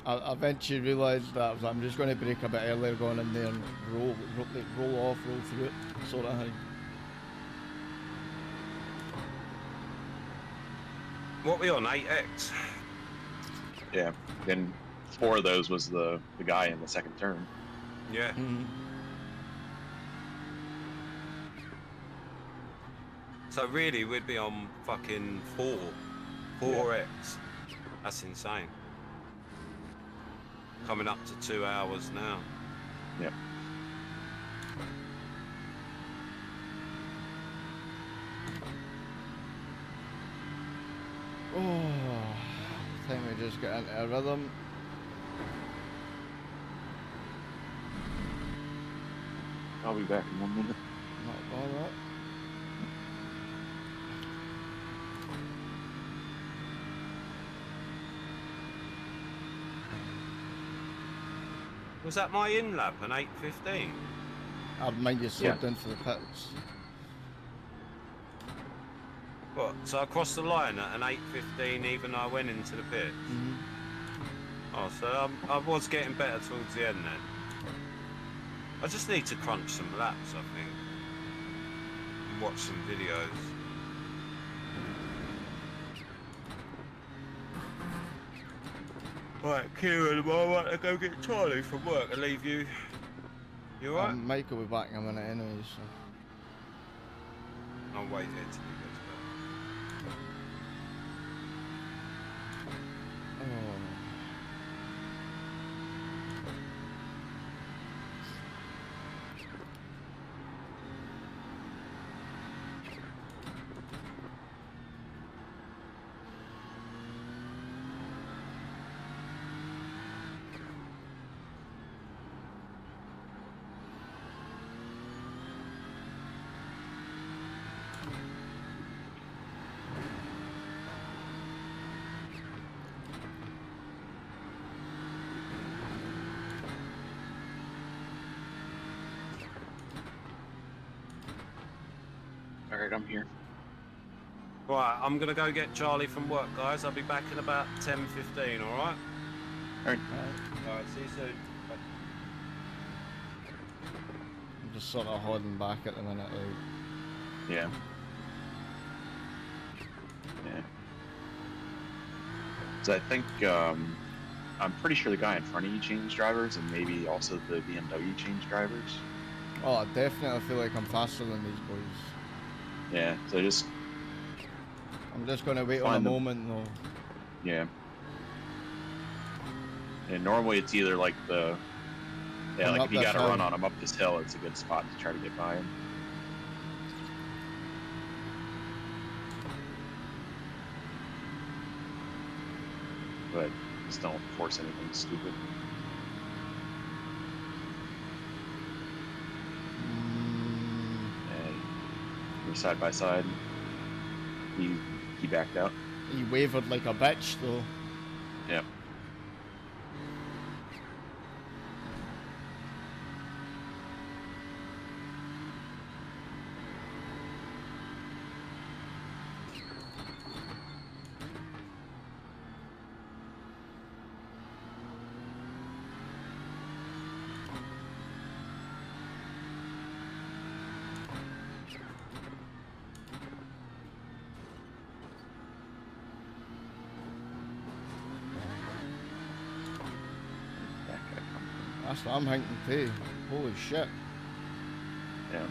I eventually realised that I'm just going to brake a bit earlier, going in there and roll off, roll through it, sort of thing. What were you on, 8X? Yeah. Then 4 of those was the guy in the second turn. Yeah. So really, we'd be on fucking 4X. That's insane. Coming up to 2 hours now. Yep. Oh, I think we just get into a rhythm. I'll be back in 1 minute. Not bother. Was that my in lap, an 8:15? I mind you slowed Yeah. down for the pits. What? So I crossed the line at an 8:15 even though I went into the pit? Oh, so I was getting better towards the end then. I just need to crunch some laps, I think. And watch some videos. Right, Kieran, I want to go get Charlie from work and leave you. You alright? Mike will be back in a minute anyway, so. I'll wait here till he gets back. Oh. Alright, I'm here. Right, I'm gonna go get Charlie from work, guys. I'll be back in about 10:15. Alright? Alright. Alright, see you soon. Bye. I'm just sort of holding back at the minute. Like. Yeah. Yeah. So I think, I'm pretty sure the guy in front of you changed drivers, and maybe also the BMW changed drivers. Oh, I definitely feel like I'm faster than these boys. Yeah, so just, I'm just going to wait on a Find them. moment though. yeah. And normally it's either like the, yeah, Coming like up if you this gotta hill. run on him up this hill, it's a good spot to try to get by him. But just don't force anything stupid. And you're side by side. He backed out. He wavered like a bitch though. Yep. Back I come That's what I'm thinking too. Holy shit. from. Yeah.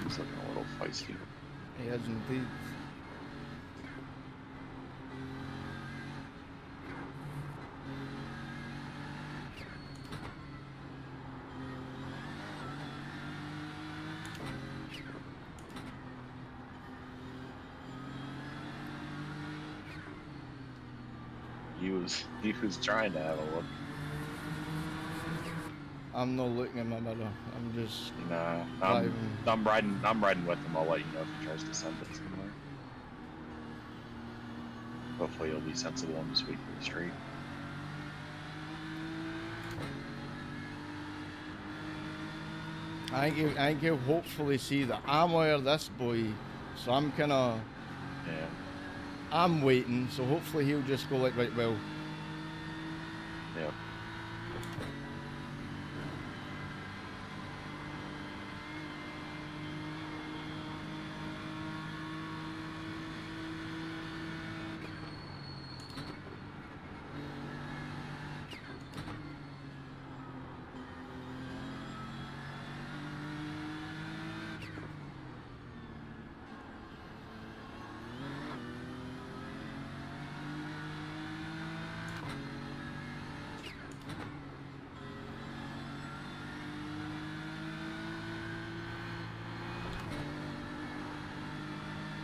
He's looking a little feisty. He is indeed. he was trying to have a look. I'm not looking in my mirror. I'm just Nah, driving. I'm riding with him. I'll let you know if he tries to send it somewhere. Hopefully he'll be sensible and just wait for the straight. I think he'll hopefully see that I'm aware of this boy, so I'm kind of, Yeah. I'm waiting, so hopefully he'll just go like, right, well. Yeah.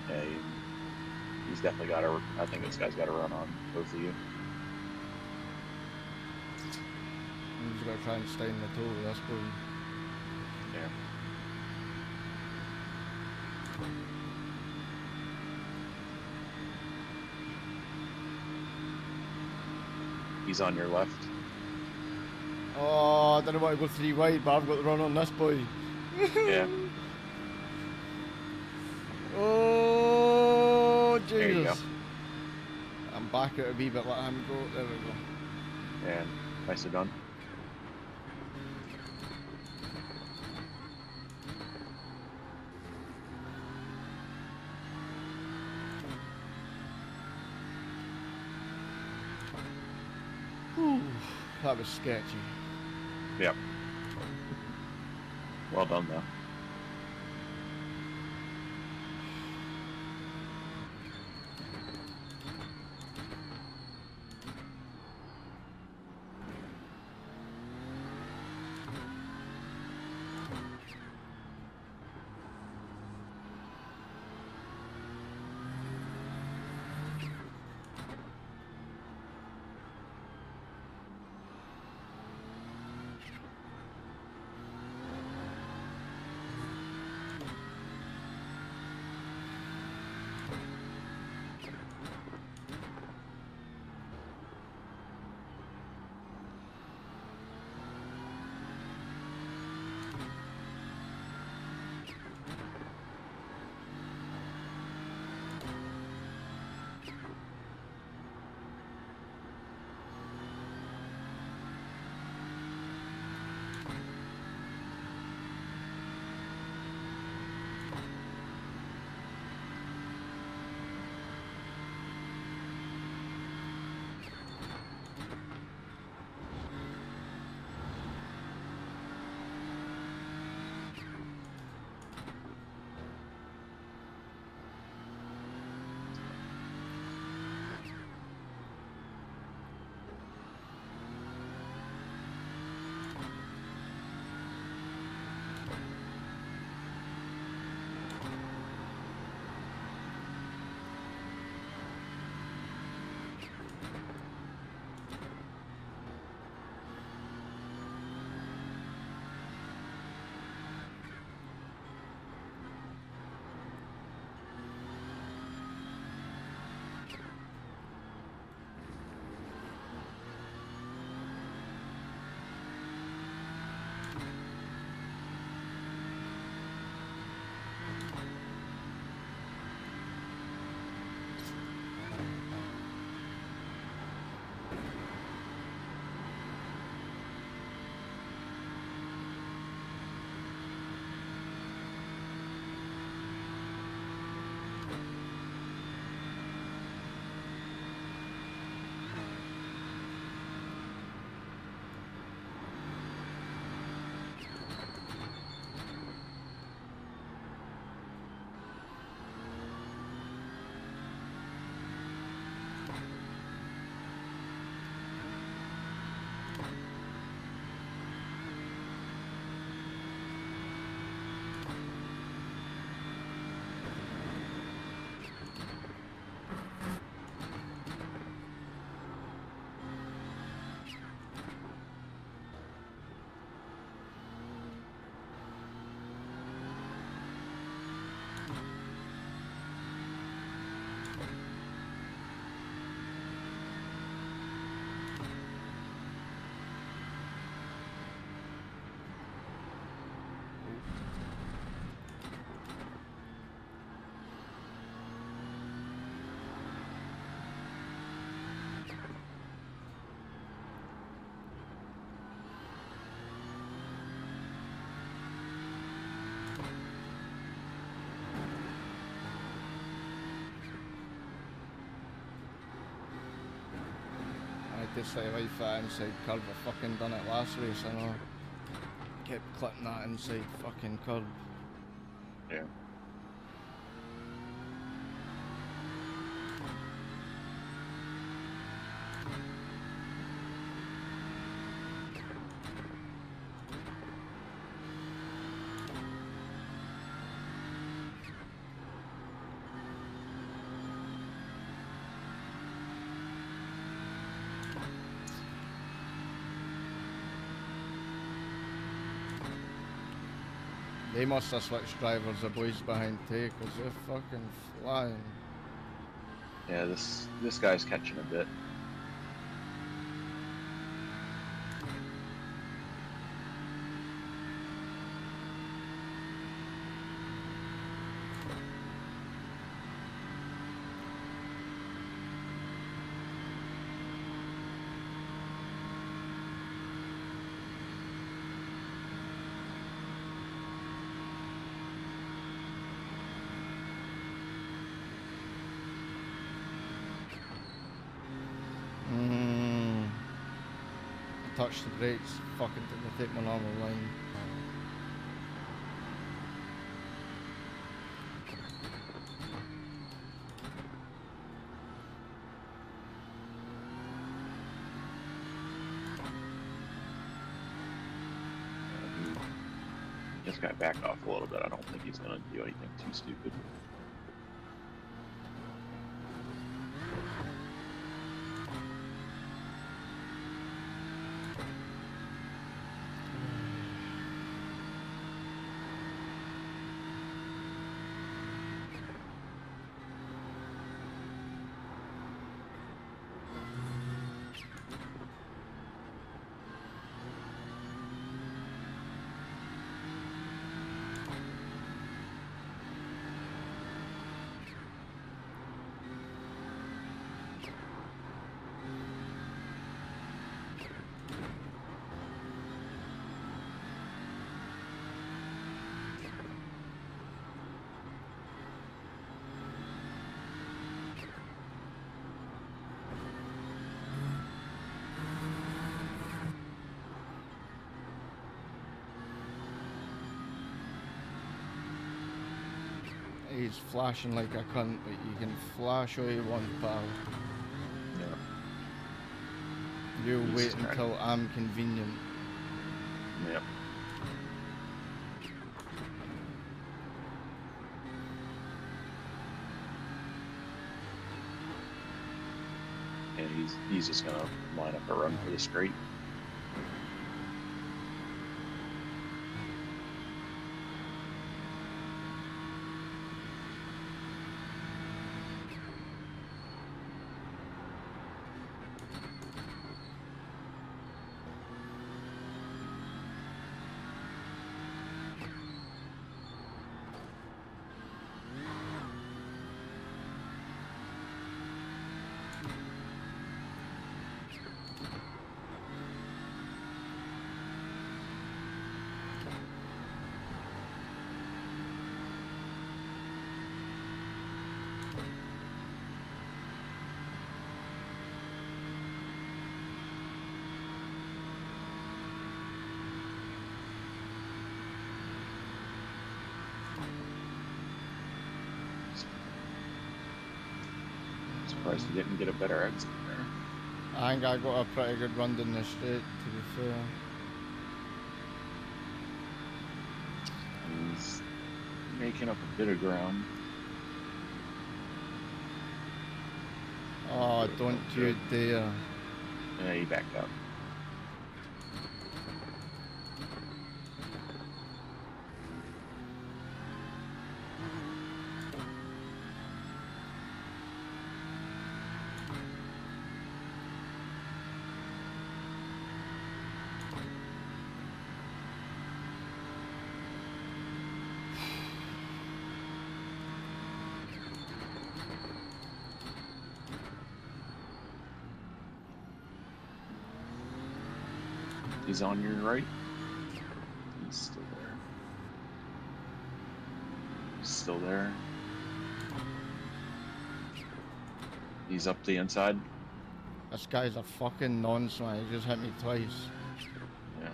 Yeah, he's definitely got to. I think this guy's got to run on both of you. I'm just gonna try and stay in the toe with this boy. Yeah. He's on your left. Oh, I didn't want to go 3 wide, but I've got to run on this boy. Yeah. Oh, Jesus. There you go. I'm back out a wee bit, let him go. There we go. And nicely done. Whew, that was sketchy. Yep. Well done, though. to slightly that inside curb. I fucking done it last race, I know. Kept clipping that inside fucking curb. Yeah. They must have switched drivers, the boys behind too, because they're fucking flying. Yeah, this guy's catching a bit. Touch the brakes, fucking to take my normal line. This guy backed off a little bit. I don't think he's gonna do anything too stupid. He's flashing like a cunt, but you can flash all you want, pal. Yeah. You He's wait just trying until I'm convenient. Yep. Yeah, he's just gonna line up a run for the straight. Surprised he didn't get a better exit there. I think I got a pretty good run down the straight, to be fair. He's making up a bit of ground. Oh, don't you dare. Yeah, he backed up. He's on your right. He's still there. He's still there. He's up the inside. This guy's a fucking nonce, man. He just hit me twice. Yeah.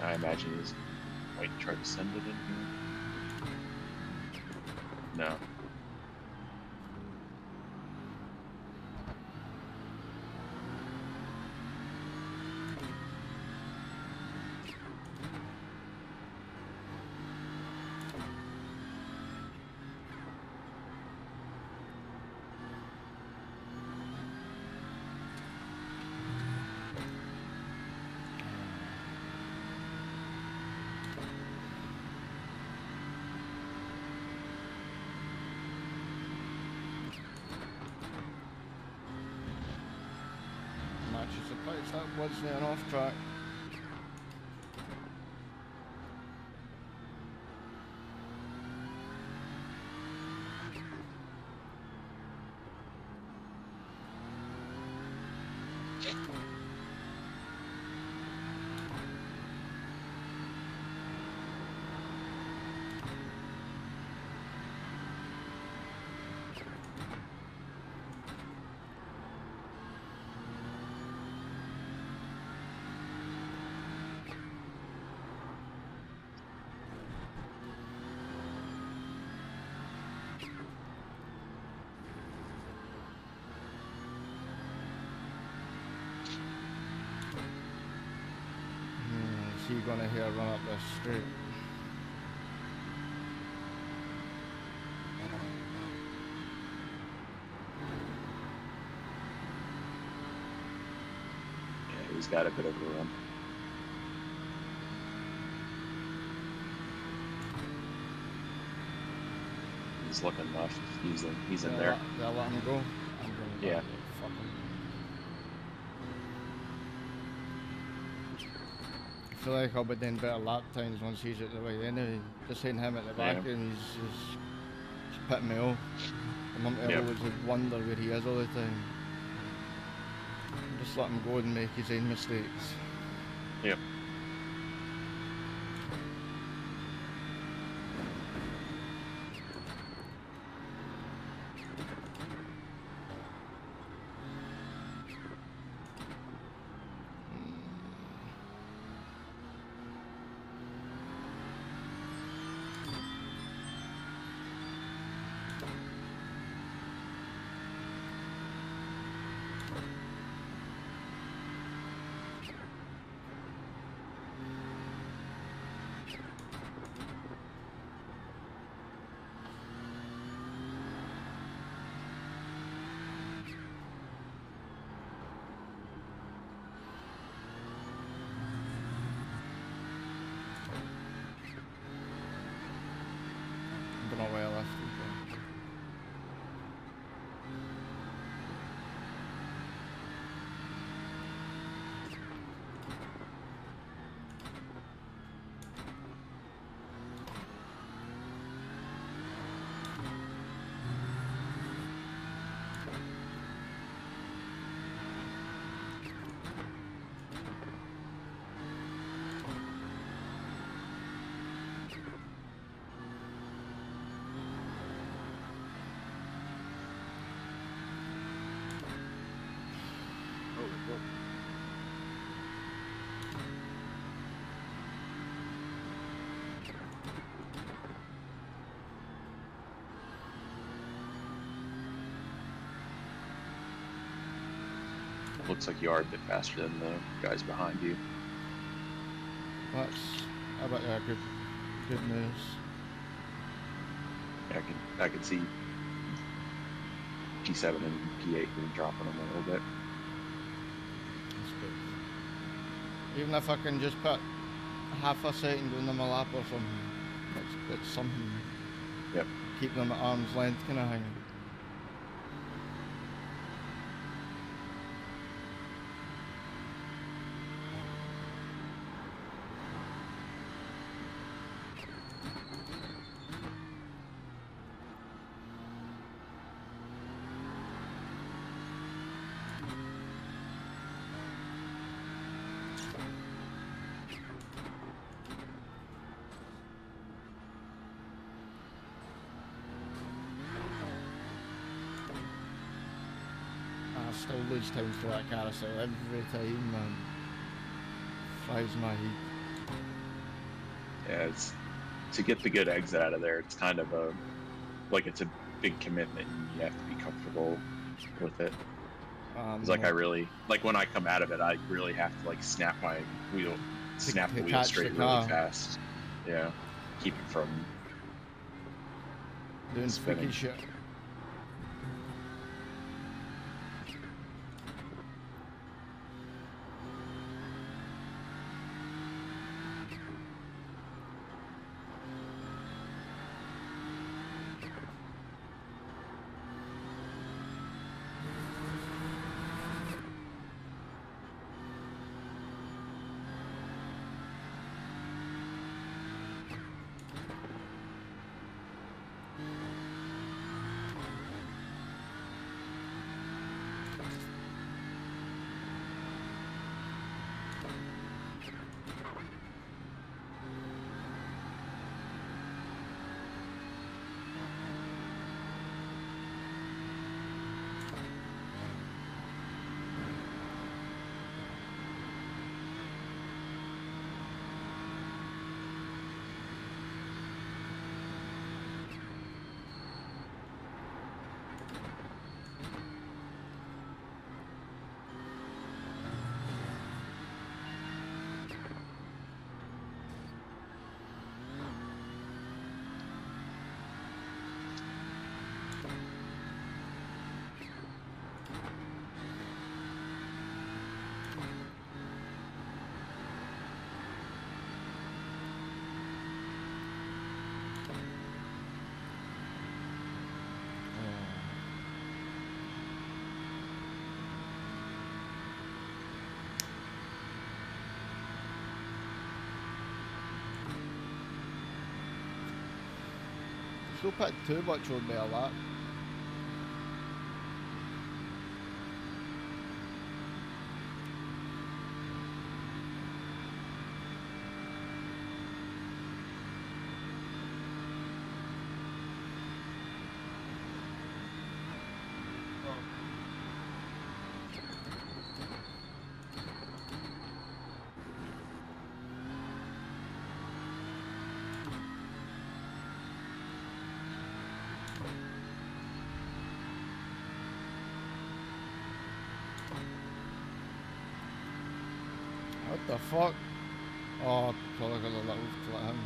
I imagine he's might try to send it in here. No. Matches the place, that wasn't an off track. Is he gonna here run up this straight? Yeah, he's got a bit of a run. He's looking left. He's in there. They'll let him go. I'm gonna Yeah. fuck him. I feel like I'll be doing better lap times once he's at the way anyway. Just seeing him at the back Yeah. and he's pitting me off. I'm up to Yep. always would wonder where he is all the time. Just let him go and make his own mistakes. Yep. I'm gonna well left. Okay. Looks like you are a bit faster than the guys behind you. I bet they're good moves. I can see P7 and P8 really dropping them a little bit. That's good. Even if I can just put half a second on them a lap or something, it's something. Yep. Keep them at arm's length kind of thing. still lose times to that carousel every time, man. Fries my heat. Yeah, it's to get the good exit out of there. It's kind of a it's a big commitment, and you have to be comfortable with it. It's like I really when I come out of it, I really have to snap the wheel straight really fast. Yeah, keep it from doing spinning. freaky shit. Still put too much on me a lot. What the fuck? Oh, probably gonna let him.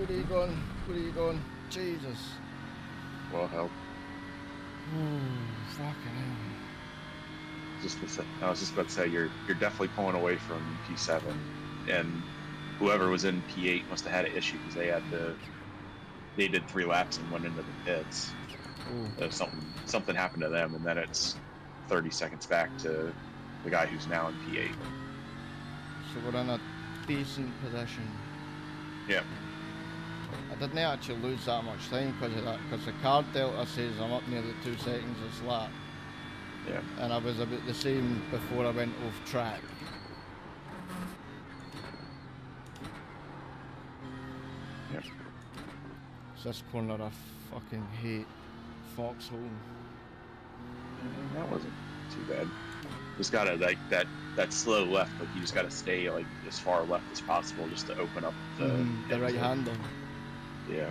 Where are you going? Where are you going? Jesus. Well, help. Oh, fucking hell. I was just about to say you're definitely pulling away from P7, and whoever was in P8 must have had an issue because they did 3 laps and went into the pits. Oh, Something happened to them, and then it's 30 seconds back to the guy who's now in P8. so we're in a decent position. Yeah. I didn't actually lose that much time because of that, because the card delta says I'm up nearly 2 seconds this lap. Yeah. And I was about the same before I went off track. Yep. So this corner I fucking hate. Foxhole. That wasn't too bad. Just gotta like that slow left, like you just gotta stay like as far left as possible just to open up the The right hander. Yeah.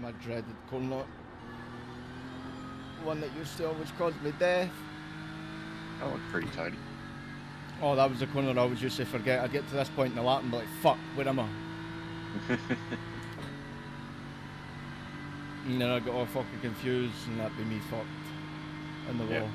My dreaded corner. One that used to always cause me death. That looked pretty tidy. Oh, that was the corner I always used to forget. I'd get to this point in the lap and be like, fuck, where am I? And then I'd get all fucking confused and that'd be me fucked in the Yeah. wall.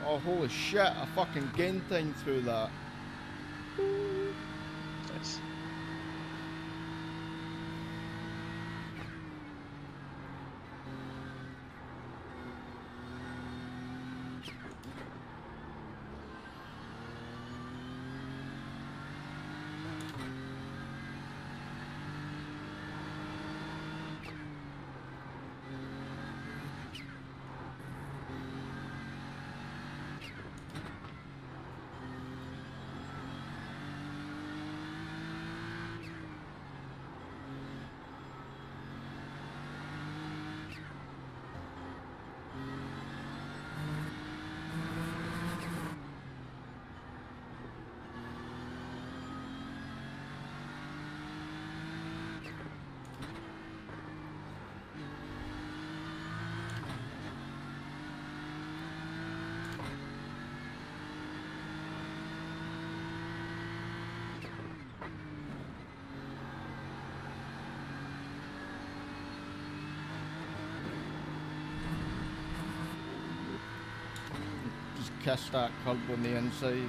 Oh, holy shit, I fucking gained time through that. Nice. Just kiss that curb on the inside.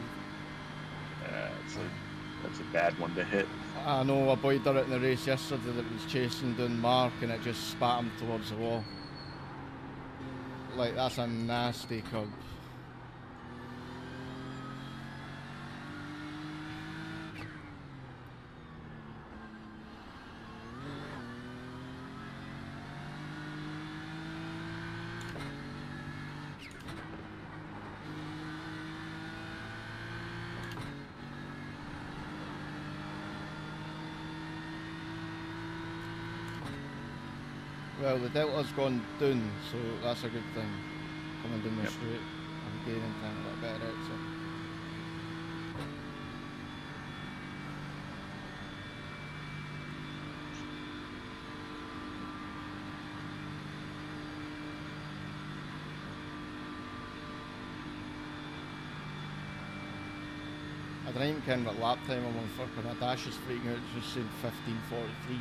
That's a bad one to hit. I know a boy did it in the race yesterday that was chasing down Mark and it just spat him towards the wall. Like, that's a nasty curb. Well, the delta's gone down, so that's a good thing. Coming down the straight and gaining time a little better exit. I don't even care what lap time I'm on for, when my dash is freaking out, it's just saying 15:43.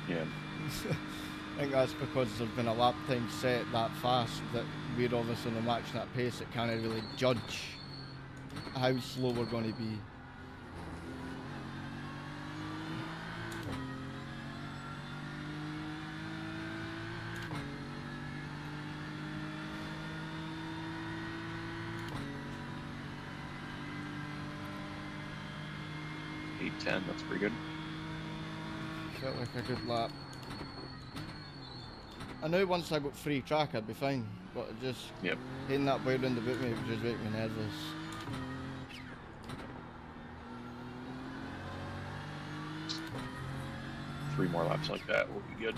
Yeah. I think that's because there's been a lap time set that fast that we're obviously not matching that pace. It can't really judge how slow we're going to be. .810, that's pretty good. Felt like a good lap. I knew once I got free track I'd be fine, but it just hitting that way around the boot me would just make me nervous. Three more laps like that will be good.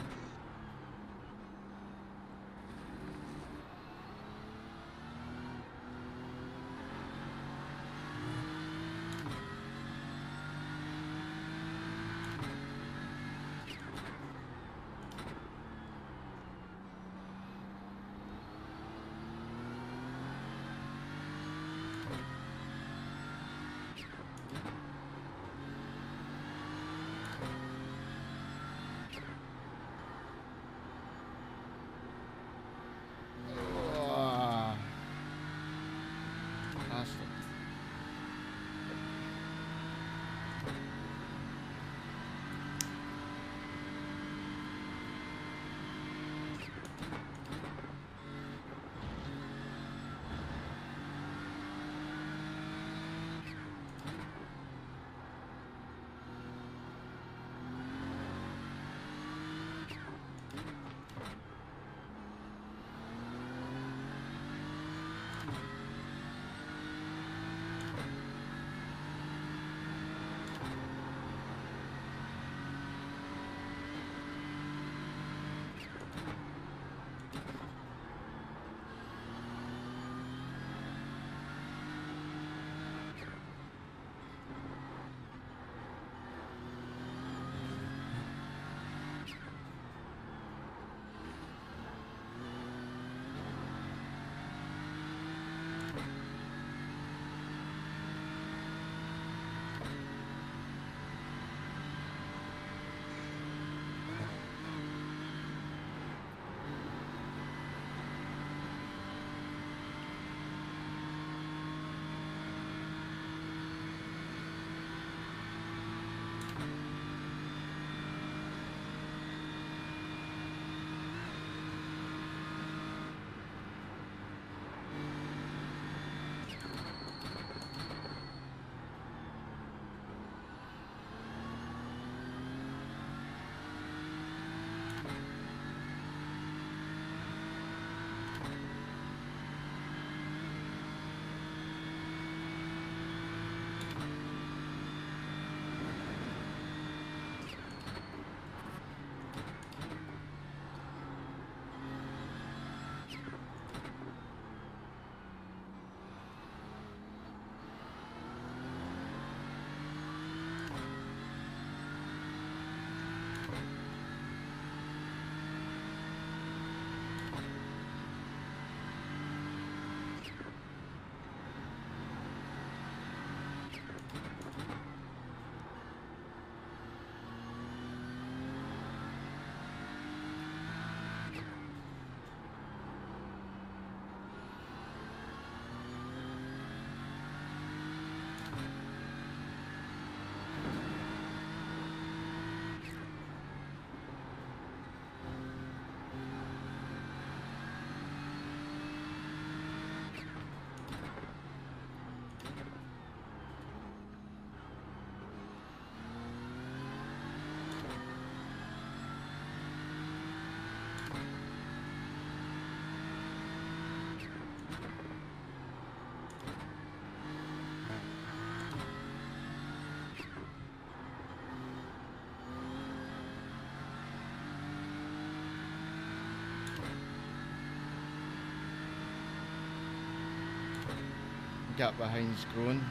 gap behind's growing.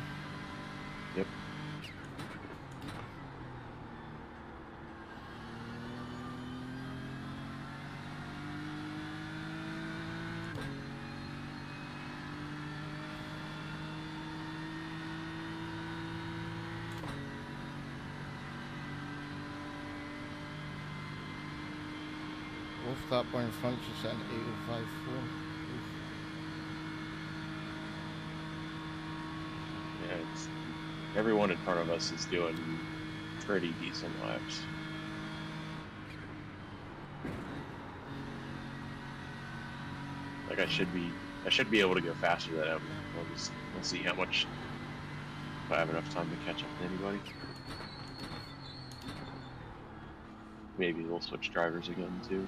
Yep. Off that bar in front, she's sitting at 8054. Yeah, it's everyone in front of us is doing pretty decent laps. Like I should be able to go faster than them. We'll see how much if I have enough time to catch up to anybody. Maybe we'll switch drivers again too.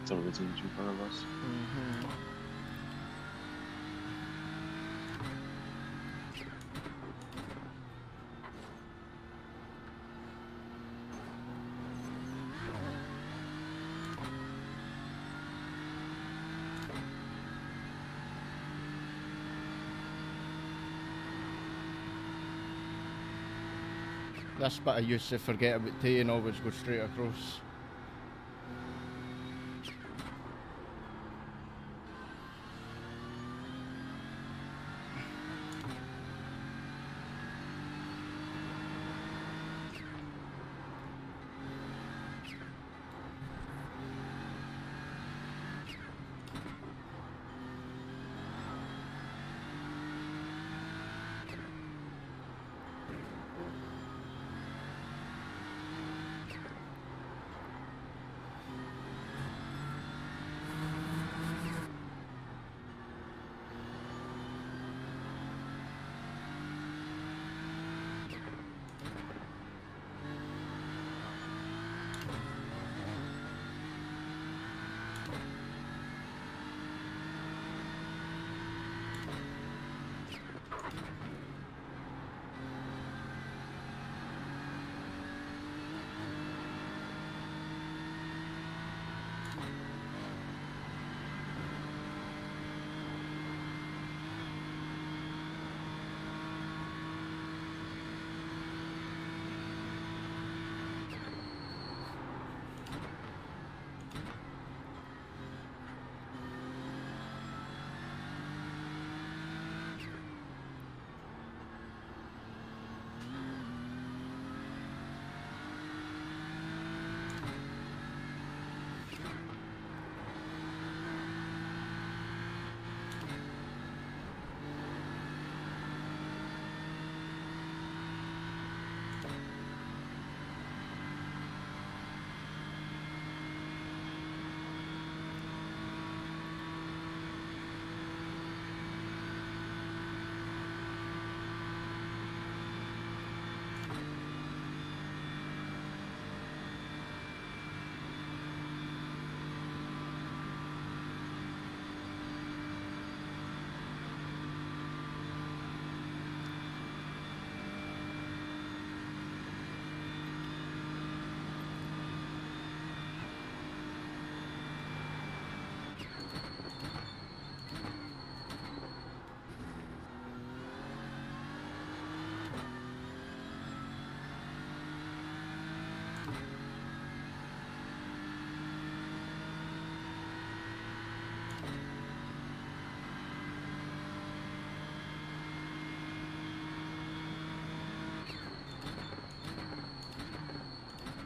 Some of the teams in front of us. Mm-hmm. This bit I used to forget about too and always go straight across.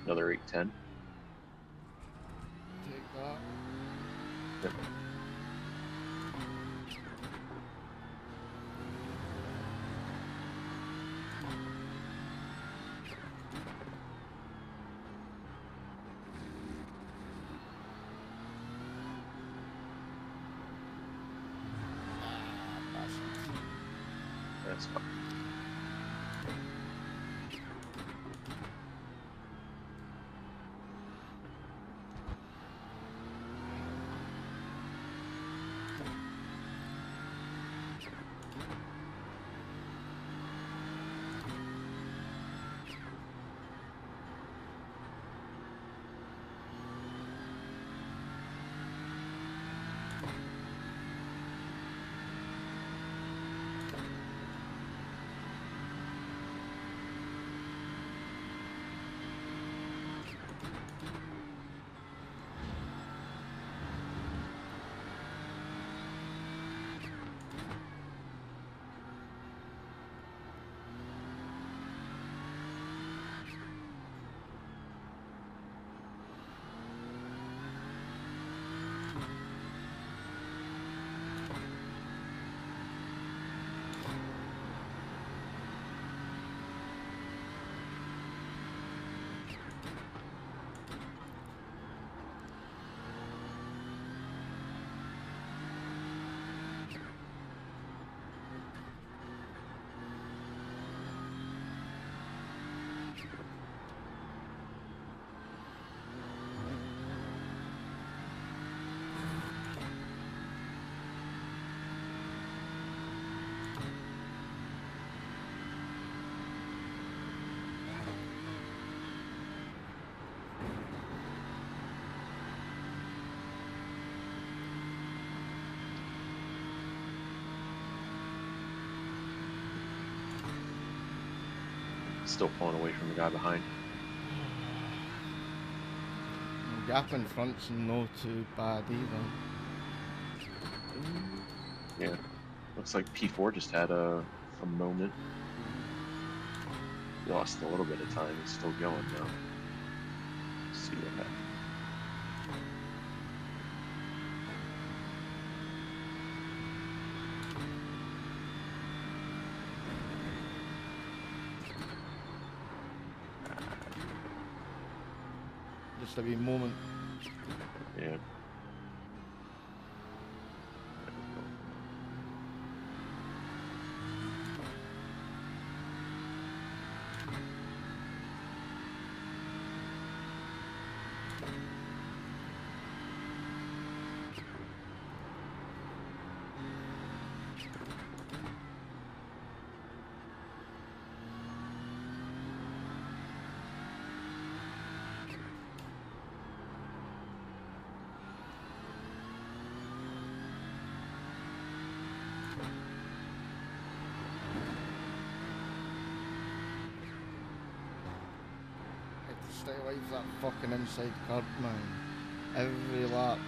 Another 810. Take that. Yep. That's fine. Still pulling away from the guy behind. The gap in front's no too bad either. Yeah. Looks like P4 just had a moment. He lost a little bit of time. He's still going now. Let's see what happens. Just a wee moment. Yeah. Stay away from that fucking inside curb, man. Every lap.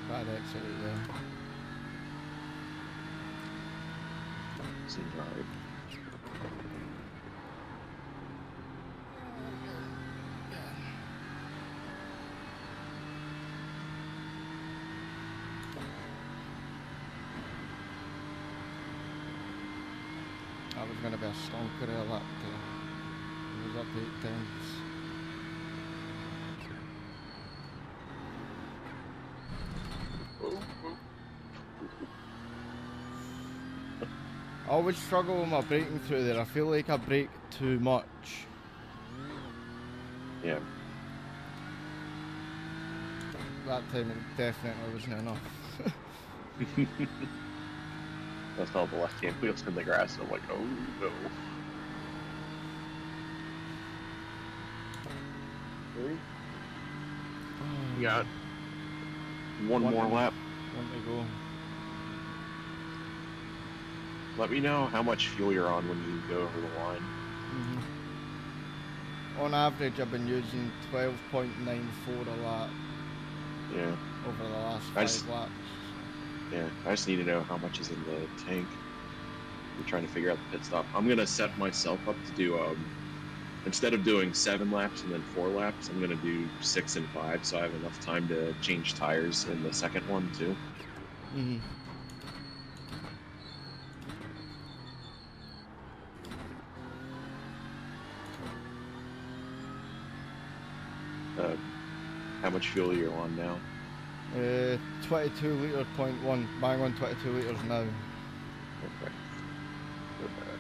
Bad exit there. Seems right. That was going to be a stonker of a lap there. It was up 8 tenths. I always struggle with my braking through there. I feel like I brake too much. Yeah. That time it definitely wasn't enough. I felt the left-hand wheels in the grass, and I'm like, oh no. You got One more lap. One to go. Let me know how much fuel you're on when you go over the line. On average, I've been using 12.94 a lap Yeah. over the last I 5 just- laps. Yeah. I just need to know how much is in the tank. We're trying to figure out the pit stop. I'm gonna set myself up to do instead of doing 7 laps and then 4 laps, I'm gonna do 6 and 5, so I have enough time to change tires in the second one too. How much fuel are you on now? 22 litre point 1. Bang on 22 litres now. Okay. Go back.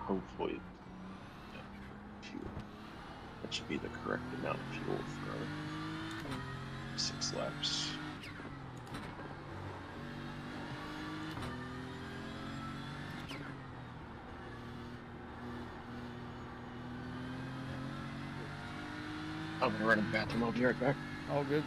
Hopefully, fuel. That should be the correct amount of fuel for 6 laps. I'm gonna run to the bathroom. I'll be right back. All good.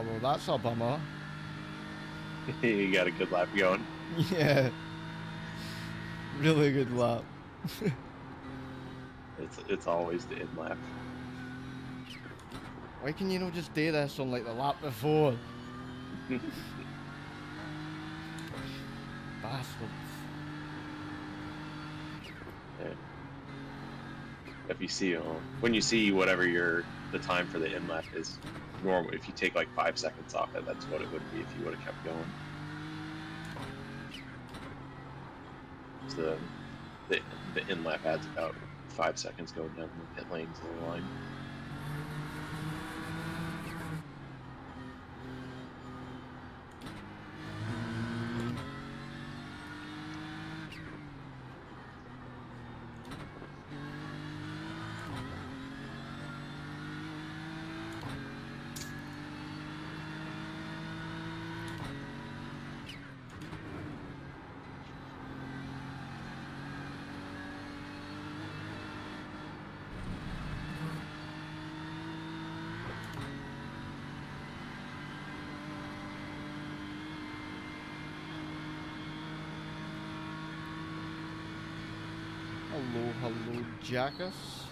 well, that's a bummer. You got a good lap going. Yeah. Really good lap. It's always the in lap. Why can you not just do this on like the lap before? Bastards. Yeah. If you see, when you see whatever the time for the in lap is, normal. If you take like 5 seconds off it, that's what it would be if you would have kept going. So the in lap adds about 5 seconds going down the pit lanes of the line. Hello, Jackass.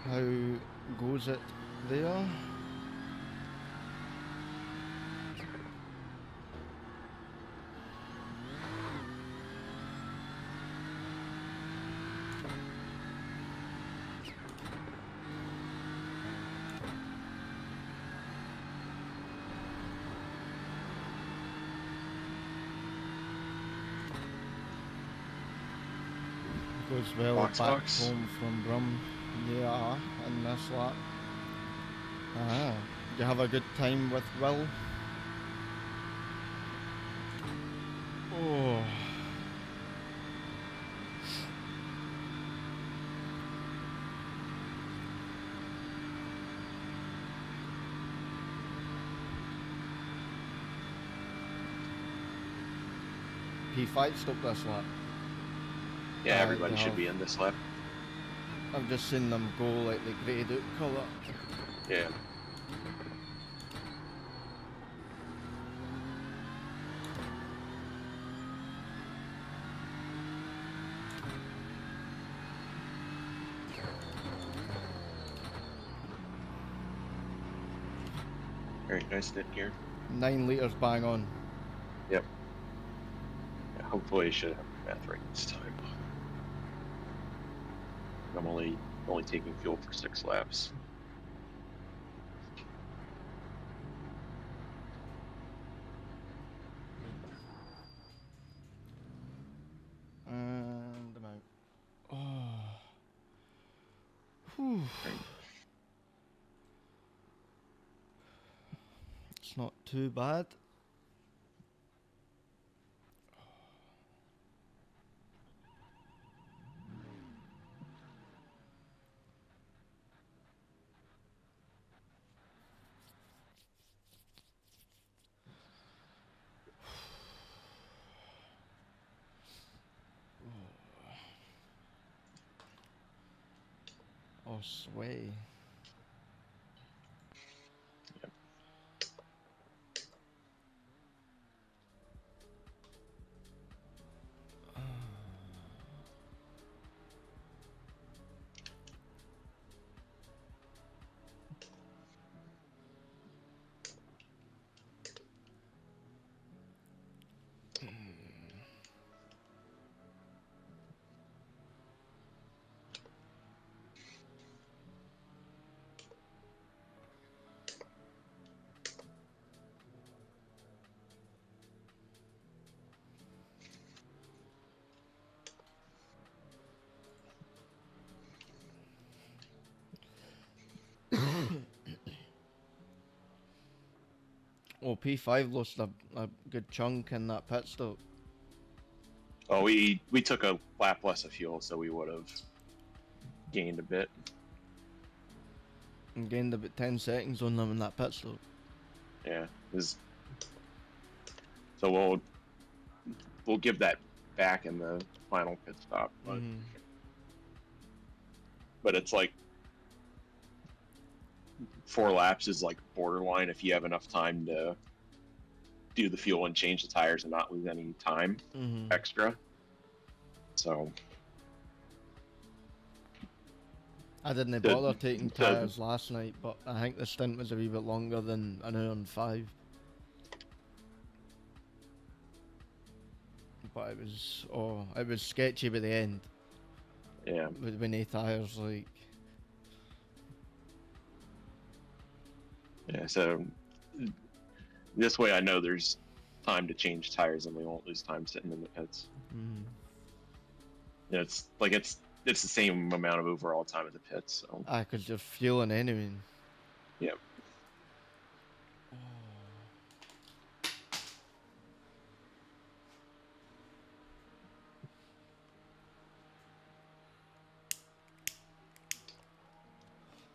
How goes it there? Goes well Box, back box. home from Brum. Yeah, in this lap. Ah, you have a good time with Will? Oh. P5 stopped this lap. Yeah, everybody they should have. be in this lap. I've just seen them go like the greyed out colour. Yeah. Very nice knit gear. 9 litres bang on. Yep. Yeah, hopefully I should have the math right this time. I'm only taking fuel for 6 laps. And I'm out. Oh. Whew. It's not too bad. Oh, sway. Yep. Oh, P5 lost a good chunk in that pit stop. Oh, we took a lap less of fuel, so we would have gained a bit. And gained about 10 seconds on them in that pit stop. Yeah, so we'll give that back in the final pit stop, but Mhm. but it's like 4 laps is like borderline if you have enough time to do the fuel and change the tires and not lose any time extra. So I didn't bother taking tyres last night, but I think the stint was a wee bit longer than an hour and 5. But it was sketchy by the end. yeah, With no tyres, like. yeah. So this way, I know there's time to change tires, and we won't lose time sitting in the pits. Yeah, it's the same amount of overall time at the pits. So Because you're fueling anyway. yeah.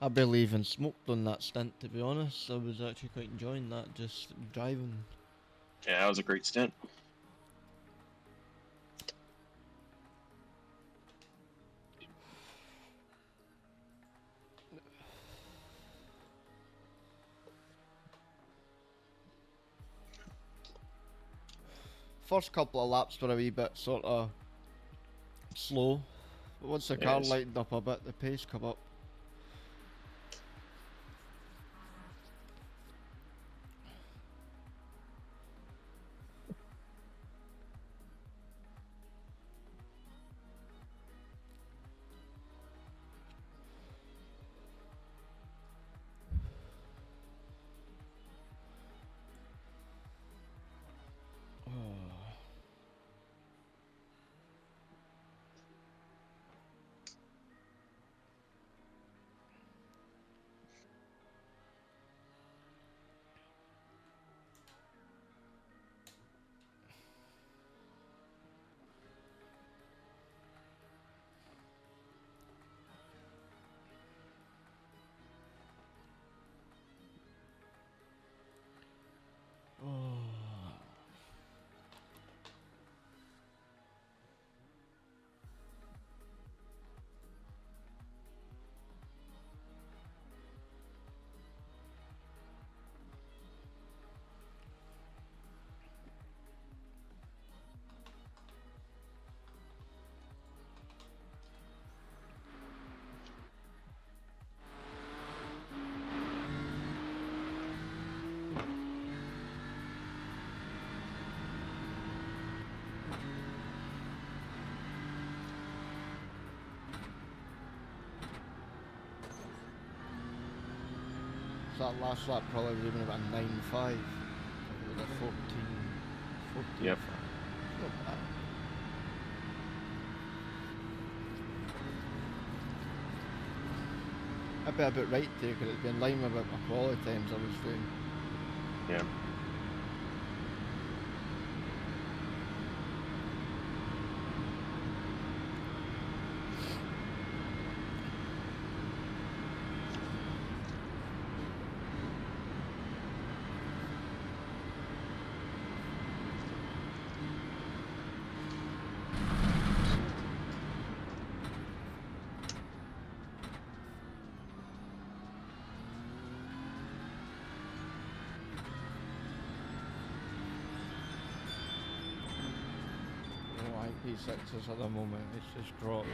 I barely even smoked on that stint, to be honest. I was actually quite enjoying that, just driving. Yeah, that was a great stint. First couple of laps were a wee bit sort of slow, but once the car lightened up a bit, the pace come up. So that last lap probably would have been about 9.5. It was a 14. Yep. Not bad. I'd be a bit right there because it'd be in line with about my quality times I was doing. Yeah. P6s at the moment, it's just dropped.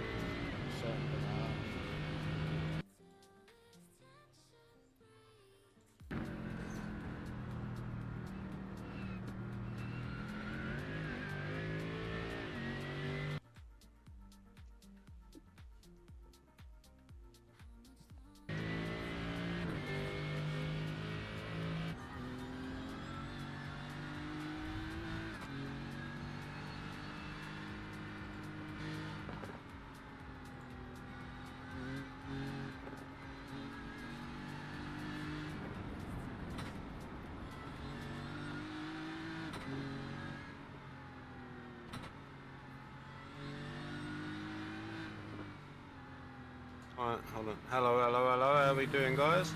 Alright, hold on. Hello. How are we doing, guys?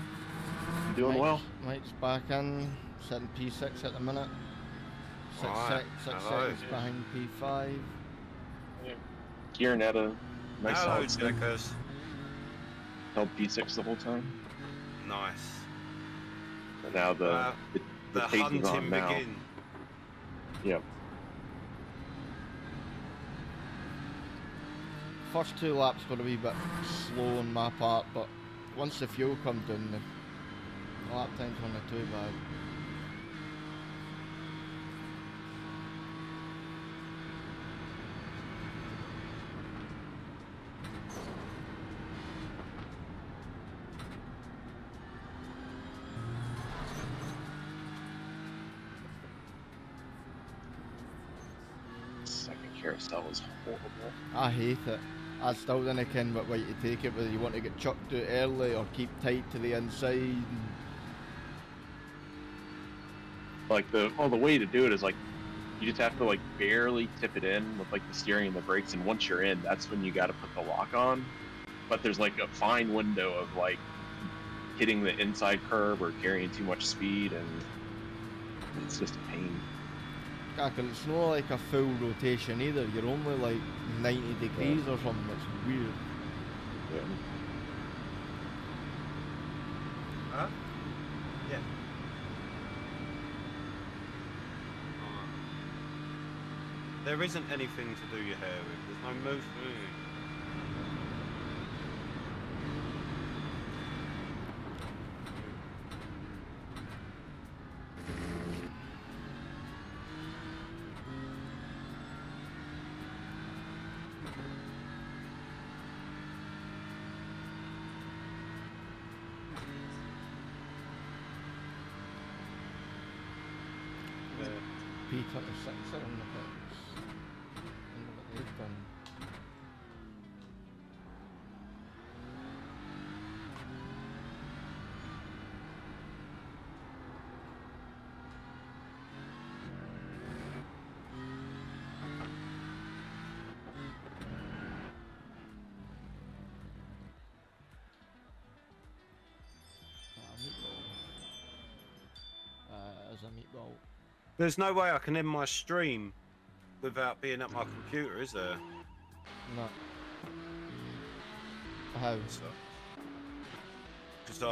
Doing well. Mike's back in, sitting P6 at the minute. Six Alright, hello. seconds behind P5. Kieran had a nice Hello, solid stint. Jackers. Held P6 the whole time. Nice. And now the pace is hunting on now. begins. Yep. First 2 laps got a wee bit slow on my part, but once the fuel comes down, the lap times weren't too bad. Second carousel is horrible. I hate it. I still don't ken what way to take it, whether you want to get chucked out early or keep tight to the inside. Like the way to do it is like you just have to like barely tip it in with like the steering and the brakes, and once you're in, that's when you got to put the lock on. But there's like a fine window of like hitting the inside curb or carrying too much speed, and it's just a pain. Yeah, 'cause it's not like a full rotation either. You're only like 90 degrees or something. It's weird. Yeah. Huh? Yeah. There isn't anything to do your hair with. There's no move. P26 are on the pits. Wonder what they've done. As a meatball. There's no way I can end my stream without being at my computer, is there? No. How? Because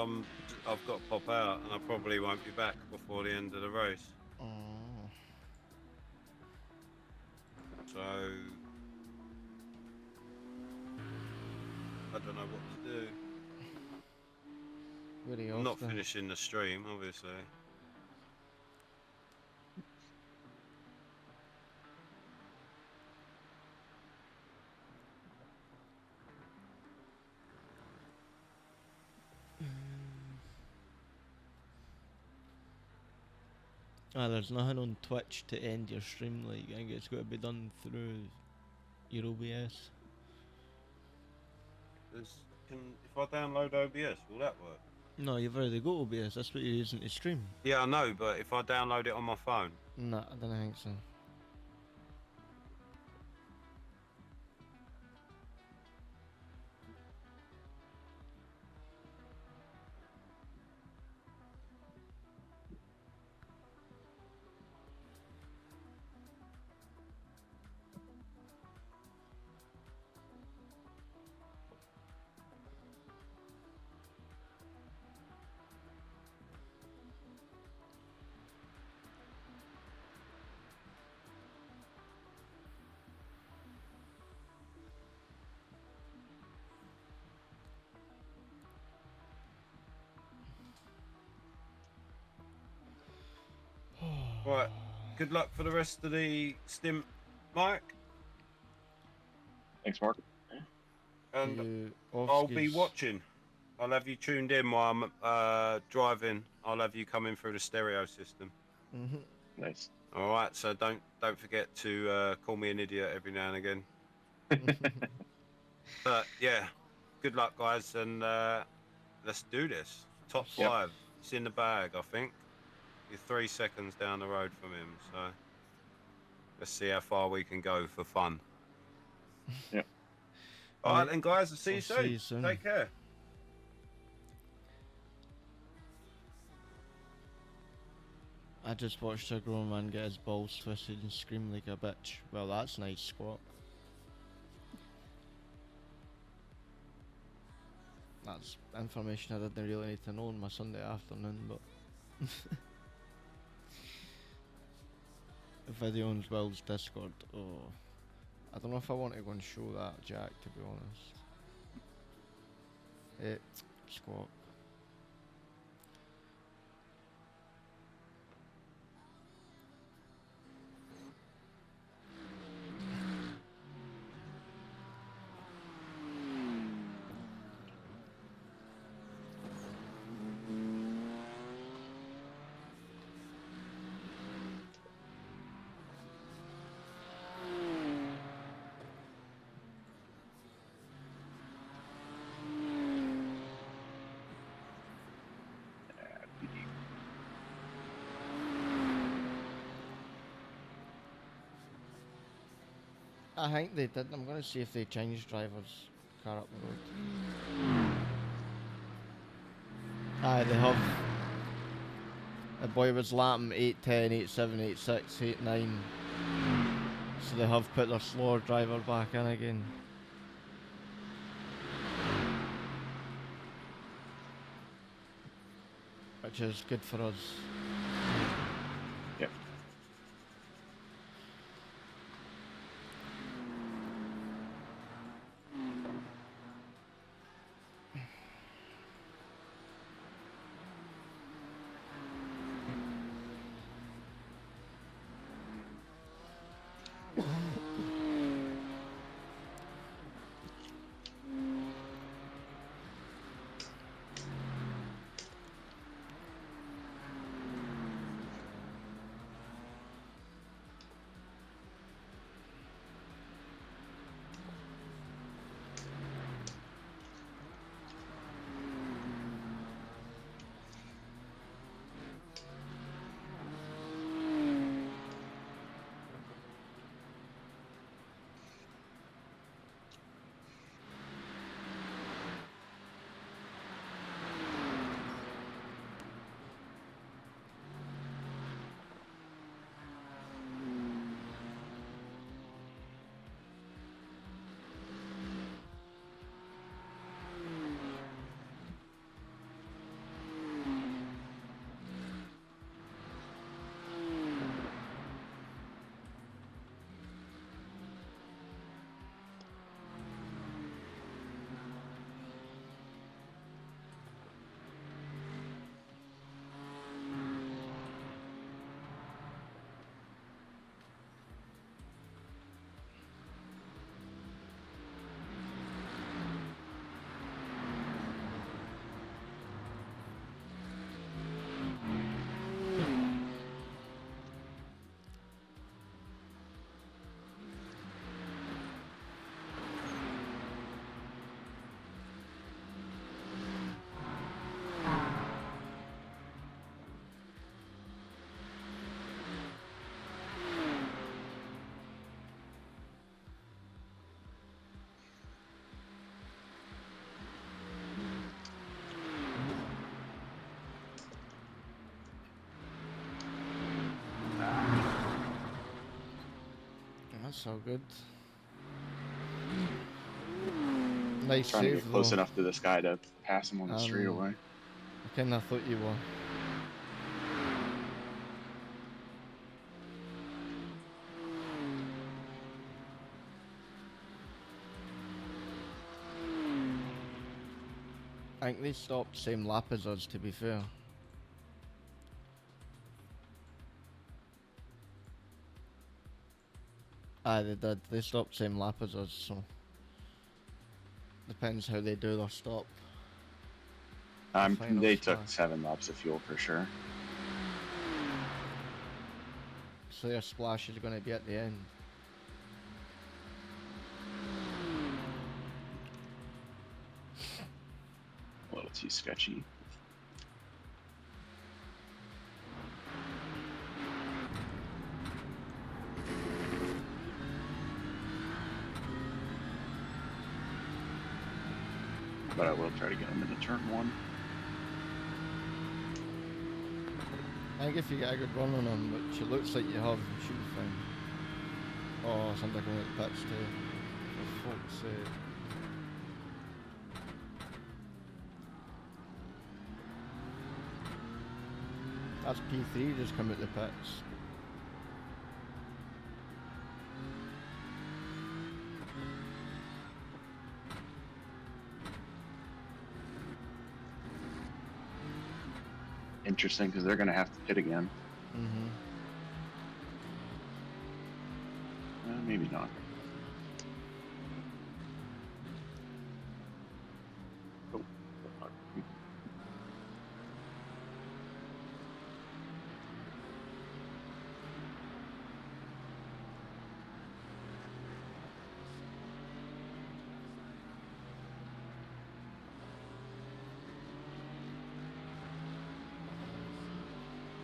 I've got to pop out and I probably won't be back before the end of the race. Oh. So I don't know what to do. Very I'm not often. finishing the stream, obviously. There's nothing on Twitch to end your stream. Like, I think it's got to be done through your OBS. If I download OBS, will that work? No, you've already got OBS. That's what you're using to stream. Yeah, I know, but if I download it on my phone. Nah, I don't think so. Right, good luck for the rest of the stint, Mike. Thanks, Mark. And I'll be watching. I'll have you tuned in while I'm driving. I'll have you coming through the stereo system. Nice. All right, so don't forget to call me an idiot every now and again. But yeah, good luck, guys, and let's do this. Top 5, it's in the bag, I think. You're 3 seconds down the road from him, so let's see how far we can go for fun. Yep. All right, then, guys. I'll see you See you soon. soon. Take care. I just watched a grown man get his balls twisted and scream like a bitch. Well, that's nice squat. That's information I didn't really need to know on my Sunday afternoon, but video on Will's Discord. Oh, I don't know if I want to go and show that, Jack, to be honest. Squawk. I think they did. I'm going to see if they changed drivers car up the road. Aye, they have. The boy was lapping 8.10, 8.7, 8.6, 8.9. So they have put their slower driver back in again. Which is good for us. Yep. That's so good. Nice Trying to save get close though. enough to this guy to pass him on the straightaway. I kinda thought you were. I think they stopped same lap as us, to be fair. Aye, they did. They stopped same lap as us, so depends how they do their stop. Final They took splash. 7 laps of fuel for sure. So their splash is going to be at the end. A little too sketchy. But I will try to get him into turn 1. I think if you get a good run on him, which it looks like you have, you should be fine. Oh, somebody going at the pits too. For fuck's sake. That's P3 just come out the pits. Interesting, because they're going to have to pit again. Mm-hmm. Maybe not. Oh.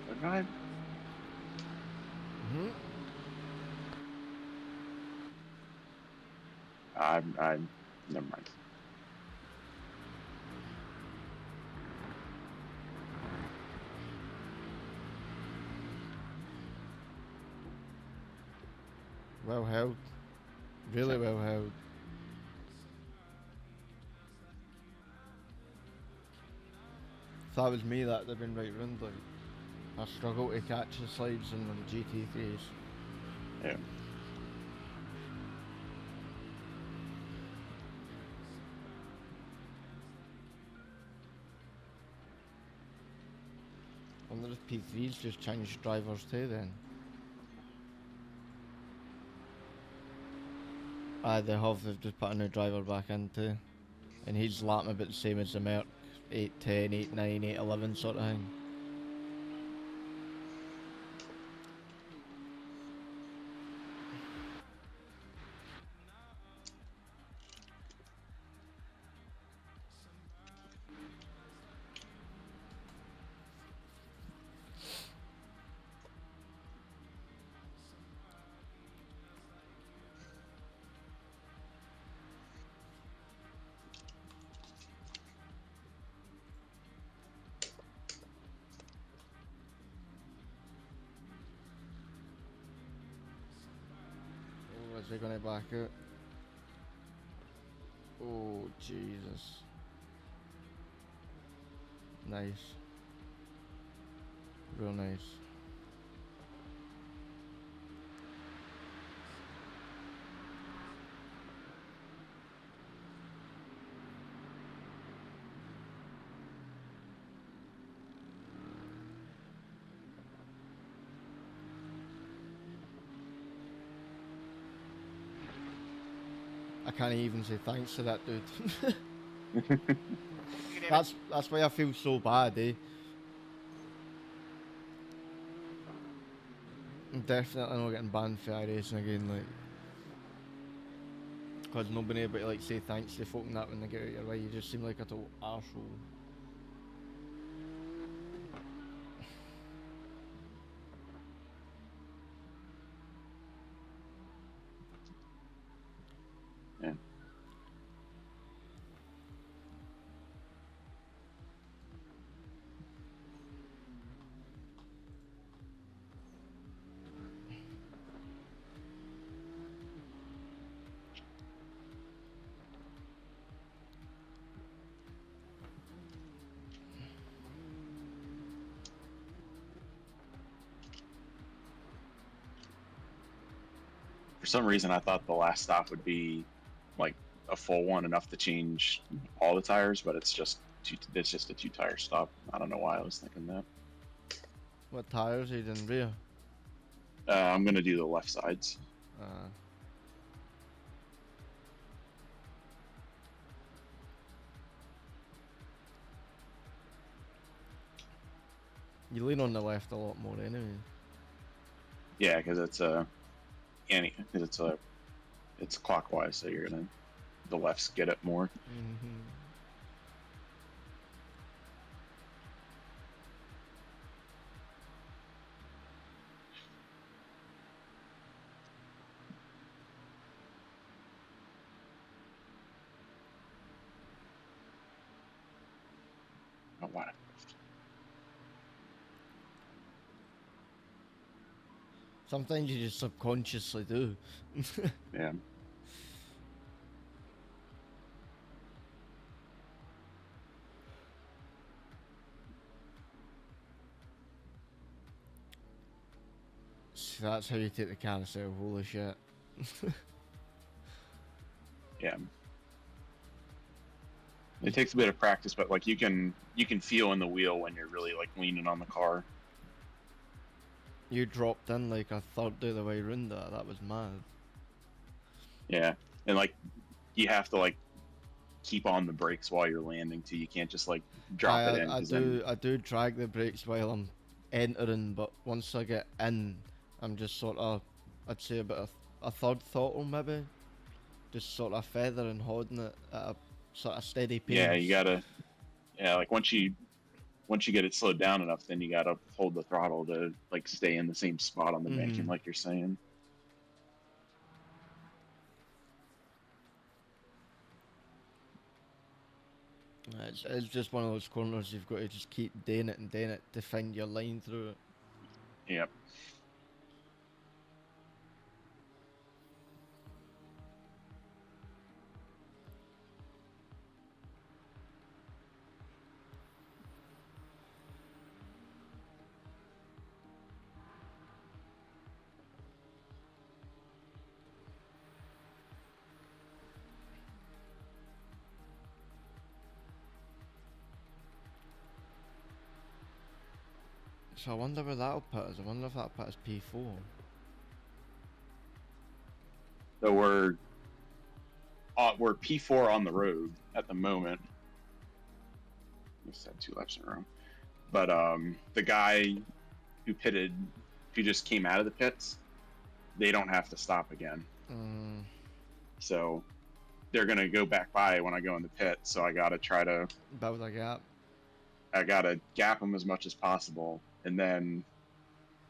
Good ride. Mm-hmm. I'm never mind. Well held. Really well held. If that was me, that'd have been right round. Like, I struggle to catch the slides in the GT3s. Yeah. I wonder if P3s just changed drivers too then. Aye, they have. They've just put a new driver back in too. And he's lapping about the same as the Merc. 810, 89, 811 sort of thing. Oh, is he gonna back out? Oh, Jesus. Nice. Real nice. I can't even say thanks to that dude. That's why I feel so bad, eh? I'm definitely not getting banned for iRacing again, like. Because not being able to like say thanks to folk and that when they get out your way, you just seem like a total arsehole. Yeah. For some reason, I thought the last stop would be like a full one, enough to change all the tires, but it's just a 2-tire stop. I don't know why I was thinking that. What tires are you in rear? I'm gonna do the left sides. You lean on the left a lot more anyway. Yeah, because it's clockwise, so the lefts get it more. Mm-hmm. Oh, wow. Sometimes you just subconsciously do. Yeah. that's how you take the carousel. Holy shit. Yeah. It takes a bit of practice, but like you can feel in the wheel when you're really like leaning on the car. You dropped in like a third of the way round that. That was mad. Yeah, and like you have to like keep on the brakes while you're landing too. You can't just like drop it in. I do drag the brakes while I'm entering, but once I get in, I'm just sort of, I'd say about a third throttle maybe, just sort of feathering, holding it at a sort of steady pace. Yeah, you gotta. Yeah, like once you get it slowed down enough, then you gotta hold the throttle to like stay in the same spot on the banking, like you're saying. It's just one of those corners you've got to just keep doing it to find your line through it. Yep. So I wonder where that'll put us. I wonder if that'll put us P4. So we're P4 on the road at the moment. I just had 2 laps in a row. But the guy who just came out of the pits, they don't have to stop again. So they're gonna go back by when I go in the pit. So I gotta try to build a gap. I gotta gap them as much as possible, and then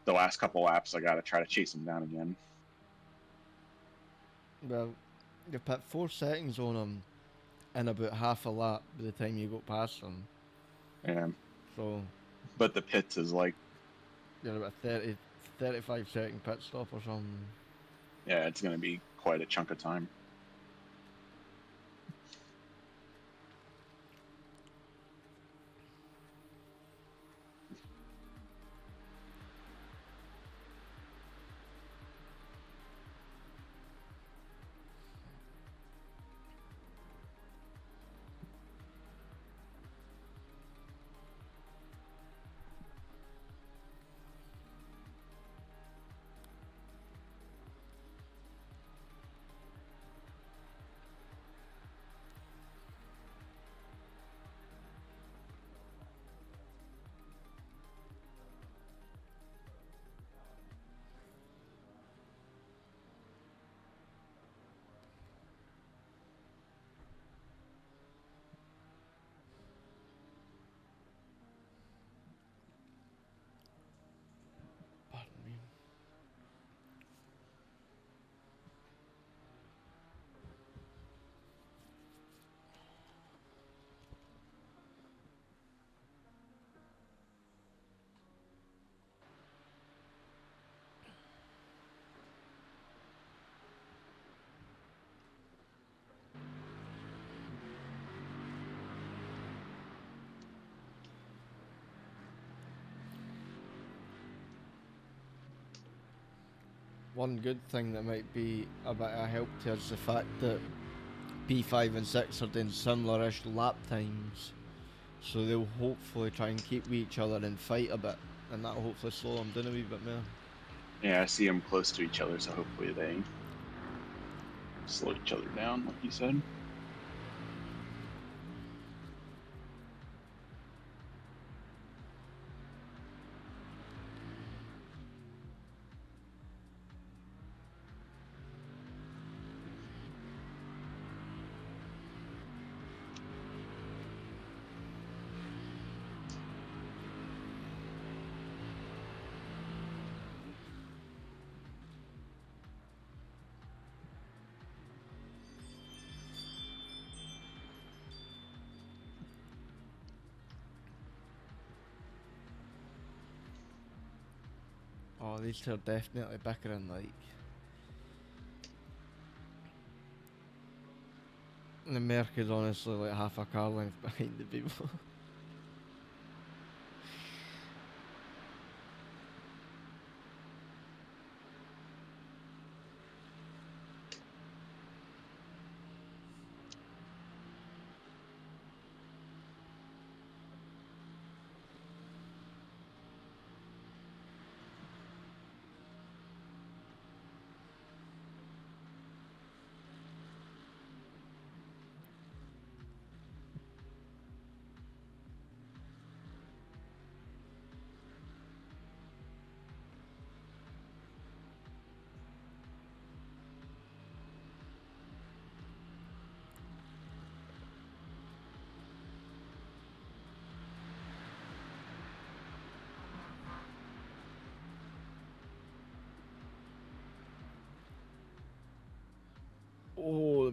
the last couple laps I gotta try to chase them down again. Well, you put 4 seconds on them in about half a lap by the time you go past them. Yeah. So. But the pits is like. You're about 35 second pit stop or something. Yeah, it's gonna be quite a chunk of time. One good thing that might be a bit of help to us is the fact that P5 and 6 are doing similar-ish lap times, so they'll hopefully try and keep with each other and fight a bit, and that'll hopefully slow them down a wee bit more. Yeah, I see them close to each other, so hopefully they slow each other down, like you said. Oh, these two are definitely bickering, like. The Merc is honestly like half a car length behind the people.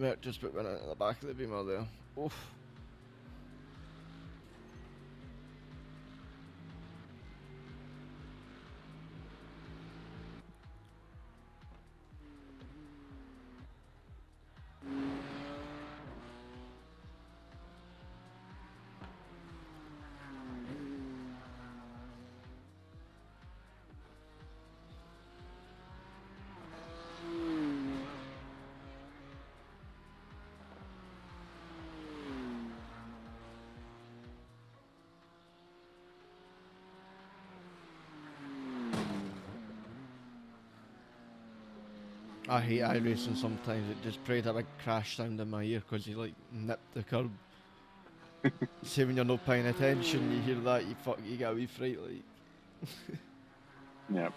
Right, just put one at the back of the beamer there. Oof. I hate iRacing sometimes, it just creates a big crash sound in my ear because you like nipped the curb. See when you're not paying attention, you hear that, you get a wee fright like. Yep.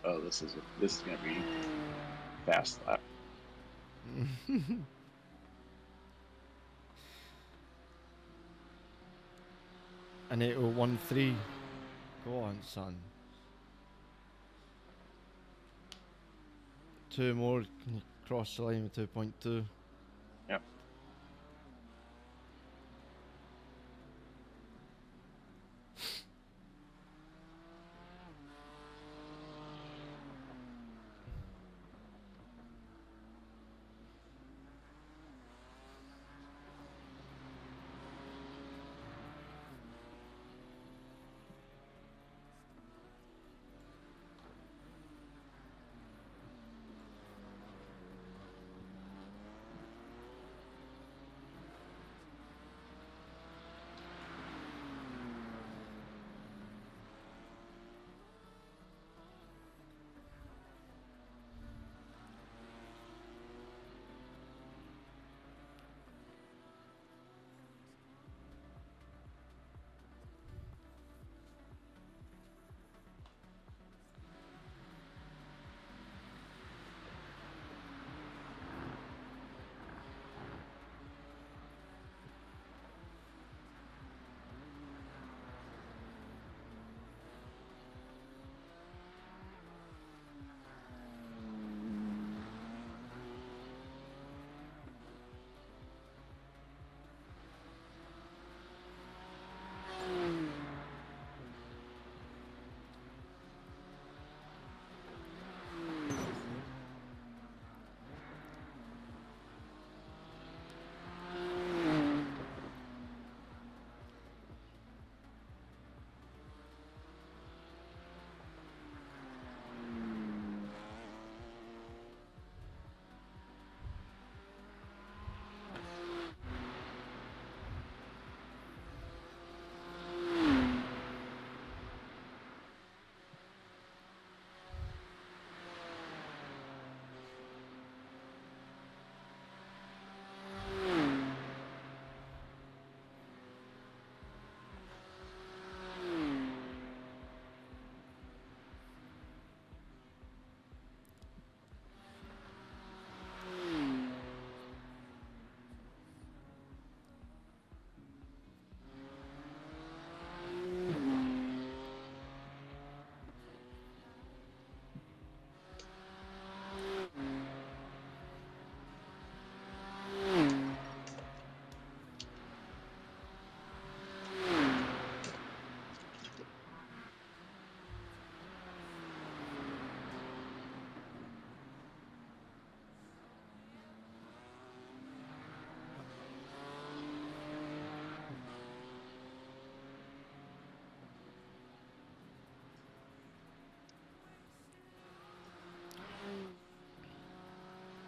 Oh, this is gonna be fast lap. An 8013. Go on, son. 2 more, can you cross the line with 2.2? Yep.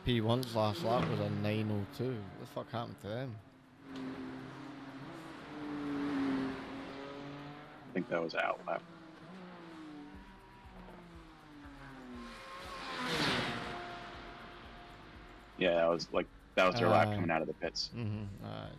P1's last lap was a 902. What the fuck happened to them? I think that was out lap. Yeah, that was their lap coming out of the pits. Alright.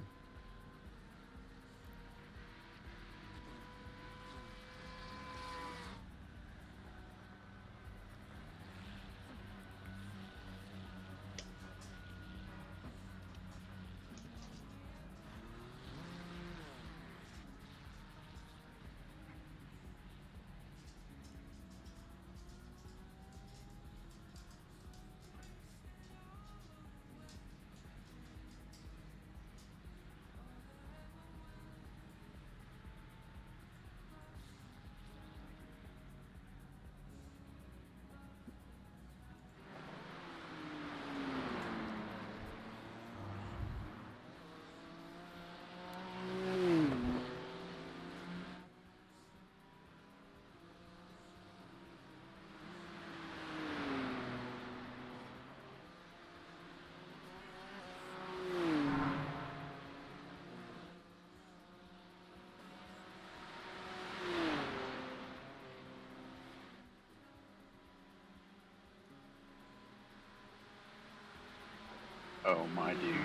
Oh my dude.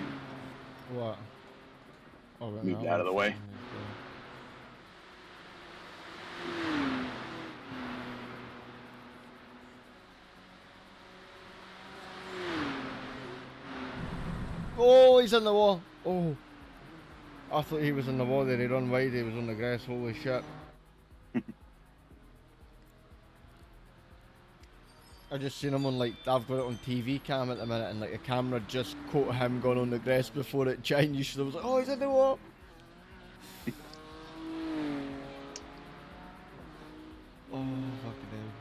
What? Oh, wait, Moved no, out of the way. Oh, he's in the wall. Oh. I thought he was in the water, he run wide, he was on the grass, holy shit. I just seen him on like, I've got it on TV cam at the minute and like the camera just caught him going on the grass before it changed, so I was like, oh he's in the water. Oh fucking hell.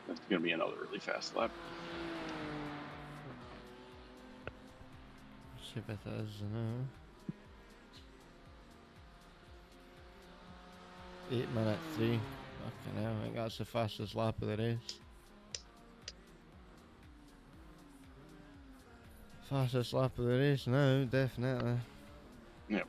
That's going to be another really fast lap. See if it is, no. 8:03. Fucking hell, I think that's the fastest lap of the race. Fastest lap of the race now, definitely. Yep.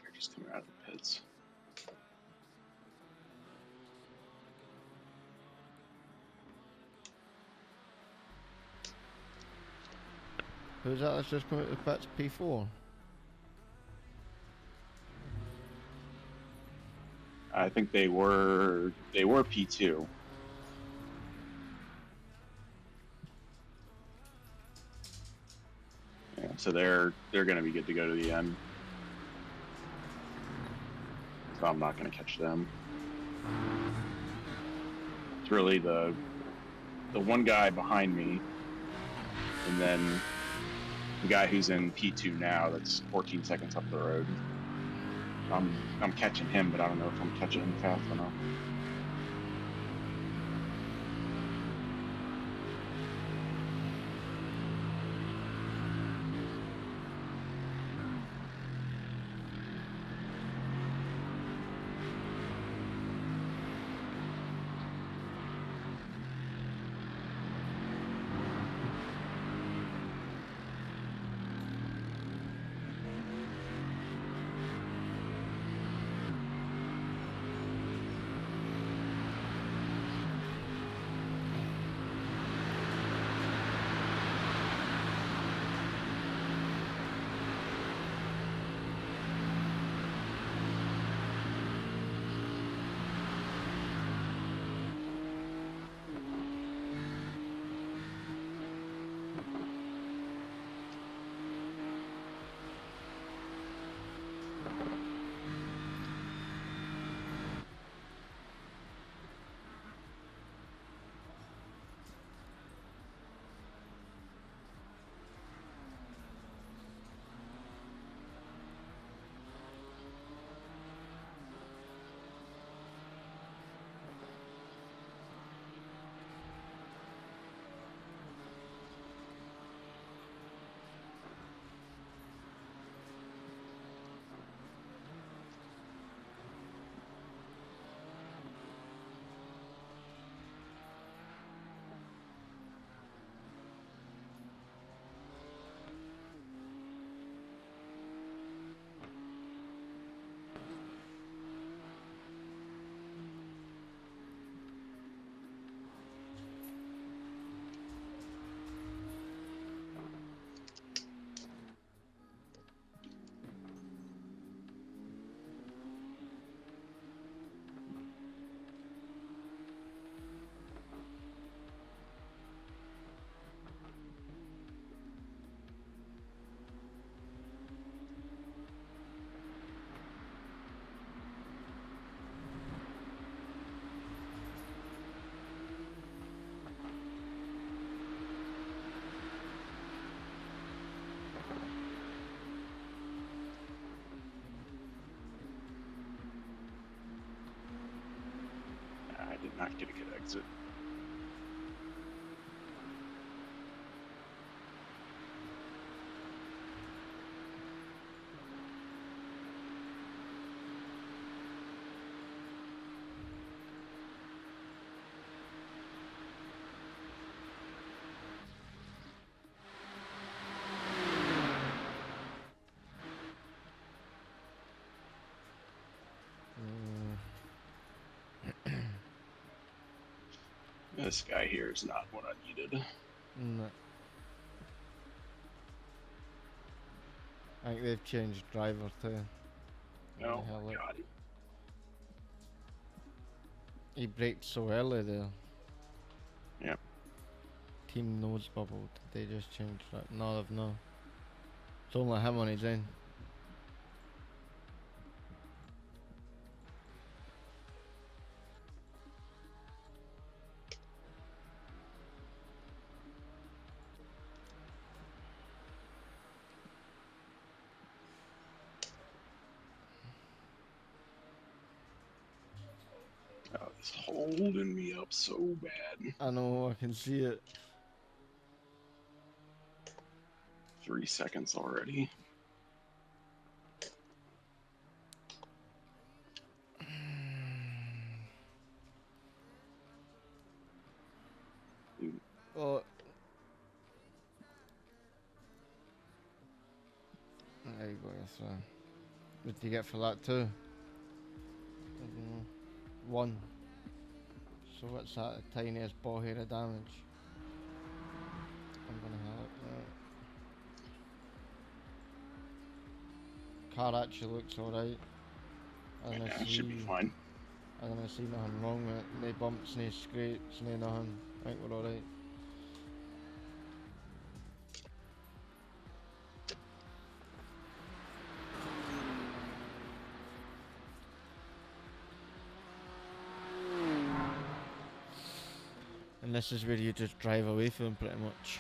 They're just coming out of the pits. Who's that that's just come out of the pits? P4? I think they were P2. Yeah, so they're going to be good to go to the end. So I'm not going to catch them. It's really the one guy behind me, and then the guy who's in P2 now that's 14 seconds up the road. I'm catching him, but I don't know if I'm catching him fast enough. I did not get a good exit. This guy here is not what I needed. No. I think they've changed driver too. Oh Hell, my look. god. He braked so early there. Yep. Team nose bubbled. They just changed that. No, they've not. It's only him on his own. Oh, it's holding me up so bad. I know, I can see it. 3 seconds already. Oh. There you go, yes, what did you get for that too? I don't know. 1. So what's that? The tiniest ball here of damage. I'm gonna have it. Car actually looks alright. I don't Yeah, see. should be fine. I don't see nothing wrong with it. No bumps, no scrapes, no nothing. I think we're alright. And this is where you just drive away from them pretty much.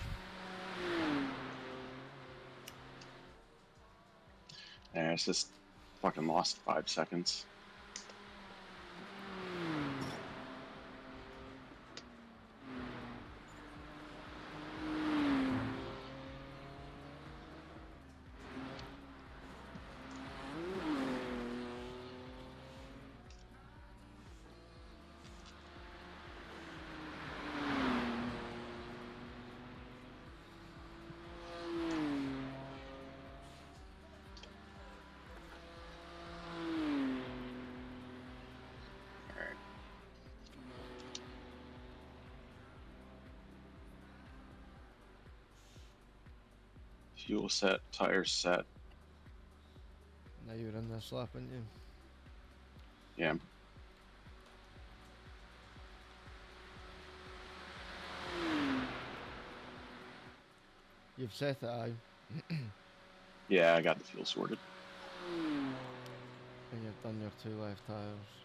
Yeah, it's just fucking lost 5 seconds. Fuel set, tires set. Now you're in this lap, aren't you? Yeah. You've set it, aye. Yeah, I got the fuel sorted. when you've done your 2 left tyres.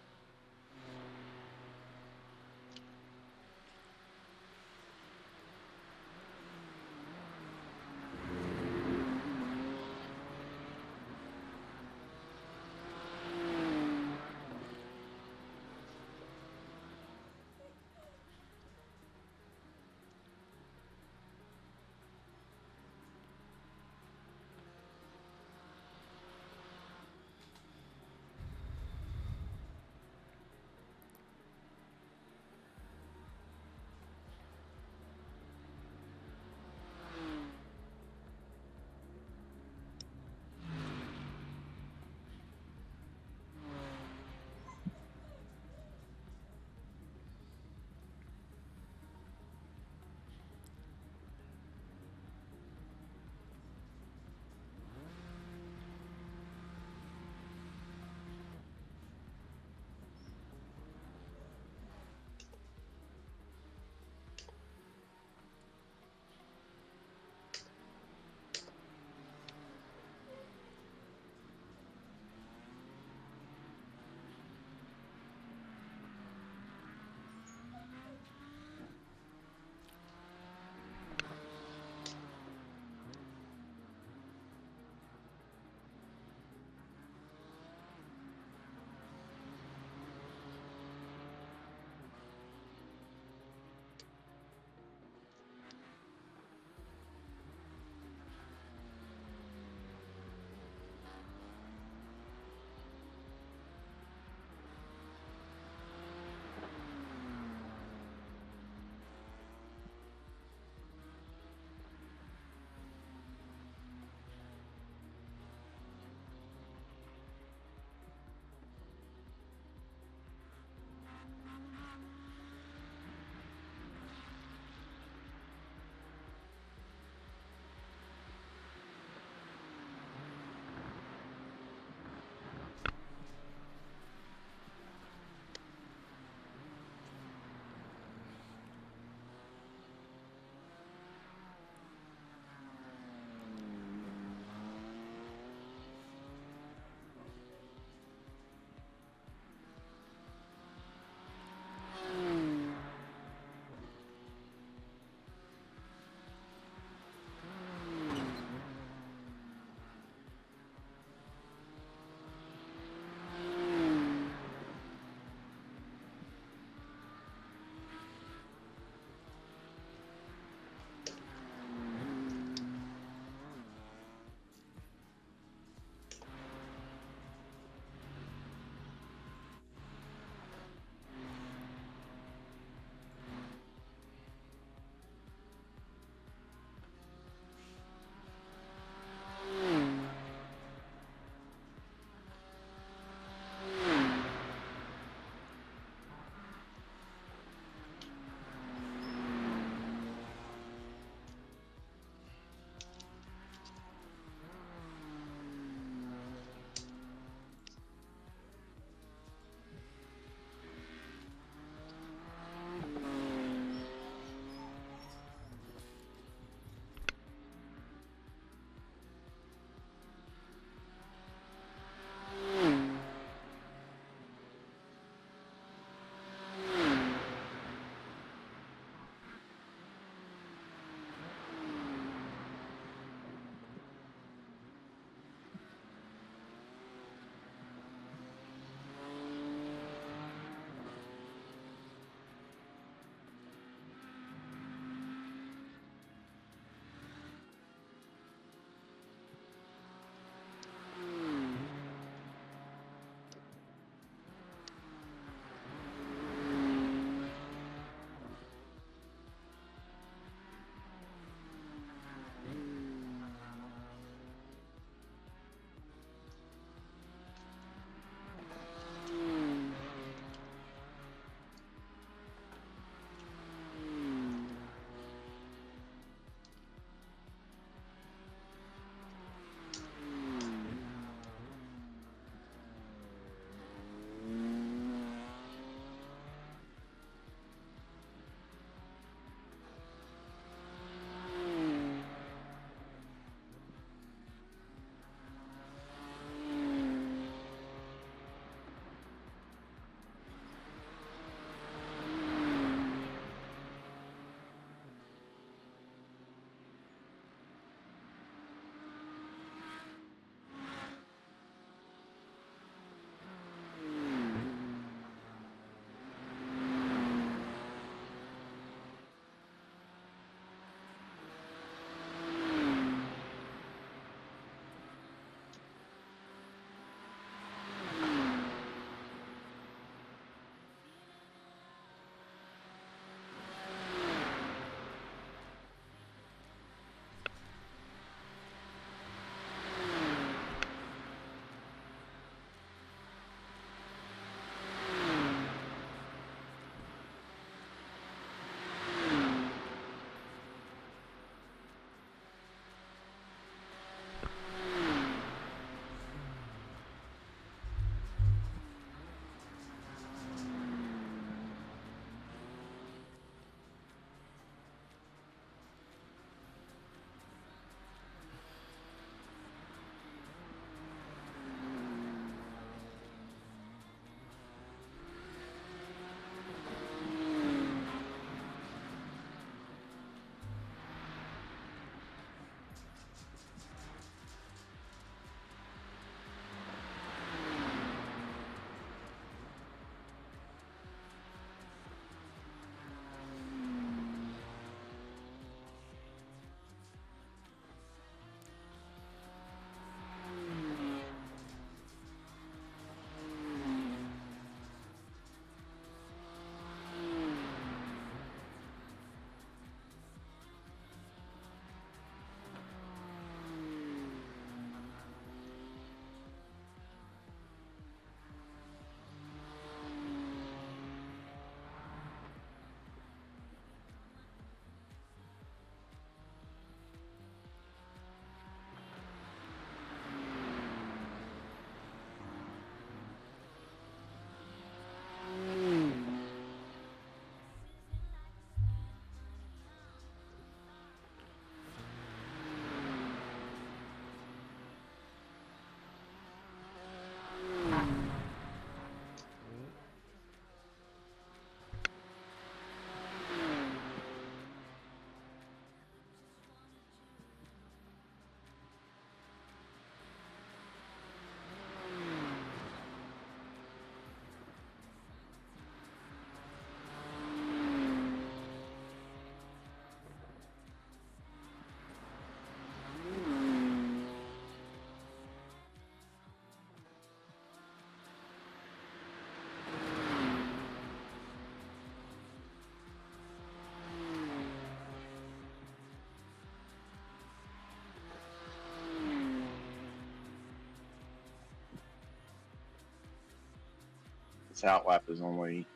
This out lap is only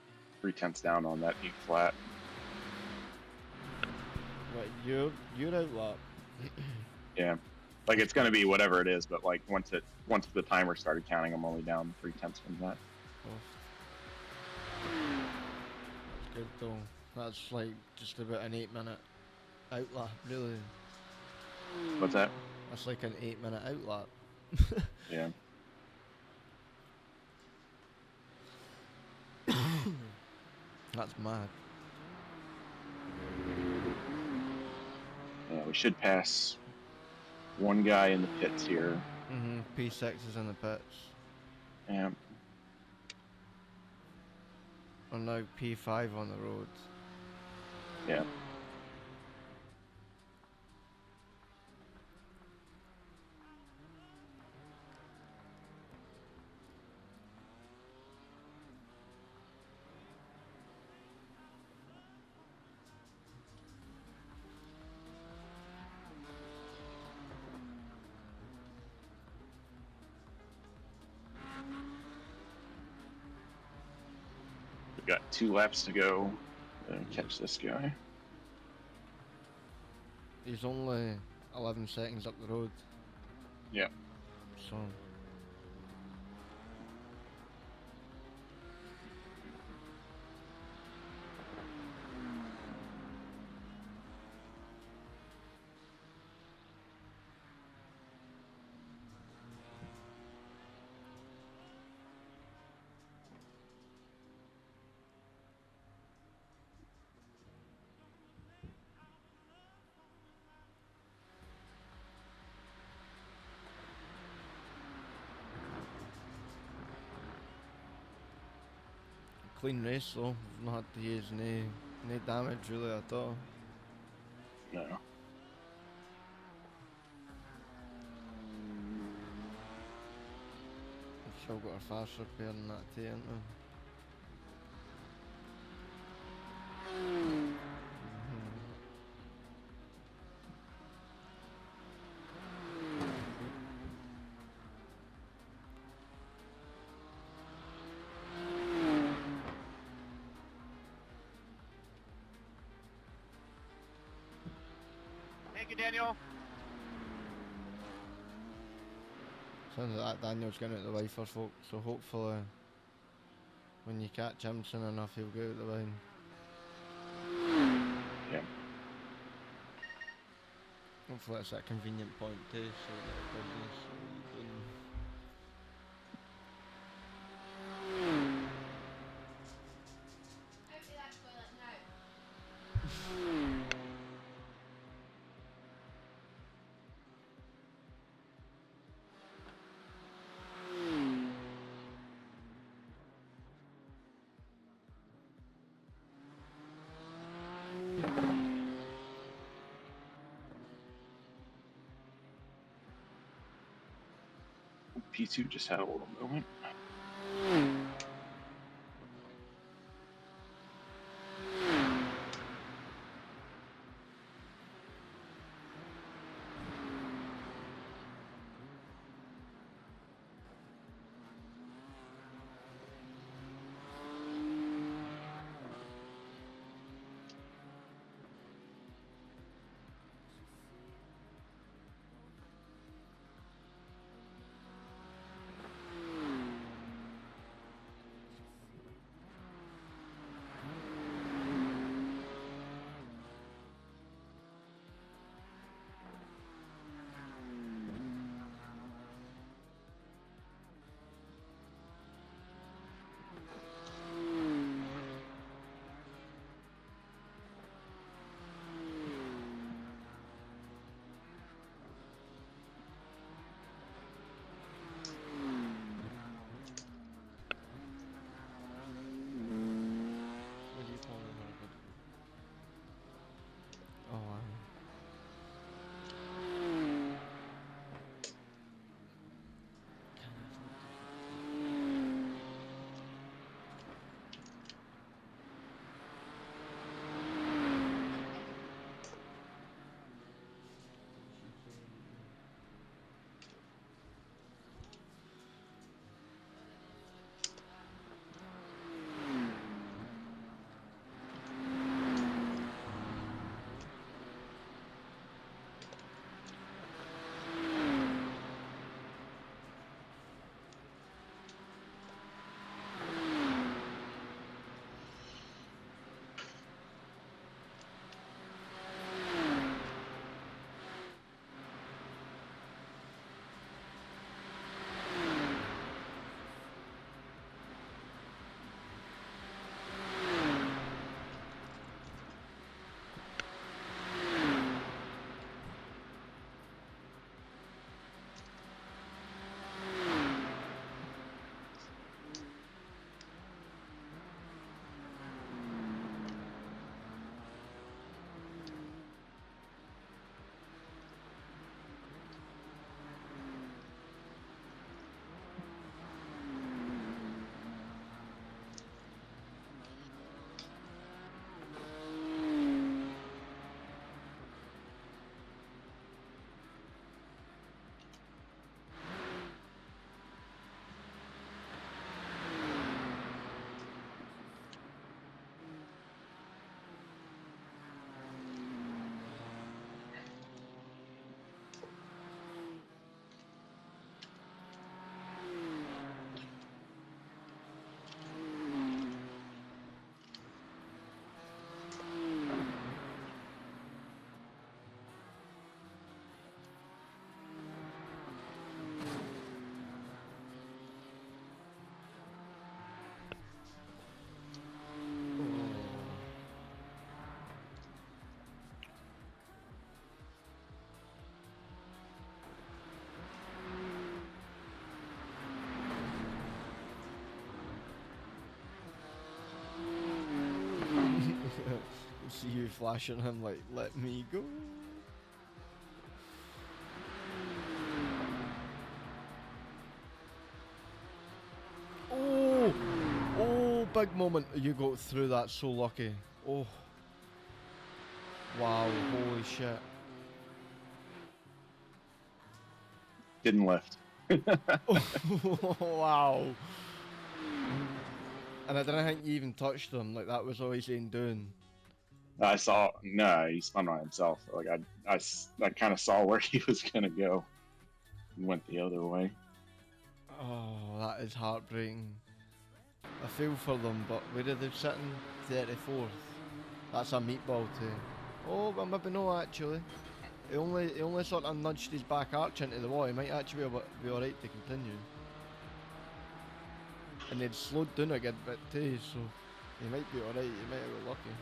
3/10 down on that 8 flat. Right, you're out lap. Yeah. Like it's gonna be whatever it is, but like once the timer started counting, I'm only down 3/10 from that. That's good though. That's like just about an 8-minute out lap, really. What's that? That's like an 8-minute out lap. Yeah. That's mad. Yeah, we should pass one guy in the pits here. P6 is in the pits. Yeah. And now P5 on the road. Yeah. We've got 2 laps to go to catch this guy. He's only 11 seconds up the road. Yeah. So clean race though. We've not had to use any damage really at all. No. We've still got a fast repair in that too, haven't we? Thank you, Daniel. Sounds like that Daniel's getting out the way for folk, so hopefully when you catch him soon enough he'll go out the line. Yeah. Hopefully it's at a convenient point too, so that it doesn't slow you down. P2 just had a little moment. See you flashing him like, let me go. Oh! Oh, big moment. You got through that, so lucky. Oh. Wow, holy shit. Didn't lift. Oh, wow. And I didn't think you even touched him, like that was all he's been doing. I saw, no, he spun on himself. Like I kind of saw where he was gonna go. He went the other way. Oh, that is heartbreaking. I feel for them, but where are they sitting? 34th. That's a meatball too. Oh, but maybe no actually. He only sort of nudged his back arch into the wall. He might actually be alright to continue. And they'd slowed down a good bit too, so he might be alright. He might have got lucky.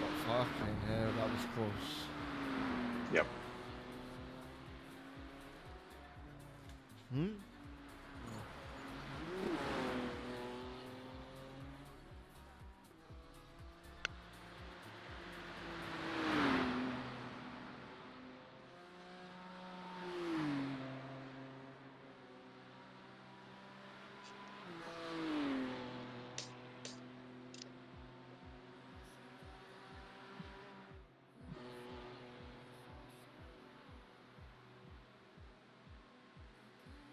But fucking hell, that was close. Yep. Hmm?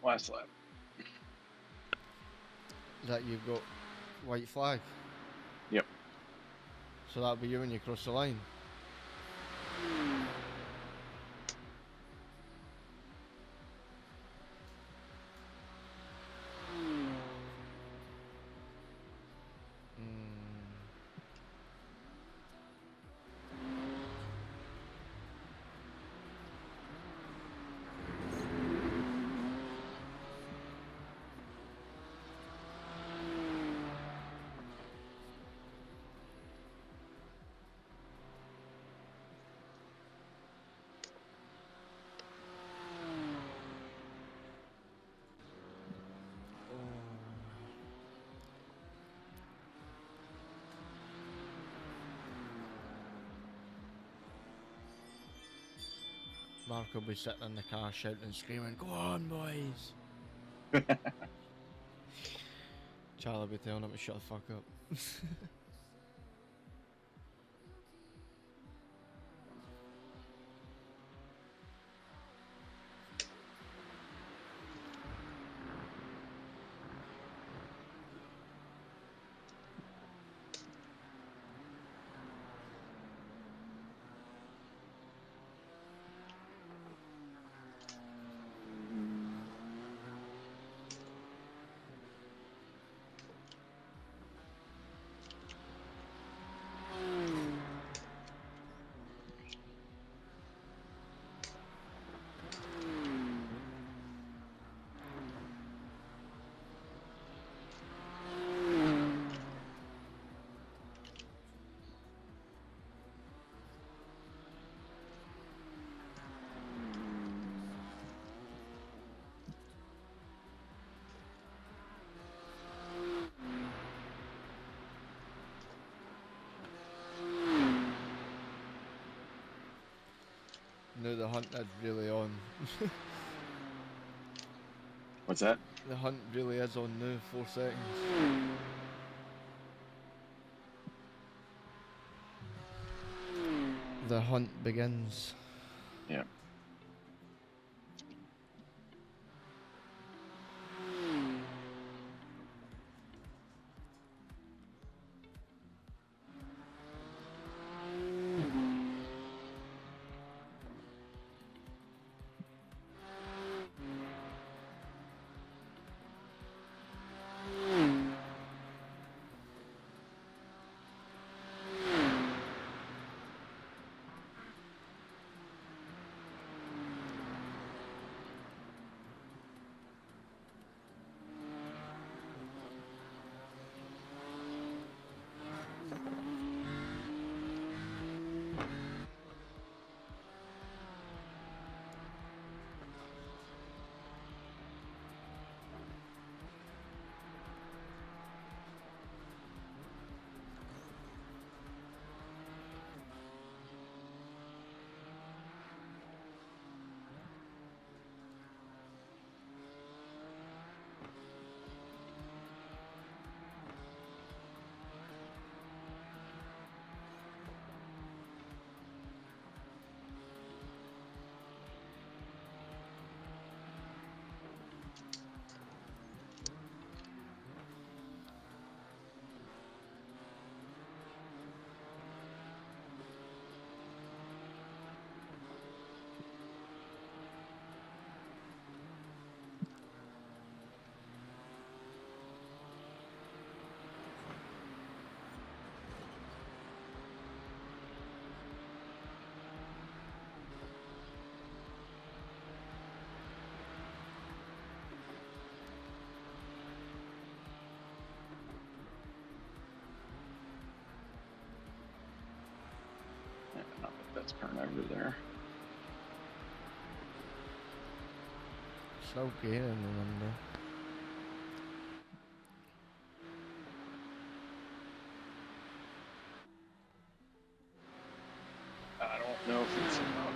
Last lap. That you've got white flag. Yep. So that'll be you when you cross the line. Mark will be sitting in the car shouting and screaming, "Go on, boys!" Charlie will be telling him to shut the fuck up. Now the hunt is really on. What's that? The hunt really is on now, 4 seconds. The hunt begins. Yeah. over there. Still gaining, remember. I don't know if it's about them.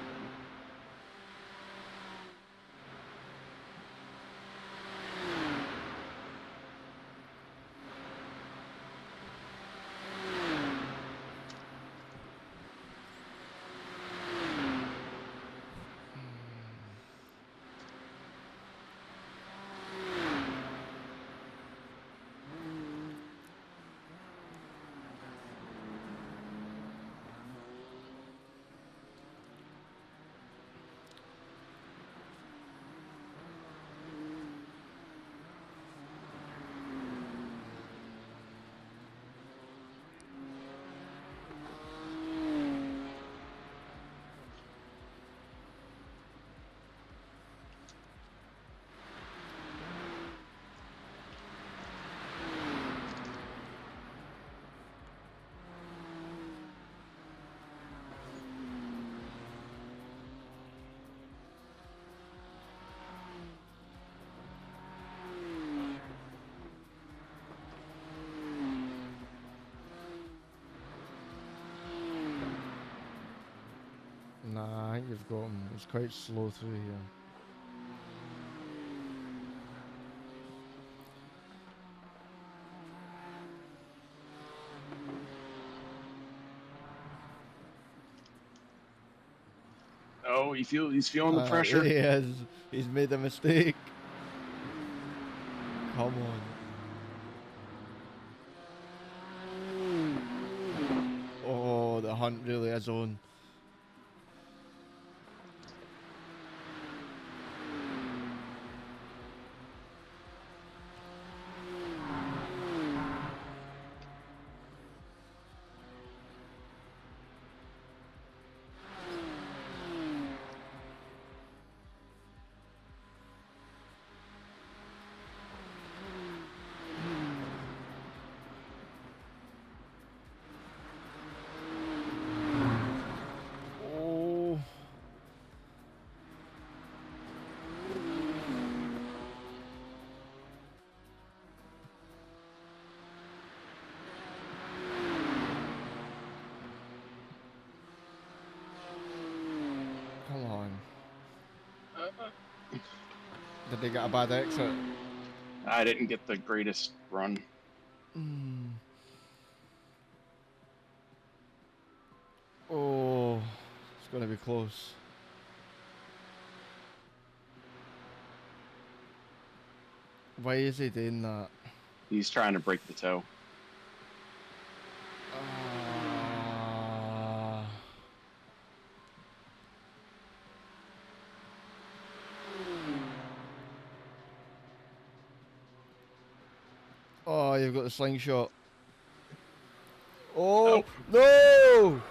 Nah, I think you've got him. It's quite slow through here. Oh, he's feeling the pressure. He is. He's made a mistake. Come on. Oh, the hunt really is on. Oh. Come on. Did they get a bad exit? I didn't get the greatest run. Oh, it's going to be close. Why is he doing that? He's trying to break the toe. Oh, you've got the slingshot. Oh, no!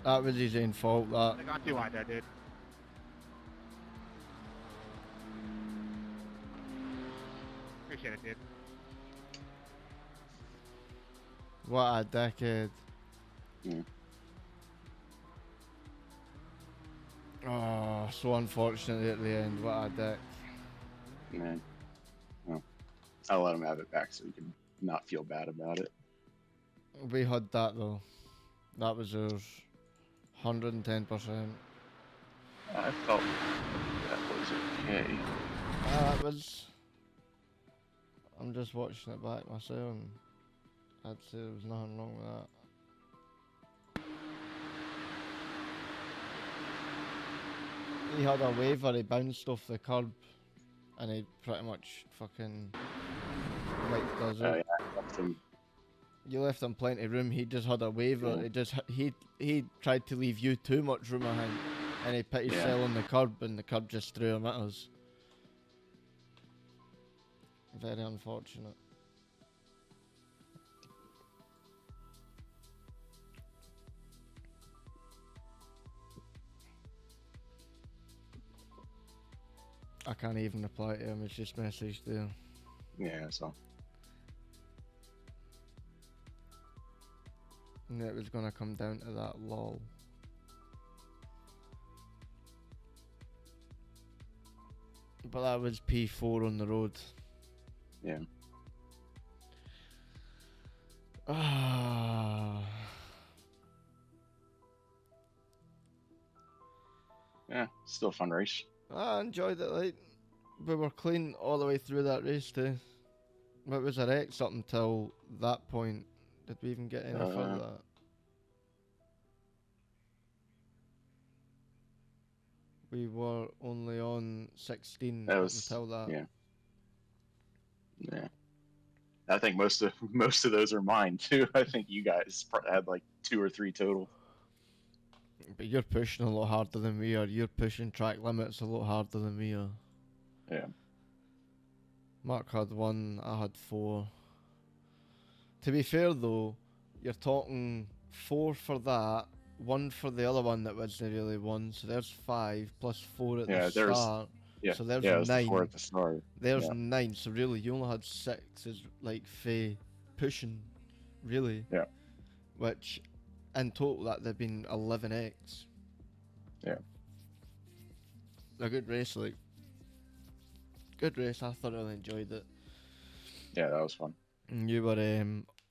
That was his own fault, that. I got too wide there, dude. Appreciate it, dude. What a decade. Yeah. Oh, so unfortunate at the end. What a dick. Man. Well, I'll let him have it back so he can not feel bad about it. We had that though. That was ours. 110%. I felt that was okay. That was. I'm just watching it back myself, and I'd say there was nothing wrong with that. He had a wave where he bounced off the curb, and he pretty much fucking like does it. Yeah, I left him. You left him plenty of room. He just had a wave. Yeah. He tried to leave you too much room, I think, and he put his cell on the curb, and the curb just threw him at us. Very unfortunate. I can't even reply to him. It's just messaged there. Yeah, so. And it was gonna come down to that lol. But that was P4 on the road. Yeah. Yeah, still a fun race. I enjoyed it, like, we were clean all the way through that race too. It was a X up until that point. Did we even get any further? We were only on 16 That up was until that. Yeah. Yeah. I think most of those are mine too. I think you guys had like 2 or 3 total. But you're pushing a lot harder than we are. You're pushing track limits a lot harder than we are. Yeah. Mark had 1, I had 4. To be fair though, you're talking 4 for that, 1 for the other one that wasn't really 1, so there's 5 plus 4 at the start. Yeah. So there's yeah, it was 9. 4 at the start. There's Yeah. 9, so really you only had 6 is like Faye pushing, really. Yeah. Which in total that they've been 11x. Yeah. A good race, like. Good race, I thoroughly enjoyed it. Yeah, that was fun. And you were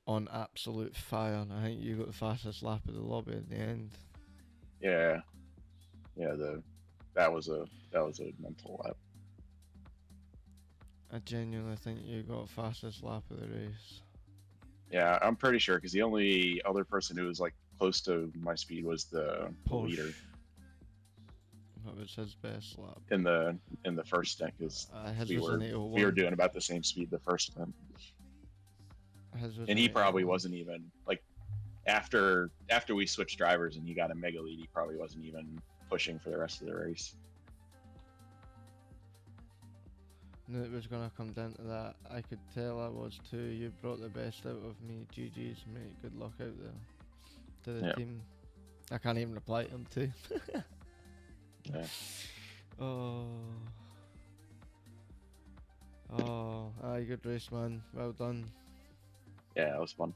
on absolute fire, and I think you got the fastest lap of the lobby at the end. Yeah. Yeah, that was a mental lap. I genuinely think you got fastest lap of the race. Yeah, I'm pretty sure because the only other person who was like close to my speed was the leader That was his best lap. in the first stint because His we was were an 801. doing about the same speed the first stint. His was And an he probably 801. wasn't even like after we switched drivers and he got a mega lead. He probably wasn't even pushing for the rest of the race. Knew it was gonna come down to that. I could tell I was too. You brought the best out of me. GG's, mate. Good luck out there to the Yeah. team. I can't even reply to him too. Yeah. Oh, aye, good race, man. Well done. Yeah, it was fun.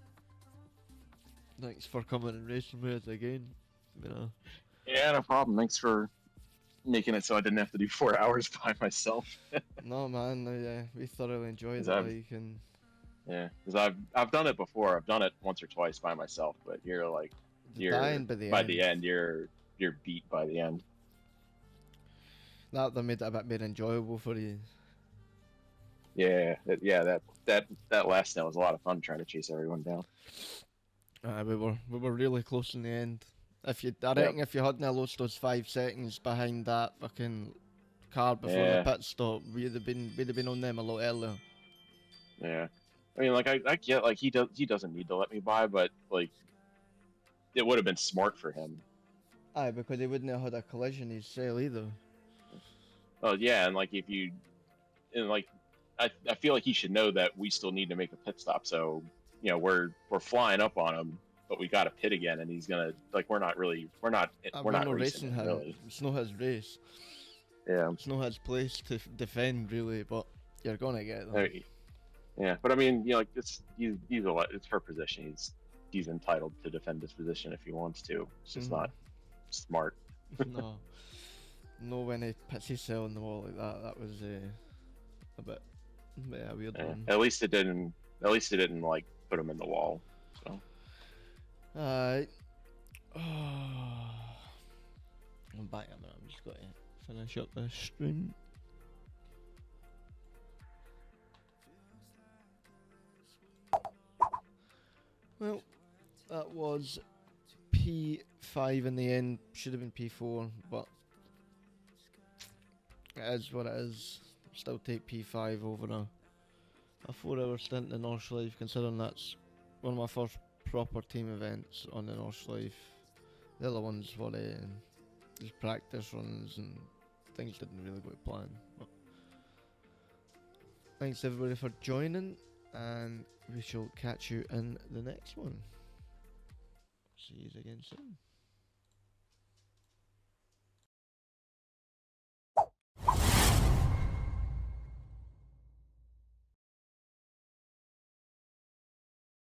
Thanks for coming and racing with us again. You know. Yeah, no problem. Thanks for making it so I didn't have to do 4 hours by myself. No, man. We thoroughly enjoyed it. 'Cause I've- Like, and Yeah, because I've done it before. I've done it once or twice by myself, but you're like dying by the by end. the end you're beat by the end. That made it a bit more enjoyable for you. Yeah, that last stint was a lot of fun trying to chase everyone down. We were really close in the end. I reckon if you hadn't lost those 5 seconds behind that fucking car before the pit stop, we'd have been on them a lot earlier. Yeah, I mean, like I get like he doesn't need to let me by, but like it would have been smart for him. Aye, because he wouldn't have had a collision his sail either. Oh yeah, and like I feel like he should know that we still need to make a pit stop. So we're flying up on him, but we got to pit again, and he's gonna like we're not racing him, him. really. It's not his race. Yeah, It's not his place to defend really, but you're gonna get them. Yeah, but I mean, like it's her position. He's entitled to defend his position if he wants to. It's just not smart. No, when he puts his sail on the wall like that, that was a bit a weird one. At least it didn't like put him in the wall. So. Alright. I'm back a minute. I'm just got to finish up this stream. Well, that was P5 in the end. Should have been P4, but it is what it is. Still take P5 over a 4-hour stint in Northlife, considering that's one of my first proper team events on the Northlife. The other ones were just practice runs and things didn't really go to plan. But thanks everybody for joining, and we shall catch you in the next one. See you again soon.